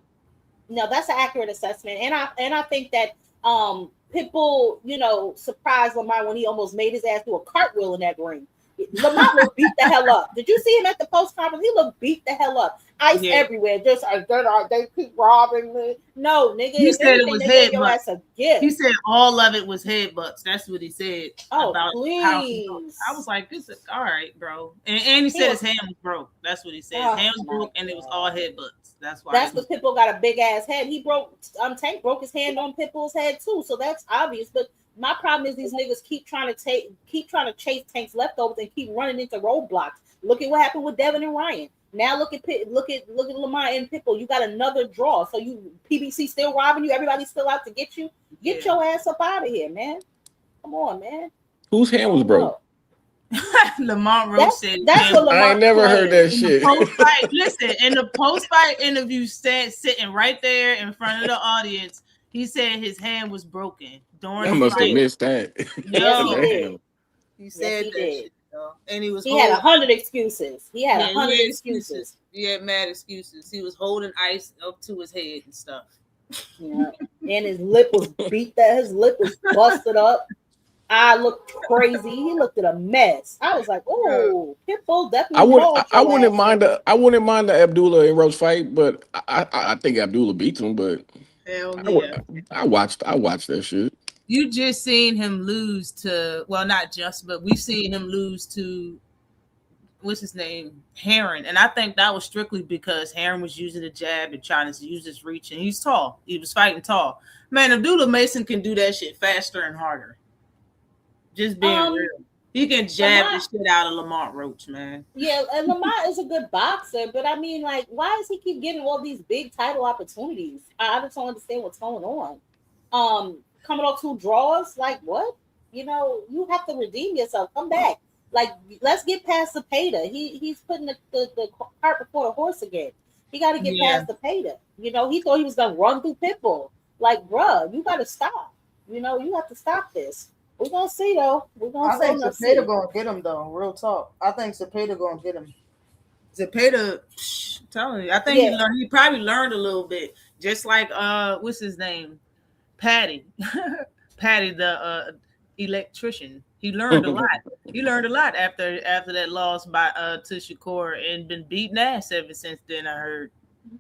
No, that's an accurate assessment, and I think that Pitbull, surprised Lamont when he almost made his ass do a cartwheel in that ring. Lamont looked beat the hell up. Did you see him at the post conference? He looked beat the hell up. Ice everywhere. Just they keep robbing me. No, nigga. He said it was headbutts. He said all of it was headbutts. That's what he said. Oh, about please. I was like, this is all right, bro. And he said his hand was broke. That's what he said. His hand was broke, and it was all headbutts. That's why. That's because Pitbull got a big ass head. He broke. Tank broke his hand on Pitbull's head too. So that's obvious. But my problem is these niggas keep trying to chase Tank's leftovers and keep running into roadblocks. Look at what happened with Devin and Ryan. Now look at Lamont and Pitbull. You got another draw. So you PBC still robbing you. Everybody's still out to get you. Get your ass up out of here, man. Come on, man. Whose hand was broke? Lamont Roach said. That's what Lamont I ain't never heard that shit. Listen, in the post-fight interview, sitting right there in front of the audience, he said his hand was broken during I must have missed that. He said that shit, though. And he had 100 excuses. He had 100 excuses. He had mad excuses. He was holding ice up to his head and stuff. Yeah. And his lip was beat. His lip was busted up. I looked crazy. He looked at a mess. I was like, "Oh, Pitbull definitely." I wouldn't mind the Abdullah and Roach fight, but I think Abdullah beats him. But hell yeah, I watched that shit. You just seen him lose to, well, not just, but we've seen him lose to, what's his name, Heron, and I think that was strictly because Heron was using the jab and trying to use his reach, and he's tall. He was fighting tall. Man, Abdullah Mason can do that shit faster and harder. Just being real. He can jab the shit out of Lamont Roach, man. Yeah, and Lamont is a good boxer, but I mean, like, why does he keep getting all these big title opportunities? I just don't understand what's going on. Coming off 2 draws, like what? You have to redeem yourself. Come back. Like, let's get past Zepeda. He's putting the cart before the horse again. He got to get past Zepeda. He thought he was gonna run through Pitbull. Like, bruh, you got to stop. You have to stop this. We're gonna see though. I think Zepeda gonna get him though. Real talk. I think Zepeda gonna get him. Zepeda, I'm telling you, I think he probably learned a little bit. Just like what's his name? Patty, the electrician. He learned a lot. He learned a lot after that loss by to Shakur, and been beating ass ever since then, I heard.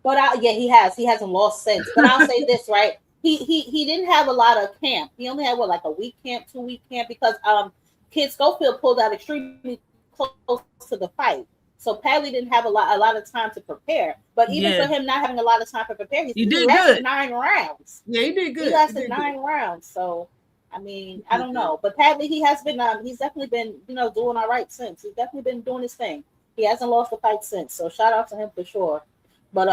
But he hasn't lost since. But I'll say this, right? He didn't have a lot of camp. He only had like a week camp, 2-week camp, because Kid Schofield pulled out extremely close to the fight. So Padley didn't have a lot of time to prepare. But even for him not having a lot of time to prepare, he did lasted good. 9 rounds. Yeah, he did good. He lasted 9 rounds. So I mean, I don't know, but Padley, he has been, he's definitely been, doing all right since. He's definitely been doing his thing. He hasn't lost a fight since, so shout out to him for sure. But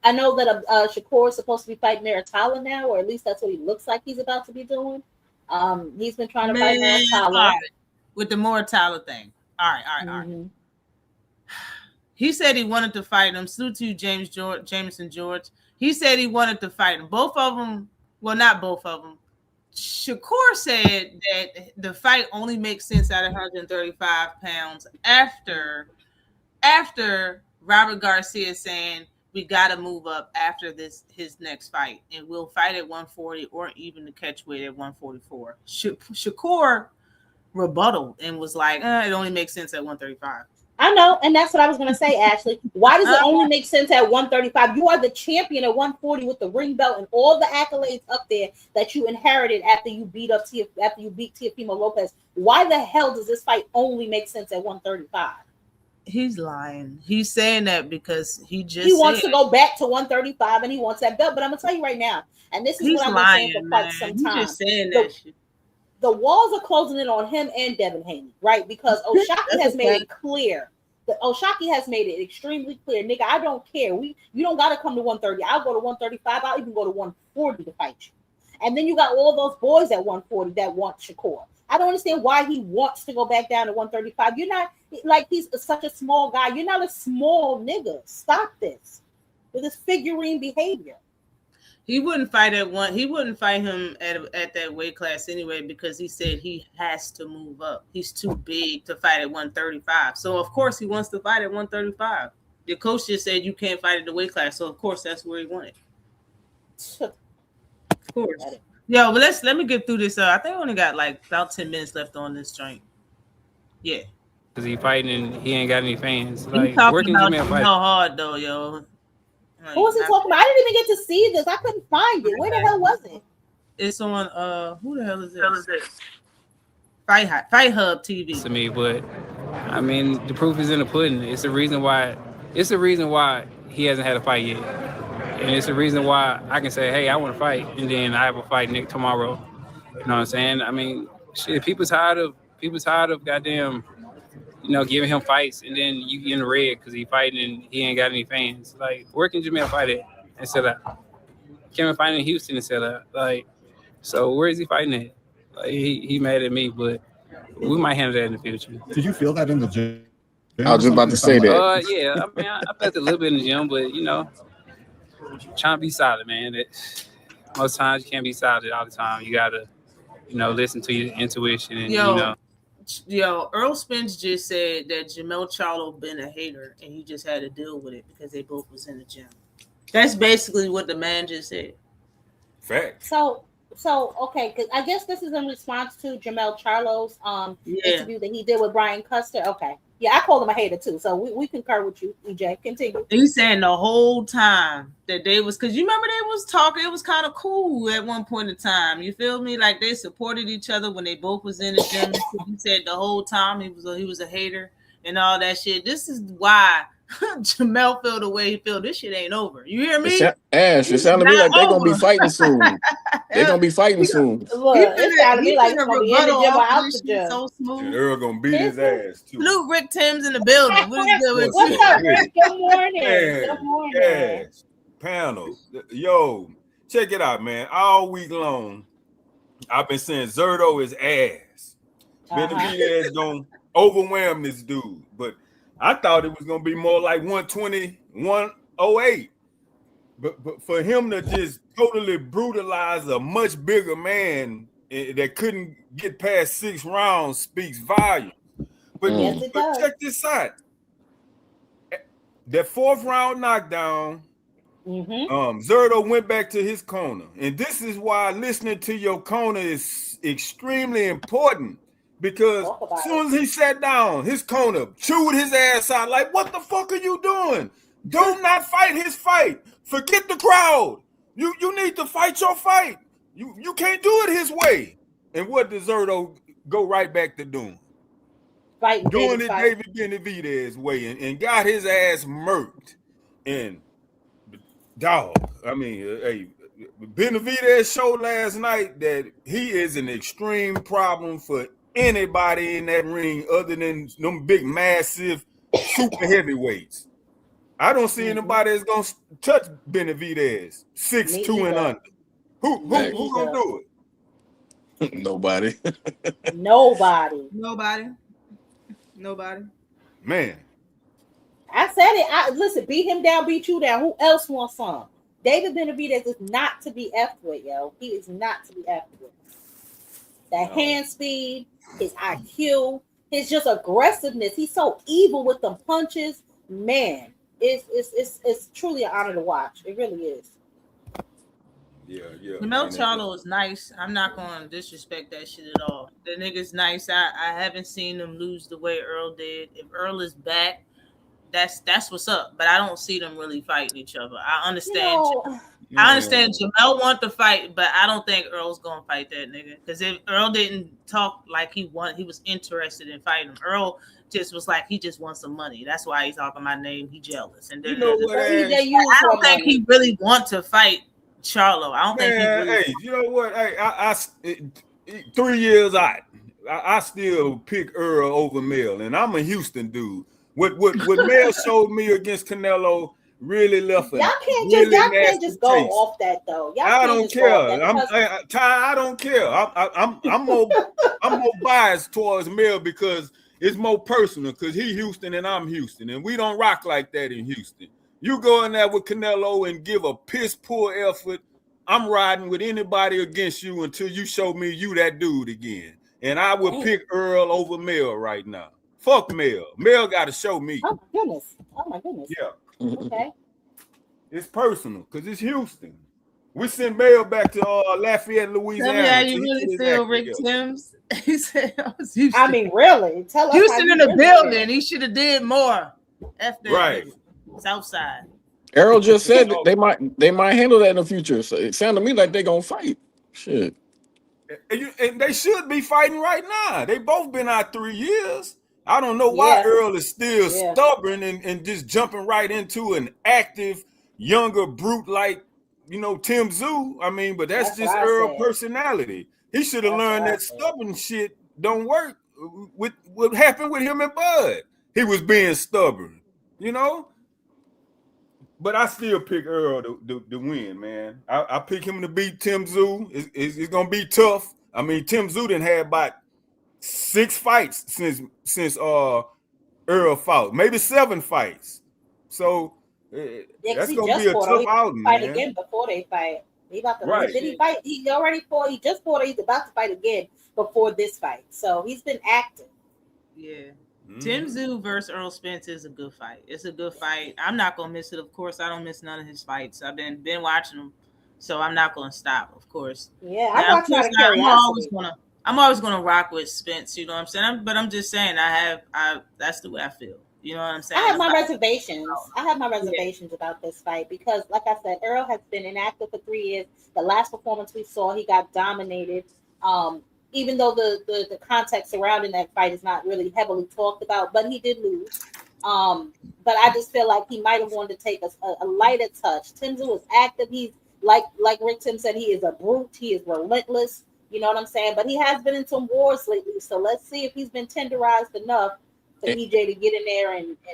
I know that Shakur is supposed to be fighting Maritala now, or at least that's what he looks like he's about to be doing. He's been trying to fight Maritala. Right. With the Maritala thing. All right. He said he wanted to fight him. Salute to you, Jameson George. He said he wanted to fight him. Both of them, well, not both of them. Shakur said that the fight only makes sense at 135 pounds after Robert Garcia saying we got to move up after his next fight, and we'll fight at 140 or even the catch weight at 144. Shakur rebutted and was like, it only makes sense at 135. I know, and that's what I was going to say, Ashley. Why does it only make sense at 135? You are the champion at 140 with the ring belt and all the accolades up there that you inherited after you beat Teofimo Lopez. Why the hell does this fight only make sense at 135? He's lying. He's saying that because he wants to go back to 135 and he wants that belt. But I'm going to tell you right now, and this is what I've been saying for quite some time. He's just saying that shit. The walls are closing in on him and Devin Haney, right? Because Oshaki has made it clear. Oshaki has made it extremely clear, nigga, I don't care. You don't got to come to 130. I'll go to 135. I'll even go to 140 to fight you. And then you got all those boys at 140 that want Shakur. I don't understand why he wants to go back down to 135. You're not, like, he's such a small guy. You're not a small nigga. Stop this with this figurine behavior. He wouldn't fight He wouldn't fight him at that weight class anyway because he said he has to move up. He's too big to fight at 135. So of course he wants to fight at 135. The coach just said you can't fight at the weight class, so of course that's where he wanted. Of course. Yo, but let me get through this. I think I only got like about 10 minutes left on this joint. Yeah. Because he fighting and he ain't got any fans. Like, talking about how hard though, yo. What was he talking about? I didn't even get to see this. I couldn't find it. Where the hell was it? It's on who the hell is this? Fight Hub TV. To me, but I mean the proof is in the pudding. It's the reason why he hasn't had a fight yet. And it's the reason why I can say, hey, I want to fight, and then I have a fight tomorrow. You know what I'm saying? I mean, shit, people tired of goddamn, giving him fights, and then you in the red because he fighting and he ain't got any fans. Like, where can Jamel fight at and sell out? Can fight in Houston and sell out? Like, so where is he fighting at? Like, he mad at me, but we might handle that in the future. Did you feel that in the gym? I was just about to say that. Yeah, I mean, I felt a little bit in the gym, but trying to be solid, man. Most times you can't be solid all the time. You gotta, listen to your intuition and Yo, Earl Spence just said that Jamel Charlo been a hater and he just had to deal with it because they both was in the gym. That's basically what the man just said. Fact. So okay, because I guess this is in response to Jamel Charlo's interview that he did with Brian Custer. Okay. Yeah, I called him a hater too. So we concur with you, EJ. Continue. He's saying the whole time that they was, because you remember they was talking, it was kind of cool at one point in time. You feel me? Like they supported each other when they both was in the gym. He said the whole time he was a hater and all that shit. This is why Jamel feel the way he feel. This shit ain't over. You hear me? It sounded to me like they're gonna be fighting soon. They're gonna be fighting soon. Look, it sounded to me like it's gonna be in the gym or out the gym. So smooth. And Errol gonna beat his ass too. Luke Rick Tim's in the building. What is good with What's you? up, Rick? Good morning. Man, Good morning. yes. Panel. Yo, check it out, man. All week long, I've been saying Zerto is ass. Benavidez gonna overwhelm this dude, but I thought it was gonna be more like 120, 108. But for him to just totally brutalize a much bigger man that couldn't get past 6 rounds speaks volumes. But, but check this out. That 4th round knockdown, Zerto went back to his corner. And this is why listening to your corner is extremely important. Because as soon as he sat down, his corner chewed his ass out like, what the fuck are you doing? Do not fight his fight. Forget the crowd. You need to fight your fight. You can't do it his way. And what does Zerto go right back to doing? Doing it David Benavidez way and got his ass murked. And dog, I mean, hey, Benavidez showed last night that he is an extreme problem for anybody in that ring other than them big, massive, super heavyweights. I don't see anybody that's gonna touch Benavidez 6'2" and under. Who gonna do it? Nobody. Nobody. Man. I said it. Listen, beat him down, beat you down. Who else wants some? David Benavidez is not to be effed with, yo. He is not to be effed with. That hand speed, his IQ, his just aggressiveness. He's so evil with them punches. Man, it's truly an honor to watch. It really is. Yeah. Jamel Charlo is nice. I'm not going to disrespect that shit at all. The nigga's nice. I haven't seen him lose the way Errol did. If Errol is back, that's what's up. But I don't see them really fighting each other. I understand. I understand Jamel want to fight, but I don't think Earl's gonna fight that nigga. Because if Errol didn't talk like he was interested in fighting him. Earl just was like he just wants some money. That's why he's talking my name. He jealous. And I don't think he really want to fight Charlo. I don't think he really. Hey, you know what? Hey, I 3 years out, I still pick Errol over Mel, and I'm a Houston dude. What Mel showed me against Canelo really left y'all can't just go off that though. I don't care. I don't care. I'm more biased towards Mel because it's more personal. Because he Houston and I'm Houston, and we don't rock like that in Houston. You go in there with Canelo and give a piss poor effort. I'm riding with anybody against you until you show me you that dude again. And I would pick Errol over Mel right now. Fuck Mel. Mel got to show me. Oh my goodness. Yeah. Okay. It's personal because it's Houston. We send Mel back to Lafayette, Louisiana. Tell me how you really feel, Rick Timms. He said, I mean, really? Tell us Houston in the building. He should have did more. Right. Southside. Errol just said that they might handle that in the future. So it sounded to me like they're gonna fight. Shit. And they should be fighting right now. They both been out 3 years. I don't know why Errol is still stubborn and just jumping right into an active, younger brute like, Tim Tszyu. I mean, but that's just Errol's personality. He should have learned that stubborn shit don't work with what happened with him and Bud. He was being stubborn, But I still pick Errol to win, man. I pick him to beat Tim Tszyu. It's gonna be tough. I mean, Tim Tszyu done had about 6 fights since Errol fought, maybe 7 fights. So that's gonna be a tough outing, fight man. Again before they fight. He about to Did he fight? He already fought. He just fought. He's about to fight again before this fight. So he's been active. Yeah. Tim Tszyu versus Errol Spence is a good fight. It's a good fight. I'm not gonna miss it. Of course, I don't miss none of his fights. I've been watching them, so I'm not gonna stop. Of course. Yeah, I watch out of curiosity. I'm always gonna rock with Spence. You know what I'm saying? But I'm just saying, that's the way I feel. You know what I'm saying? I have my reservations. About this fight because, like I said, Errol has been inactive for 3 years. The last performance we saw, he got dominated. Even though the context surrounding that fight is not really heavily talked about, but he did lose. But I just feel like he might have wanted to take a lighter touch. Tim Tszyu is active. He's like Rick Tim said, he is a brute. He is relentless. You know what I'm saying? But he has been in some wars lately. So let's see if he's been tenderized enough for EJ to get in there and do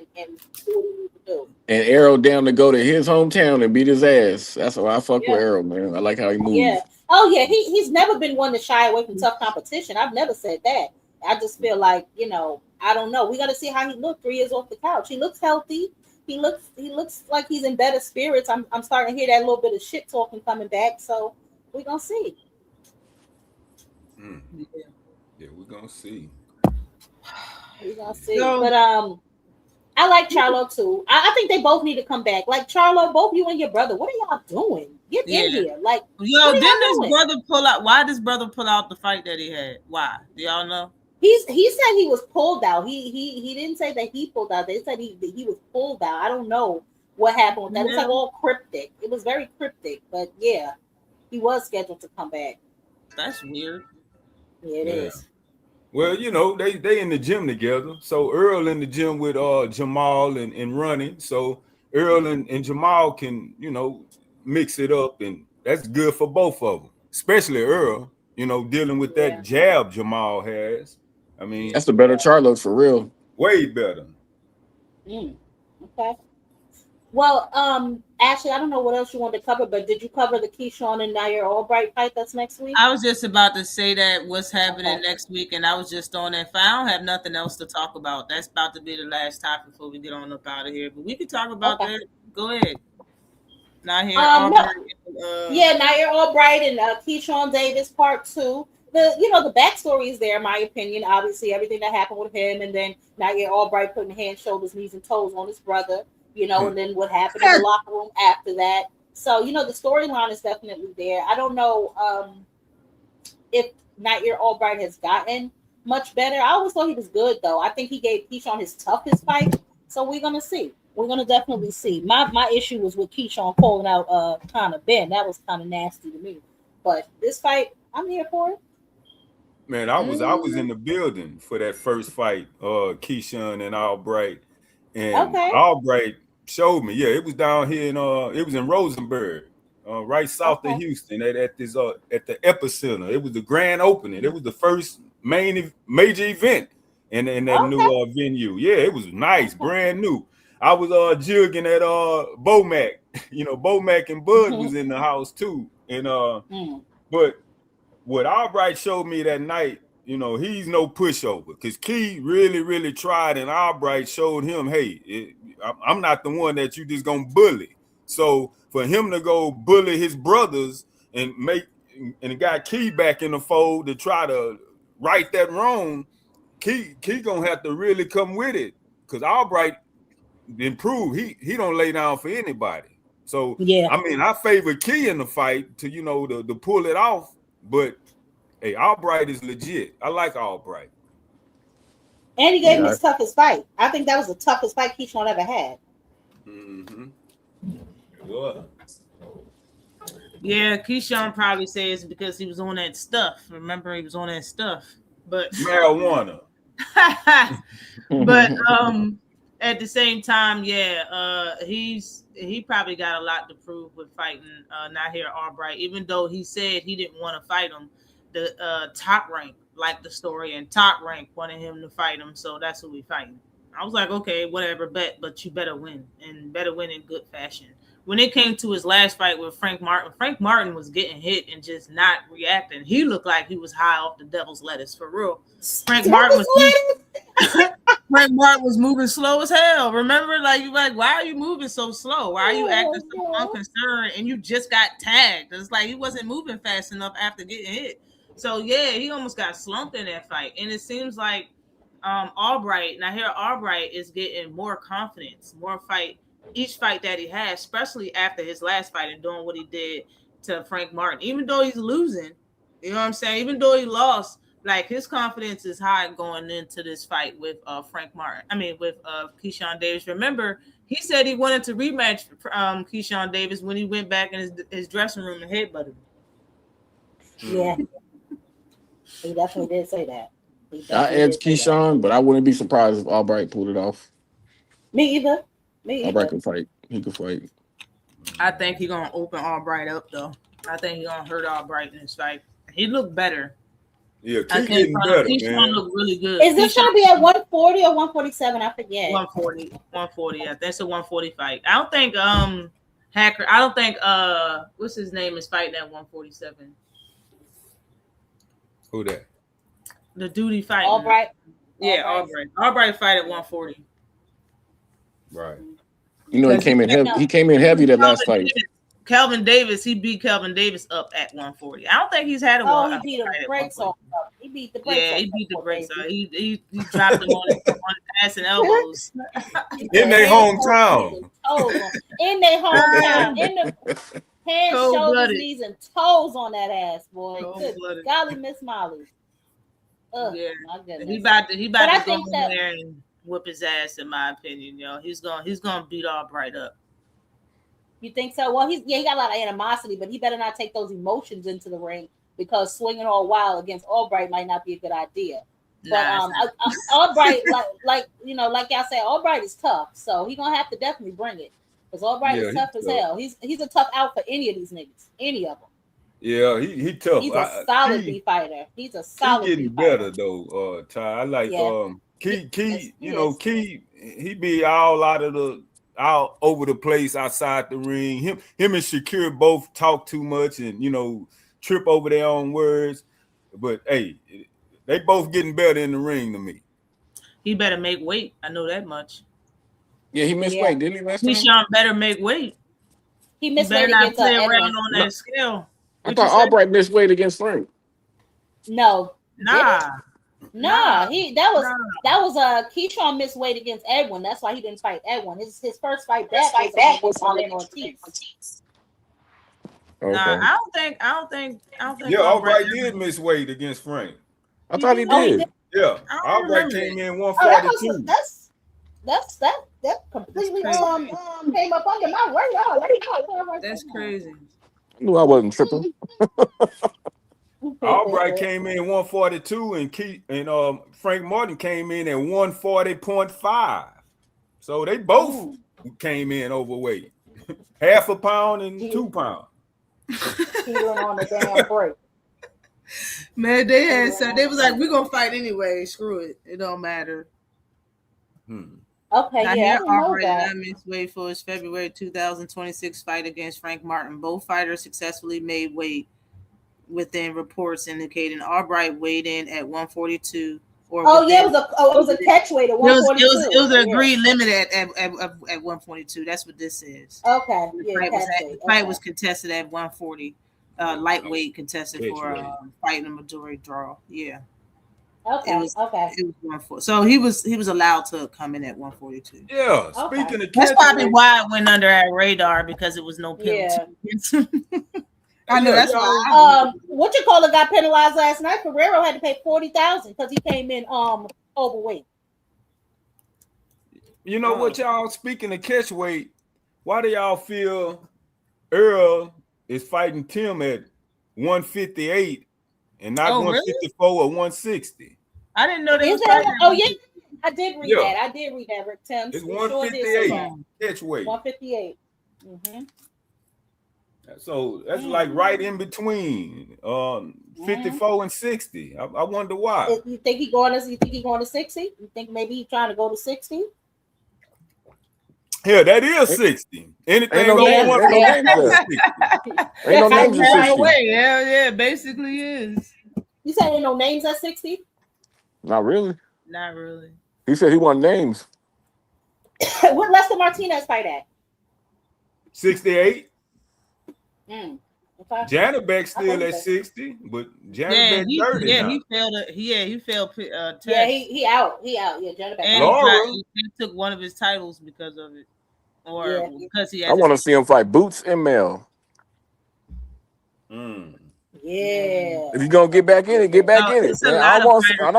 what he needs to do. And Errol down to go to his hometown and beat his ass. That's why I fuck with Errol, man. I like how he moves. Yeah. Oh yeah, he's never been one to shy away from tough competition. I've never said that. I just feel like, I don't know. We got to see how he looked 3 years off the couch. He looks healthy. He looks like he's in better spirits. I'm starting to hear that little bit of shit talking coming back. So we're gonna see. Yeah, we're gonna see. We're gonna see. But I like Charlo too. I think they both need to come back. Like Charlo, both you and your brother, what are y'all doing? Get in here. Like, didn't his brother pull out? Why did his brother pull out the fight that he had? Why? Do y'all know? He said he was pulled out. He didn't say that he pulled out. They said he was pulled out. I don't know what happened with that. It's like all cryptic. It was very cryptic, but yeah, he was scheduled to come back. That's weird. Yeah, it is. Well, they in the gym together. So Errol in the gym with Jamal and running. So Errol and Jamal can, mix it up and that's good for both of them, especially Earl. You know, dealing with that jab Jamal has. I mean, that's the better Charlo for real. Way better. Okay. Well, Ashley, I don't know what else you wanted to cover, but did you cover the Keyshawn and Nair Albright fight that's next week? I was just about to say that what's happening next week, and I was just on that fight. I don't have nothing else to talk about. That's about to be the last topic before we get on up out of here. But we can talk about that. Go ahead. Nair Albright. Nair Albright and Keyshawn Davis Part 2. The backstory is there, in my opinion. Obviously, everything that happened with him, and then Nair Albright putting hands, shoulders, knees, and toes on his brother. And then what happened in the locker room after that. So, the storyline is definitely there. I don't know if Nair Albright has gotten much better. I always thought he was good, though. I think he gave Keyshawn his toughest fight. So we're going to see. We're going to definitely see. My issue was with Keyshawn calling out Conor Ben. That was kind of nasty to me. But this fight, I'm here for it. Man, I was in the building for that first fight, Keyshawn and Albright. And Albright showed me, it was down here in it was in Rosenberg, right south of Houston, at this at the epicenter. It was the grand opening. It was the first major event in that new venue. Yeah, it was nice, brand new. I was jugging at Bomac. Bomac and Bud was in the house too. And but what Albright showed me that night, he's no pushover, because Key really, really tried, and Albright showed him, hey, I'm not the one that you just gonna bully. So for him to go bully his brothers and got Key back in the fold to try to right that wrong, Key gonna have to really come with it, because Albright improved. He don't lay down for anybody. So I favor Key in the fight to to pull it off. But hey, Albright is legit. I like Albright. And he gave him his toughest fight. I think that was the toughest fight Keyshawn ever had. Mm-hmm. What? Yeah, Keyshawn probably says because he was on that stuff. Remember, he was on that stuff. But marijuana. But at the same time, he probably got a lot to prove with fighting Nair Albright, even though he said he didn't want to fight him. The Top Rank liked the story, and Top Rank wanted him to fight him, so that's who we fighting. I was like, okay, whatever, but you better win, and better win in good fashion. When it came to his last fight with Frank Martin was getting hit and just not reacting. He looked like he was high off the devil's lettuce, for real. Frank Martin was moving slow as hell. Remember, why are you moving so slow? Why are you acting so unconcerned? And you just got tagged. It's like he wasn't moving fast enough after getting hit. So he almost got slumped in that fight. And it seems like Nair Albright is getting more confidence, more fight. Each fight that he has, especially after his last fight and doing what he did to Frank Martin, even though he's losing, you know what I'm saying? Even though he lost, like his confidence is high going into this fight with Keyshawn Davis. Remember, he said he wanted to rematch Keyshawn Davis when he went back in his dressing room and headbutted him. Yeah, he definitely did say that. I edge Keyshawn, but I wouldn't be surprised if Albright pulled it off. Me either. Albright can fight. He can fight. I think he's gonna open Albright up though. I think he's gonna hurt Albright in this fight. He looked better. Yeah, keep getting better, man. Look really good. Is this gonna be at 140 or 147? I forget. 140. I think it's a 140 fight. I don't think Hacker. I don't think what's his name is fighting at 147. Who that? The duty fight. Albright. Yeah, Albright fight at 140. Right. He came in heavy. He came in heavy that last fight. Kelvin Davis, he beat Kelvin Davis up at 140. I don't think he's had a one. He beat the brakes off. He beat the brakes. Yeah, he beat the brakes off. He dropped him on his ass and elbows. In their hometown. In their hometown. In the hands, shoulders, knees, and toes on that ass, boy. Good golly, Miss Molly. Yeah, he about to go in there and whip his ass, in my opinion. He's gonna beat Albright up. You think so? Well, he got a lot of animosity, but he better not take those emotions into the ring, because swinging all wild against Albright might not be a good idea. But Albright, like y'all say, Albright is tough, so he's gonna have to definitely bring it. Because Albright is tough as hell. He's a tough out for any of these niggas. Any of them. Yeah, he tough. He's a solid B fighter. He's a solid getting B fighter. better though, Ty. I like Key, yes, Key, he be all over the place outside the ring. Him and Shakir both talk too much and trip over their own words. But hey, they both getting better in the ring to me. He better make weight. I know that much. Yeah, he missed weight, didn't he? Last time? Keyshawn better make weight. He missed weight against play around on that scale. I thought Albright missed weight against Frank. No. Nah. That was Keyshawn missed weight against Edwin. That's why he didn't fight Edwin. His first fight back was on Ortiz. Okay. Nah, I don't think. Yeah, Albright did miss weight against Frank. I thought he did. Yeah, Albright came in 142. That completely came up under my radar. That's crazy. I knew I wasn't tripping. Albright came in 142, and Frank Martin came in at 140.5. So they both came in overweight, half a pound and 2 pounds. He went on the damn break. Man, they was like, we're gonna fight anyway. Screw it. It don't matter. Okay, I know that. I missed weight for his February 2026 fight against Frank Martin. Both fighters successfully made weight within reports indicating Albright weighed in at 142. It was a catch weight at 142. It was an agreed limit at 142. That's what this is. Okay. The fight was contested at 140. Lightweight contested for fighting a majority draw. Yeah. Okay. It was 140. So he was allowed to come in at 142. Yeah. Speaking of that's probably why it went under our radar, because it was no penalty. Yeah. I know that's why. What you call it got penalized last night. Ferrero had to pay $40,000 because he came in overweight. You know what, y'all? Speaking of catch weight, why do y'all feel Errol is fighting Tim at 158 and not 154 or 160? I didn't know they was fighting. Oh yeah, I did read that. I did read that, Rick Tim. It's 158 catch weight. 158. So that's like right in between 54 and 60. I wonder why. You think he going to 60? You think maybe he's trying to go to 60? Yeah, that is 60. Anything over 160. Ain't no names at 60. Yeah, basically is. You said ain't no names at 60? Not really. Not really. He said he wanted names. What Lester Martinez fight at? 68. Okay. Janabek's still at 60, but Janabek 30 now. He failed. He failed. Test. Yeah, he out. Yeah, Janabek. And he took one of his titles because of it, or because he. I want to see him fight Boots and Mel. Yeah. If you're gonna get back in it, get back in it. Man. I don't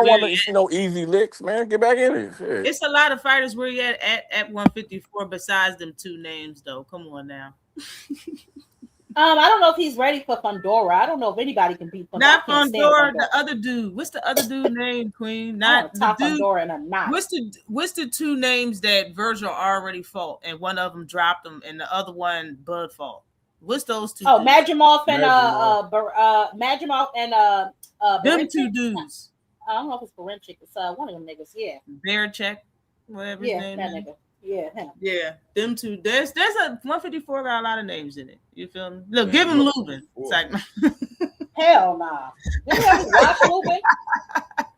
want to see no easy licks, man. Get back in it. Shit. It's a lot of fighters where you at 154 besides them two names, though. Come on now. I don't know if he's ready for Fundora. I don't know if anybody can beat Fundora. Not Fundora, the other dude. What's the other dude name, Queen? Not the dude. Fundora and I'm not. What's the two names that Virgil already fought, and one of them dropped him, and the other one Bud fought? What's those two? Oh, Majimov and Majimov and them two dudes. I don't know if it's Barenchik. It's one of them niggas. Yeah. Barachek, whatever his name that is. nigga. Yeah, him. Yeah, them two. There's a 154 got a lot of names in it. You feel me? Look, give him Lubin. It's like, hell nah. Didn't he already watch Lubin?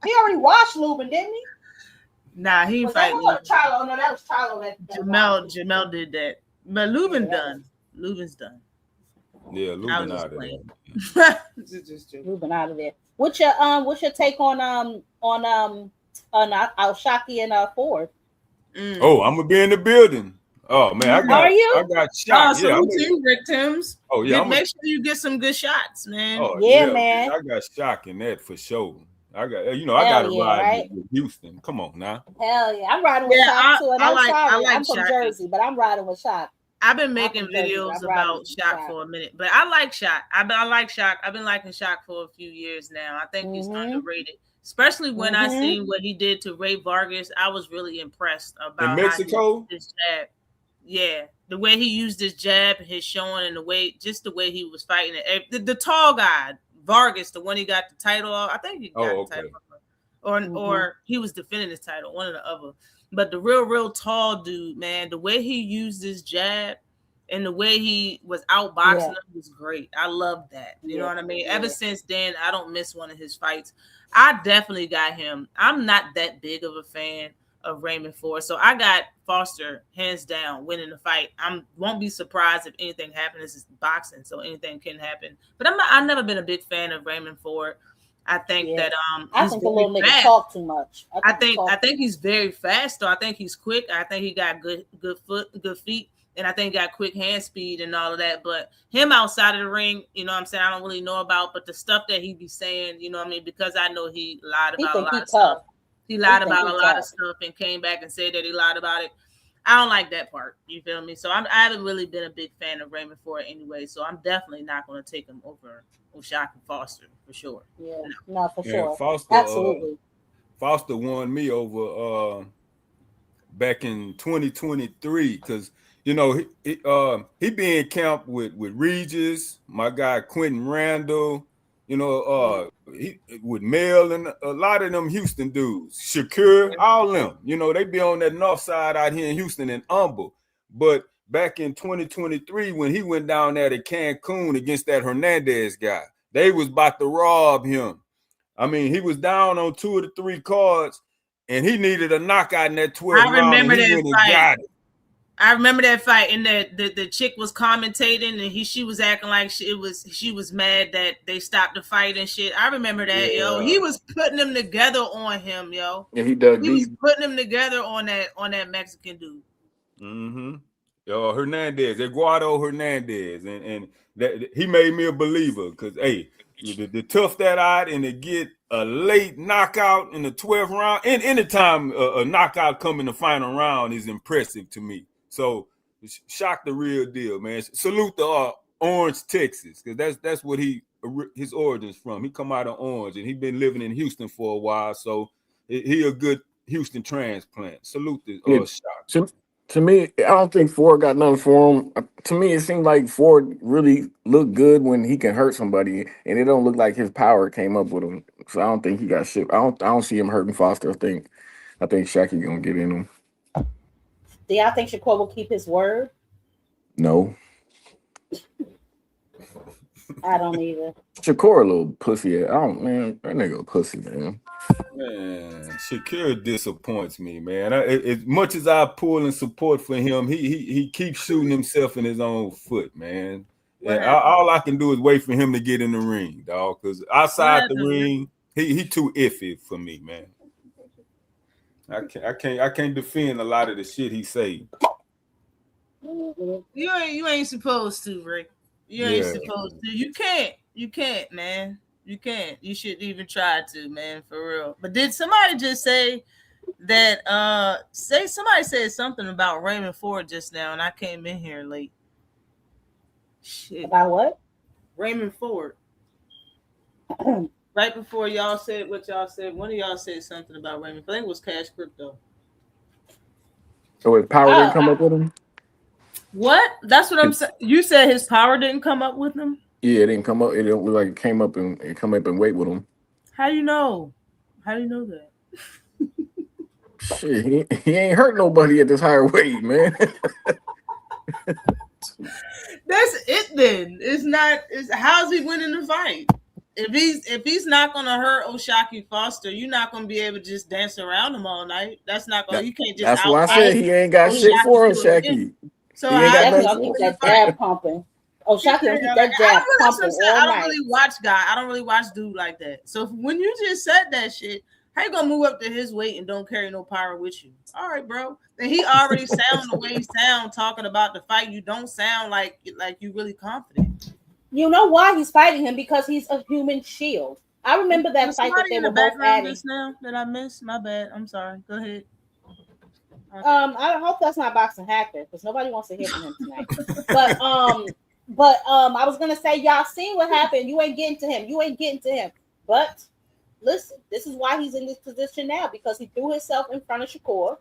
He already watched Lubin, didn't he? Nah, he fighting. Charlo. No, that was Charlo. Jamel did that, but Lubin done. Lubin's done. Yeah, Lubin out of there. Lubin out of there. What's your take on Al-Shaki and Ford? Oh, I'm gonna be in the building. Oh man, I got shot. So Rick Timms. Oh yeah, make sure you get some good shots, man. Oh, yeah, man. I got shock in that for sure. I got to ride with Houston. Come on now. Hell yeah, I'm riding with Shock too. And I'm from Jersey, but I'm riding with Shock. I've been making videos about Shock for a minute, but I like Shock. I like Shock. I've been liking Shock for a few years now. I think he's underrated. Especially when I seen what he did to Ray Vargas, I was really impressed about in Mexico. Yeah, the way he used his jab, his showing, and the way he was fighting it. The tall guy, Vargas, the one he got the title of. I think he got the title, or he was defending his title, one or the other. But the real tall dude, man, the way he used his jab and the way he was outboxing him was great. I love that. You know what I mean? Ever since then, I don't miss one of his fights. I definitely got him. I'm not that big of a fan of Raymond Ford, so I got Foster hands down winning the fight. Won't be surprised if anything happens. This is boxing, so anything can happen. But I've never been a big fan of Raymond Ford. I think that I think the little nigga talk too much. I think he's very fast, though. I think he's quick. I think he got good feet, and I think he got quick hand speed and all of that. But him outside of the ring, you know what I'm saying, I don't really know about, but the stuff that he be saying, you know what I mean, because I know he lied about a lot of stuff. He lied about a lot of stuff and came back and said that he lied about it. I don't like that part. You feel me? So I haven't really been a big fan of Raymond Ford anyway. So I'm definitely not going to take him over O'Shaquie Foster for sure. Yeah, no, for sure. Foster, absolutely. Foster won me over back in 2023 because you know he be in camp with Regis, my guy Quentin Randall. You know, he with Mel and a lot of them Houston dudes, Shakur, all them. You know, they be on that north side out here in Houston and Humble. But back in 2023, when he went down there to Cancun against that Hernandez guy, they was about to rob him. I mean, he was down on 2 of the 3 cards, and he needed a knockout in that 12th round. I remember that fight. I remember that fight, and the chick was commentating, and she was acting like she was mad that they stopped the fight and shit. I remember that, yo. He was putting them together on him, yo. Yeah, he dug deep. Was putting them together on that Mexican dude. Mm-hmm. Yo, Hernandez, Eduardo Hernandez, and that he made me a believer because hey, to tough that out and to get a late knockout in the 12th round, and anytime a knockout come in the final round is impressive to me. So shock the real deal, man. Salute the Orange, Texas, because that's what his origins from. He come out of Orange, and he been living in Houston for a while, so he a good Houston transplant. Salute the Shock. To me, I don't think Ford got nothing for him. To me, it seemed like Ford really looked good when he can hurt somebody, and it don't look like his power came up with him. So I don't think he got shit. I don't see him hurting Foster. I think Shaquille gonna get in him. Do y'all think Shakur will keep his word? No. I don't either. Shakur a little pussy. Man, that nigga a pussy, man. Man, Shakur disappoints me, man. As much as I pull and support for him, he keeps shooting himself in his own foot, man. And all I can do is wait for him to get in the ring, dog. Because outside the ring, he too iffy for me, man. I can't defend a lot of the shit he say. You ain't supposed to, Rick. You ain't supposed to. You can't, man. You can't. You shouldn't even try to, man, for real. But did somebody just say that somebody said something about Raymond Ford just now, and I came in here late. Shit. About what? Raymond Ford. Right before y'all said what y'all said, one of y'all said something about Raymond. I think it was Cash Crypto. So his power didn't come up with him? What? That's what I'm saying. You said his power didn't come up with him? Yeah, it didn't come up. It didn't look like it came up and weight with him. How you know? How do you know that? Shit, he ain't hurt nobody at this higher weight, man. That's it then. How's he winning the fight? If he's not gonna hurt O'Shaquie Foster, you're not gonna be able to just dance around him all night. That's not gonna. You can't just. That's why I said he ain't got shit for O'Shaquie. So I keep that jab pumping. O'Shaquie keep that jab pumping all night. I don't really watch dude like that. So when you just said that shit, how you gonna move up to his weight and don't carry no power with you? All right, bro. Then he already sounds the way he sound talking about the fight. You don't sound like you really confident. You know why he's fighting him? Because he's a human shield. I remember that fight that they were both adding. Now that I missed, my bad. I'm sorry. Go ahead. Okay. I hope that's not Boxing Hacker because nobody wants to hear from him tonight. But I was gonna say y'all seen what happened. You ain't getting to him. But listen, this is why he's in this position now because he threw himself in front of Shakur.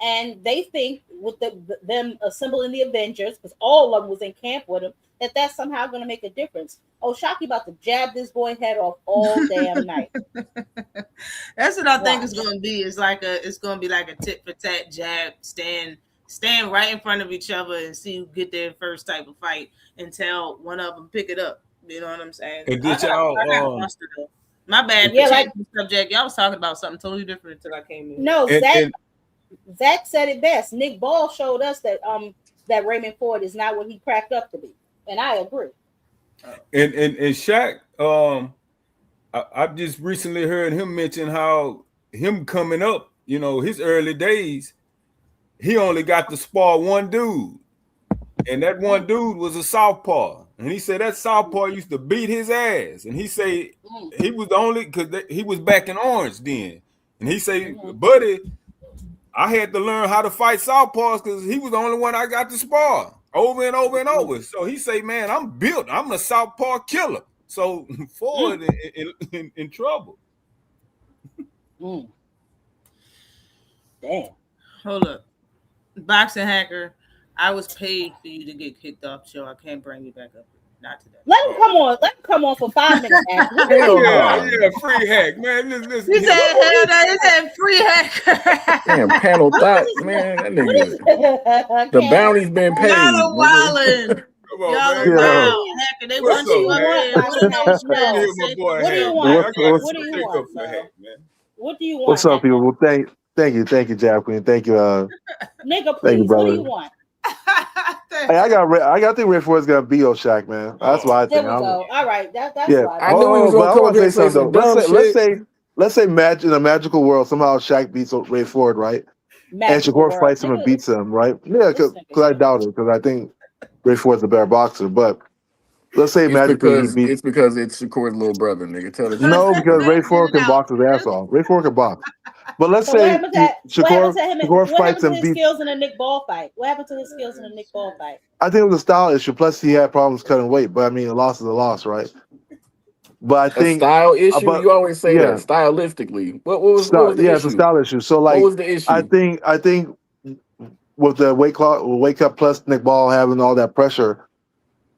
and they think with them assembling the Avengers, because all of them was in camp with him, that's somehow going to make a difference. Oh, Shockey about to jab this boy head off all damn night. That's what I think it's going to be. It's going to be like a tit for tat jab, stand right in front of each other and see who get their first type of fight until one of them pick it up. You know what I'm saying? And did y'all my bad. Yeah, like subject. Y'all was talking about something totally different until I came in. No, Zach said it best. Nick Ball showed us that that Raymond Ford is not what he cracked up to be, and I agree. And Shaq, I just recently heard him mention how him coming up, his early days, he only got to spar one dude, and that one dude was a southpaw, and he said that southpaw used to beat his ass, and he said he was the only because he was back in Orange then, and he said, buddy, I had to learn how to fight southpaws because he was the only one I got to spar over and over and over. So he say, man, I'm built. I'm a southpaw killer. So Ford in trouble. Damn. Hold up. Boxing Hacker, I was paid for you to get kicked off the show. I can't bring you back up. Not today. Let him come on. Let him come on for 5 minutes. Yeah, free hack, man. Listen. He said free hack. Damn, panel thought, man. That nigga. The bounty's been paid. Y'all are wildin'. Y'all are wild. Hacker, they want you up there. What do you want? What do you want? What do you want? What's up, people? Well, thank you, Jack Queen. Thank you, nigga. Thank you, Please, brother. what do you want? Hey, I think Ray Ford's gonna beat Shaq, man. That's what I think. There we go. All right, that's yeah. why. I knew he was gonna come up here and say some dumb shit. Let's say in a magical world somehow Shaq beats Ray Ford, right? And Shakur fights him and beats him, right? Yeah, because I doubt it, because I think Ray Ford's a better boxer. But let's say magically it's because it's Shakur's little brother, nigga. Tell the truth. No, because Ray Ford can box his ass off. Ray Ford can box. But let's say Shakur fights and beats. Skills in a Nick Ball fight. What happened to his skills in a Nick Ball fight? I think it was a style issue. Plus, he had problems cutting weight. But I mean, a loss is a loss, right? But I think a style issue. You always say that stylistically. What was the issue? It's a style issue. So like, what was the issue? I think with the weight cut plus Nick Ball having all that pressure,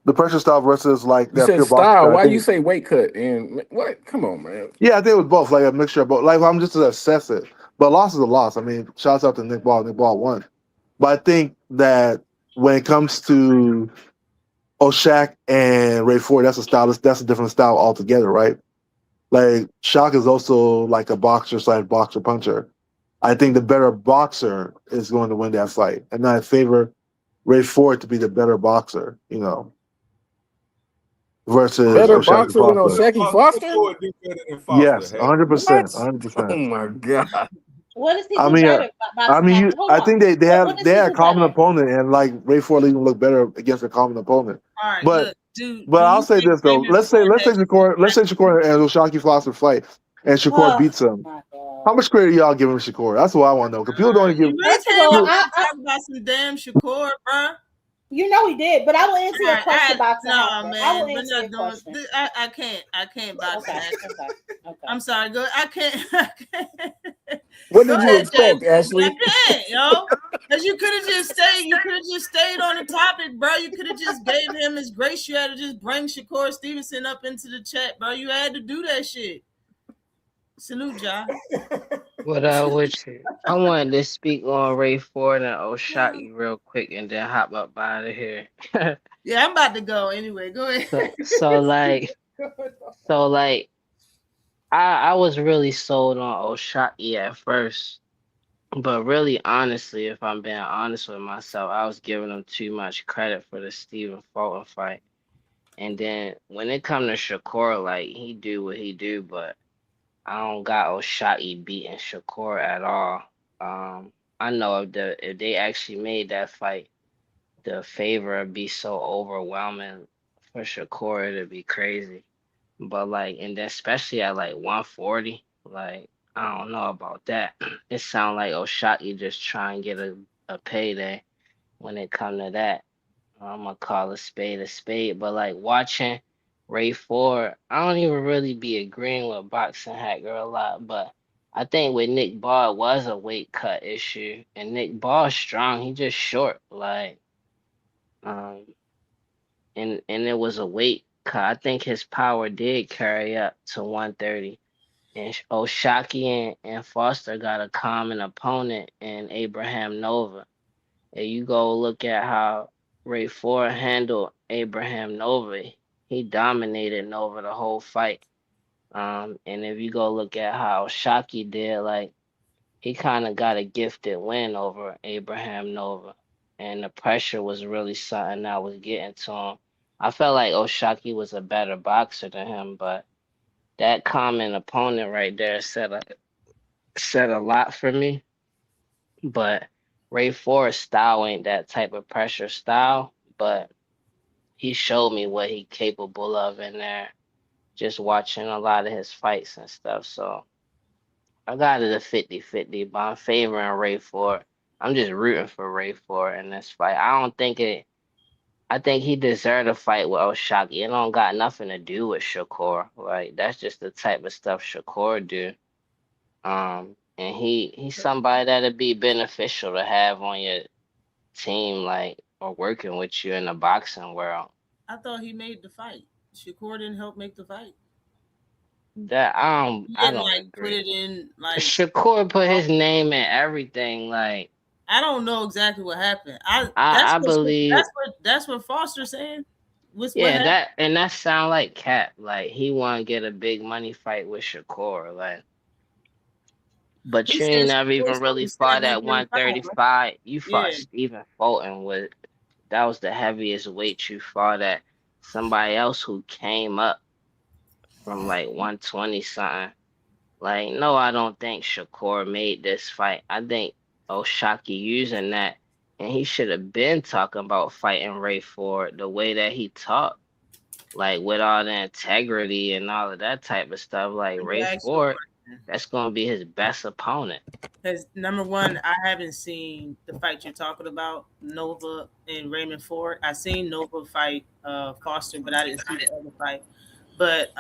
the pressure style versus like you said style. Why you say weight cut and what? Come on, man. Yeah, I think it was both, like a mixture of both. Like I'm just to assess it. But loss is a loss. I mean, shouts out to Nick Ball. Nick Ball won. But I think that when it comes to Shaq and Ray Ford, that's a different style altogether, right? Like Shaq is also like a boxer / boxer puncher. I think the better boxer is going to win that fight, and I favor Ray Ford to be the better boxer, versus better boxer than O'Shaquie Foster. Yes, 100%, 100%. Oh my god. What is he? I think they had a common opponent, and like Ray Ford even looked better against a common opponent. All right, but but I'll say this though. Let's say Shakur and O'Shaquie Foster fight, and Shakur beats him. How much credit y'all giving Shakur? That's what I want to know. Because people don't give. I talk about some damn Shakur, bro. You know he did, but I will answer your question about no, man. I will answer your question. I can't box that. Okay. I'm sorry. Go. I can't. What did you expect, Ashley? I can't, yo. Because you could have just stayed. You could have just stayed on the topic, bro. You could have just gave him his grace. You had to just bring Shakur Stevenson up into the chat, bro. You had to do that shit. Salute, John. What with you? I wanted to speak on Ray Ford and O'Shaquie real quick and then hop up out of here. Yeah, I'm about to go anyway. Go ahead. So I was really sold on O'Shaquie at first. But really, honestly, if I'm being honest with myself, I was giving him too much credit for the Stephen Fulton fight. And then when it comes to Shakur, like, he do what he do, but I don't got O'Shaquie beating Shakur at all. I know if they actually made that fight, the favor would be so overwhelming for Shakur, it'd be crazy. But like, and then especially at like 140, like, I don't know about that. It sounds like O'Shaquie just try and get a payday when it come to that. I'm gonna call a spade, but like watching Ray Ford, I don't even really be agreeing with Boxing Hacker a lot, but I think with Nick Ball it was a weight cut issue, and Nick Ball's strong. He just short, like, um, and it was a weight cut. I think his power did carry up to 130. And Oshaki and Foster got a common opponent in Abraham Nova. And you go look at how Ray Ford handled Abraham Nova, he dominated Nova the whole fight. And if you go look at how Shockey did, like, he kind of got a gifted win over Abraham Nova, and the pressure was really something that was getting to him. I felt like Oshaki was a better boxer than him, but that common opponent right there said a lot for me. But Ray Forrest's style ain't that type of pressure style, but he showed me what he capable of in there, just watching a lot of his fights and stuff. So I got it a 50-50, but I'm favoring Ray Ford. I'm just rooting for Ray Ford in this fight. I think he deserved a fight with Oshaki. It don't got nothing to do with Shakur. Like, that's just the type of stuff Shakur do. And he's somebody that'd be beneficial to have on your team, like, or working with you in the boxing world. I thought he made the fight. Shakur didn't help make the fight. That I don't like agree. Put it in like Shakur put his name in everything. Like, I don't know exactly what happened. I believe that's what Foster saying. Yeah, that sound like Cap. Like, he want to get a big money fight with Shakur. Like, but He you ain't said never Shakur even was gonna really be fought sitting at 135. You Yeah. fought Stephen Fulton with that was the heaviest weight you fought at. Somebody else who came up from like 120 something. Like, no, I don't think Shakur made this fight. I think Oshaki using that, and he should have been talking about fighting Ray Ford the way that he talked, like, with all the integrity and all of that type of stuff. Like, Ray Ford, that's gonna be his best opponent. Because number one, I haven't seen the fight you're talking about, Nova and Raymond Ford. I seen Nova fight Foster, but I didn't see the other fight. But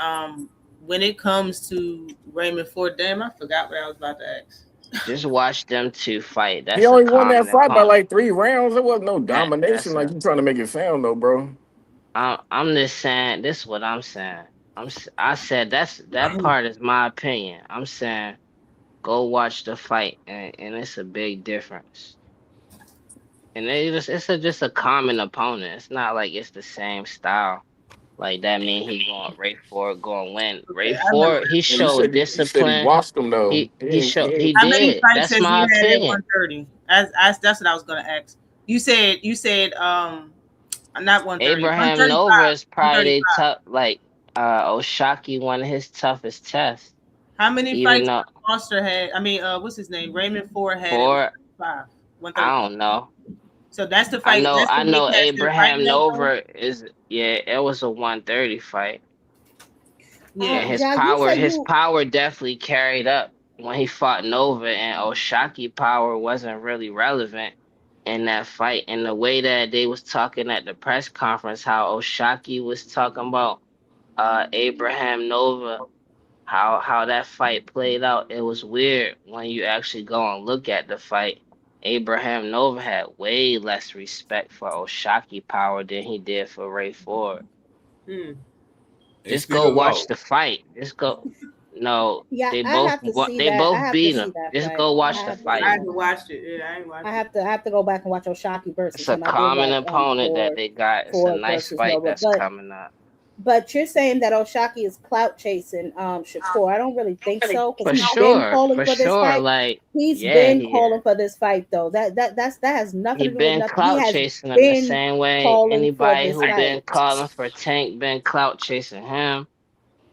when it comes to Raymond Ford, damn, I forgot what I was about to ask. Just watch them two fight. That's He only won that common fight by opponent. like 3 rounds. It wasn't no domination that's like you trying to make it sound though, bro. I'm just saying. This is what I'm saying. I said that part is my opinion. I'm saying go watch the fight, and it's a big difference. And it's just a common opponent. It's not like it's the same style. Like, that mean he going Ray Ford going win. Ray Ford, he You showed said he discipline. washed him though. He How many did. fights That's has he my had at opinion. 130? That's what I was gonna ask. You said not 130. Abraham Nova is probably tough. Like, Oshaki, one of his toughest tests. How many Even fights though Foster had? I mean, what's his name? Raymond Ford had Ford, 135. I don't know. So that's the fight. That's the I know weight class they're Abraham fighting at, though? Nova is it was a 130 fight. Yeah, And his Ja, power definitely carried up when he fought Nova, and Oshaki power wasn't really relevant in that fight. And the way that they was talking at the press conference, how Oshaki was talking about Abraham Nova, how that fight played out, it was weird when you actually go and look at the fight. Abraham Nova had way less respect for Oshaki power than he did for Ray Ford. Just go watch the fight. Just go. No, Yeah, they I both have to see they that. I both have to beat see him. that Just fight. go watch I the have to fight. see I haven't watched it. Yeah, I ain't watched it. I have to go back and watch Oshaki versus It's a him. I did common like opponent that they got. It's a Ford nice versus fight Nova, that's coming up. But you're saying that Oshaki is clout chasing Shakur. I don't really think so, because For he's been sure, calling for for this sure. fight. Like, He's yeah, been he calling for this fight though. That has nothing he to do with been nothing. He clout has chasing him the been same way calling for anybody this who fight. been calling for Tank been clout chasing him.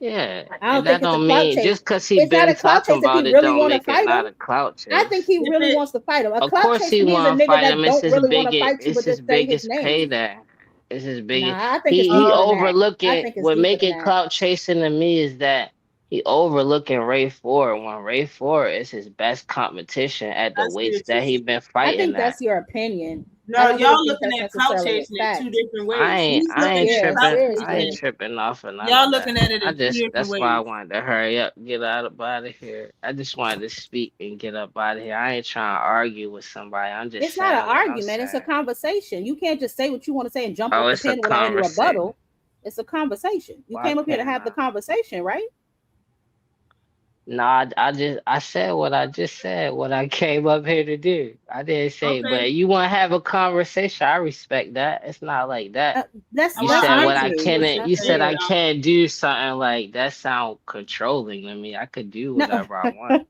Yeah, I don't and that think it's a don't clout mean chase. just because he It's not been a clout talking chase if he about it really don't want to make it fight him. not a clout I chase. think he really wants to fight him. A Of clout course chase he to me is a want to nigga fight that him. It's don't his really want to fight you it's but his just say his biggest name. payday. It's his biggest. Nah, I think it's He deeper than that. I overlooking think it's what deeper make than it that. clout chasing to me is that he overlooking Ray Ford when Ray Ford is his best competition at the I see weights what you that he see. been I fighting think at. that's your opinion. No, y'all looking at clout chasing it two different ways. I ain't tripping off of none Y'all of looking that. at it in two different That's ways. why I wanted to hurry up, get out of here. I just wanted to speak and get up out of here. I ain't trying to argue with somebody. I'm just It's not an saying what I'm argument. It's a saying. conversation. You can't just say what you want to say and jump Oh, off the it's a pen without any conversation. rebuttal. It's a conversation. You Why came up here to can't have the I? conversation, right? No, I said what I just said, what I came up here to do. I didn't say, but you want to have a conversation. I respect that. It's not like that. You said what I can't. You said I can't do something like that. Sound controlling to me. I could do whatever I want.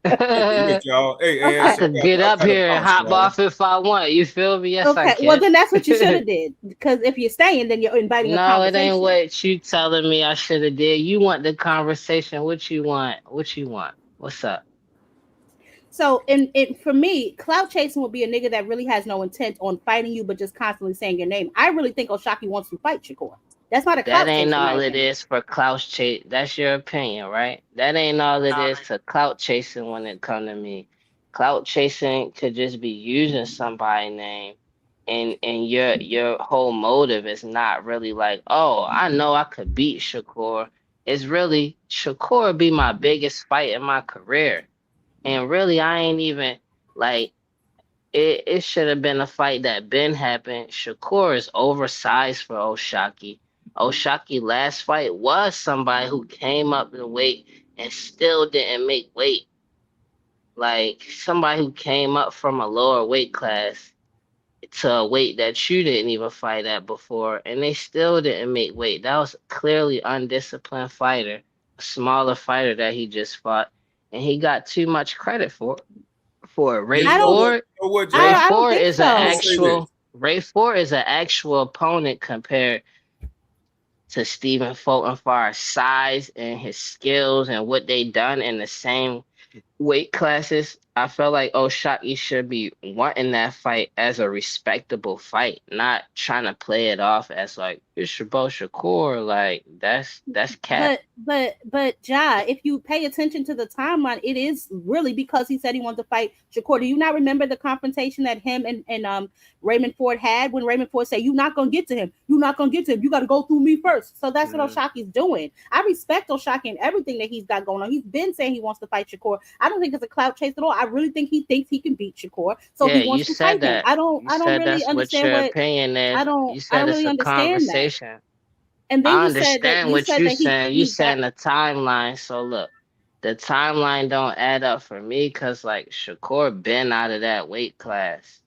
Look, y'all. Hey, I could get up here and hop off if I want. You feel me? Yes, I can. Well, then that's what you should have did. Because if you're staying, then you're inviting a No, it conversation. ain't what you telling me I should have did. You want the conversation. What you want? What you want? What's up? So, for me, clout chasing would be a nigga that really has no intent on fighting you, but just constantly saying your name. I really think Oshaki wants to fight Shakur. That's not a clout That ain't chasing. all it is for clout chase. That's your opinion, right? That ain't all it is to clout chasing when it come to me. Clout chasing could just be using somebody's name, and your whole motive is not really like, oh, I know I could beat Shakur. It's really Shakur be my biggest fight in my career, and really I ain't even like. It should have been a fight that been happened. Shakur is oversized for Oshaki. Oshaki last fight was somebody who came up in weight and still didn't make weight. Like somebody who came up from a lower weight class to a weight that you didn't even fight at before, and they still didn't make weight. That was clearly undisciplined fighter, a smaller fighter that he just fought, and he got too much credit for it. Ray Ford. Ray Ford is an actual opponent compared to Stephen Fulton for our size and his skills and what they done in the same weight classes. I felt like Oshaki should be wanting that fight as a respectable fight, not trying to play it off as like it's your Bo Shakur. Like that's cat. But Ja, if you pay attention to the timeline, it is really because he said he wanted to fight Shakur. Do you not remember the confrontation that him and Raymond Ford had when Raymond Ford said, "You're not gonna get to him. You're not gonna get to him. You got to go through me first." So that's what Oshaki's doing. I respect Oshaki and everything that he's got going on. He's been saying he wants to fight Shakur. I don't think it's a clout chase at all. I really think he thinks he can beat Shakur, so he wants to fight him. I don't really understand what opinion is. I don't it's really a understand conversation. that. And then I understand what you're saying. You saying the timeline. So look, the timeline don't add up for me because like Shakur been out of that weight class.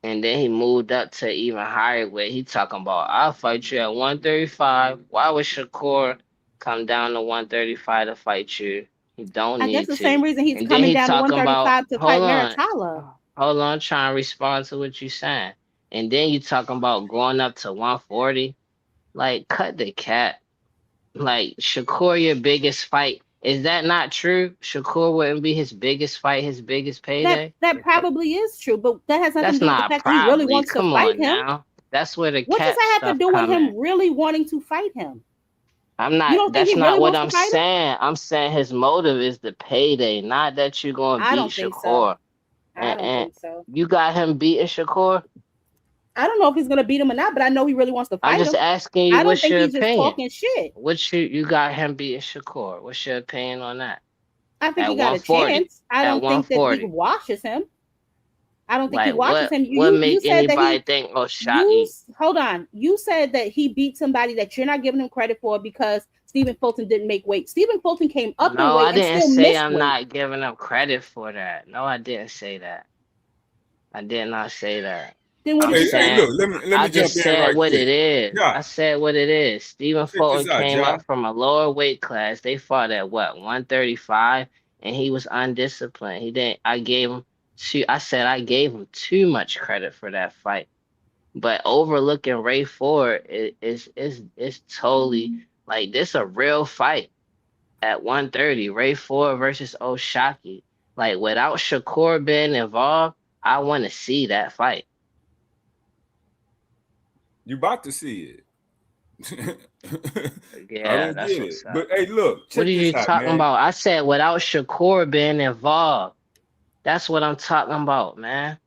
And then he moved up to even higher weight. He talking about, I'll fight you at 135. Why would Shakur come down to 135 to fight you? He don't need to. I guess the same reason he's coming down to 135 to fight Maritala. Hold on, trying to respond to what you saying. And then you talking about going up to 140. Like, cut the cat. Like, Shakur, your biggest fight. Is that not true? Shakur wouldn't be his biggest fight, his biggest payday? That probably is true, but that has nothing to do with the fact probably. He really wants to fight him. Now. That's where the what does that have to do with him really wanting to fight him? I'm not. You don't that's think he not really what wants I'm to fight saying. Him? I'm saying his motive is the payday, not that you're going to beat Shakur. I don't think so. You got him beating Shakur? I don't know if he's gonna beat him or not, but I know he really wants to fight him. I'm just asking you. I don't what's think your he's opinion? Just talking shit. What you got him beating Shakur? What's your opinion on that? I think he got a chance. I don't think that he washes him. I don't think he watches him. What make anybody think Oshaki? Hold on. You said that he beat somebody that you're not giving him credit for because Stephen Fulton didn't make weight. Stephen Fulton came up in weight I didn't and still say missed I'm weight. not giving him credit for that. No, I didn't say that. I did not say that. Then what look, let me I jump just in said right what quick. it is. Yeah. I said what it is. Stephen Fulton out, came Ja. up from a lower weight class. They fought at what, 135, and he was undisciplined. He didn't. I said I gave him too much credit for that fight. But overlooking Ray Ford is totally like this a real fight at 130. Ray Ford versus Oshaki. Like without Shakur being involved, I want to see that fight. You about to see it. Yeah, I don't that's get what's it. up. But hey, look, check What are you this out, talking man. about? I said without Shakur being involved. That's what I'm talking about, man.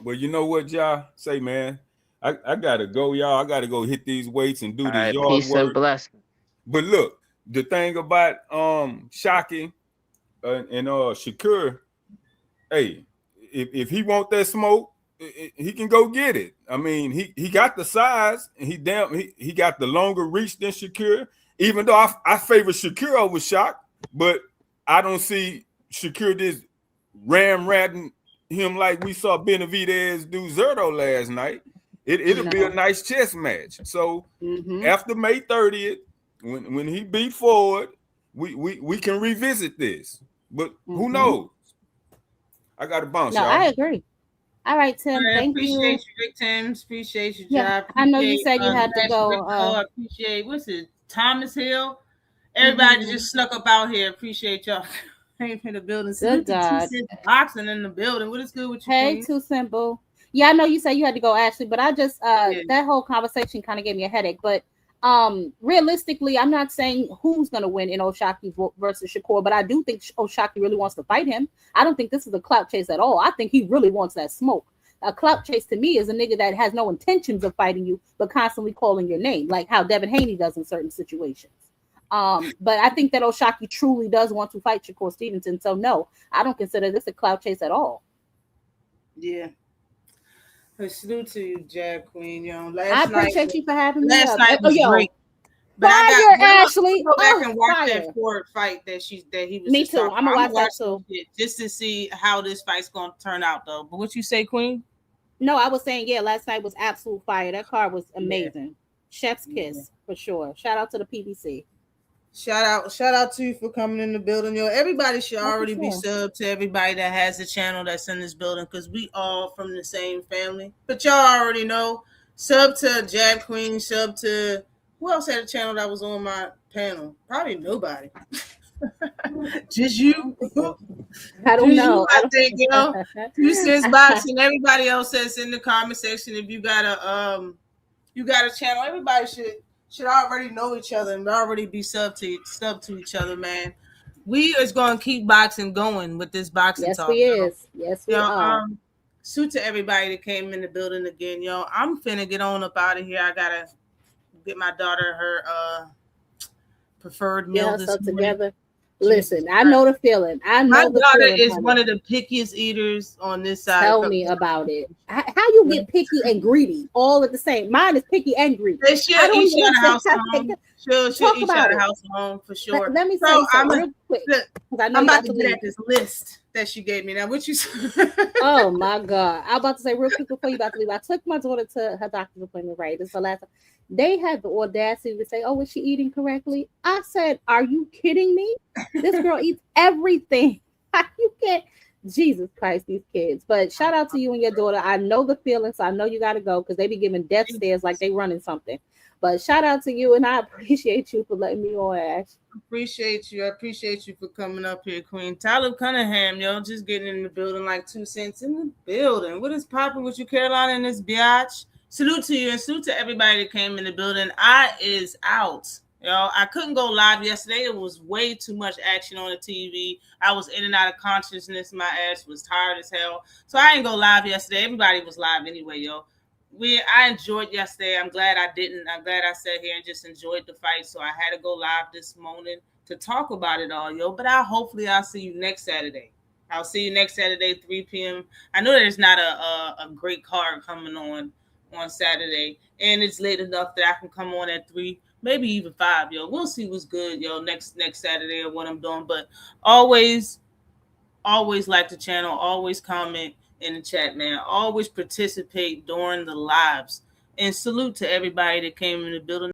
Well, you know what, y'all say, man. I gotta go, y'all. I gotta go hit these weights and do this yard Peace and work. blessings. But look, the thing about Shockey and Shakur, hey, if he want that smoke, he can go get it. I mean, he got the size, and he got the longer reach than Shakur. Even though I favor Shakur over Shock, but I don't see Shakur just ratting him like we saw Benavidez do Zerto last night. It'll be a nice chess match. So after May 30th, when he beat Ford, we can revisit this. But who knows? I got to bounce, y'all. I agree. All right, Tim. Thank you. Appreciate you, Rick Timms. Appreciate your job. I know you said you had to go. Appreciate what's it, Thomas Hill. Everybody just snuck up out here. Appreciate y'all. Came in the building. Good God. Boxing in the building. What is good with you? Hey, Too Simple. Yeah, I know you said you had to go, Ashley, but I just that whole conversation kind of gave me a headache. But realistically, I'm not saying who's going to win in O'Shaquie versus Shakur, but I do think O'Shaquie really wants to fight him. I don't think this is a clout chase at all. I think he really wants that smoke. A clout chase to me is a nigga that has no intentions of fighting you, but constantly calling your name, like how Devin Haney does in certain situations. But I think that O'Shaquie truly does want to fight Shakur Stevenson. So no, I don't consider this a clout chase at all. Yeah. Salute to you, Jab Queen. I appreciate you for having me. Last night was great. But Ashley. Go back and watch that Ford fight that he was. Me too. I'm gonna watch that too, just to see how this fight's gonna turn out, though. But what you say, Queen? No, I was saying, last night was absolute fire. That card was amazing. Chef's kiss for sure. Shout out to the PBC. Shout out to you for coming in the building. Everybody should already be subbed to everybody that has a channel that's in this building, because we all from the same family. But y'all already know. Sub to Jab Queen, sub to who else had a channel that was on my panel? Probably nobody. Just you. I don't know. I think, 2 Cents Boxing. Everybody else that's in the comment section. If you got a channel, everybody should already know each other and already be sub to each other, man. We is gonna keep boxing going with this boxing talk. Yes, we are. Salute to everybody that came in the building again, I'm finna get on up out of here. I gotta get my daughter her preferred meal this morning. Together. Listen, I know the feeling. My daughter is one of the pickiest eaters on this side. Tell me about it. How you get picky and greedy all at the same? Mine is picky and greedy. She'll eat you out of house home. She'll eat you out of house home for sure. Let me say something real quick. I'm about to get at this list that she gave me. Now, what you say? Oh my God. I'm about to say real quick before you about to leave. I took my daughter to her doctor's appointment, right? This is the last time. They had the audacity to say, "Oh, is she eating correctly?" I said, "Are you kidding me? This girl eats everything. You can't." Jesus Christ, these kids. But shout out to you and your daughter. I know the feeling, so I know you got to go because they be giving death stares like they running something. But shout out to you, and I appreciate you for letting me on, Ash. Appreciate you. I appreciate you for coming up here, Queen. Tyler Cunningham, just getting in the building like 2 Cents in the building. What is popping with you, Carolina, and this biatch? Salute to you and salute to everybody that came in the building. I is out. I couldn't go live yesterday. It was way too much action on the TV. I was in and out of consciousness. My ass was tired as hell. So I didn't go live yesterday. Everybody was live anyway, I enjoyed yesterday. I'm glad I didn't. I'm glad I sat here and just enjoyed the fight. So I had to go live this morning to talk about it all, But hopefully I'll see you next Saturday. I'll see you next Saturday, 3 p.m. I know there's not a great card coming on Saturday, and it's late enough that I can come on at 3, maybe even 5, We'll see what's good, next Saturday or what I'm doing. But always like the channel, always comment in the chat, man. Always participate during the lives. And salute to everybody that came in the building.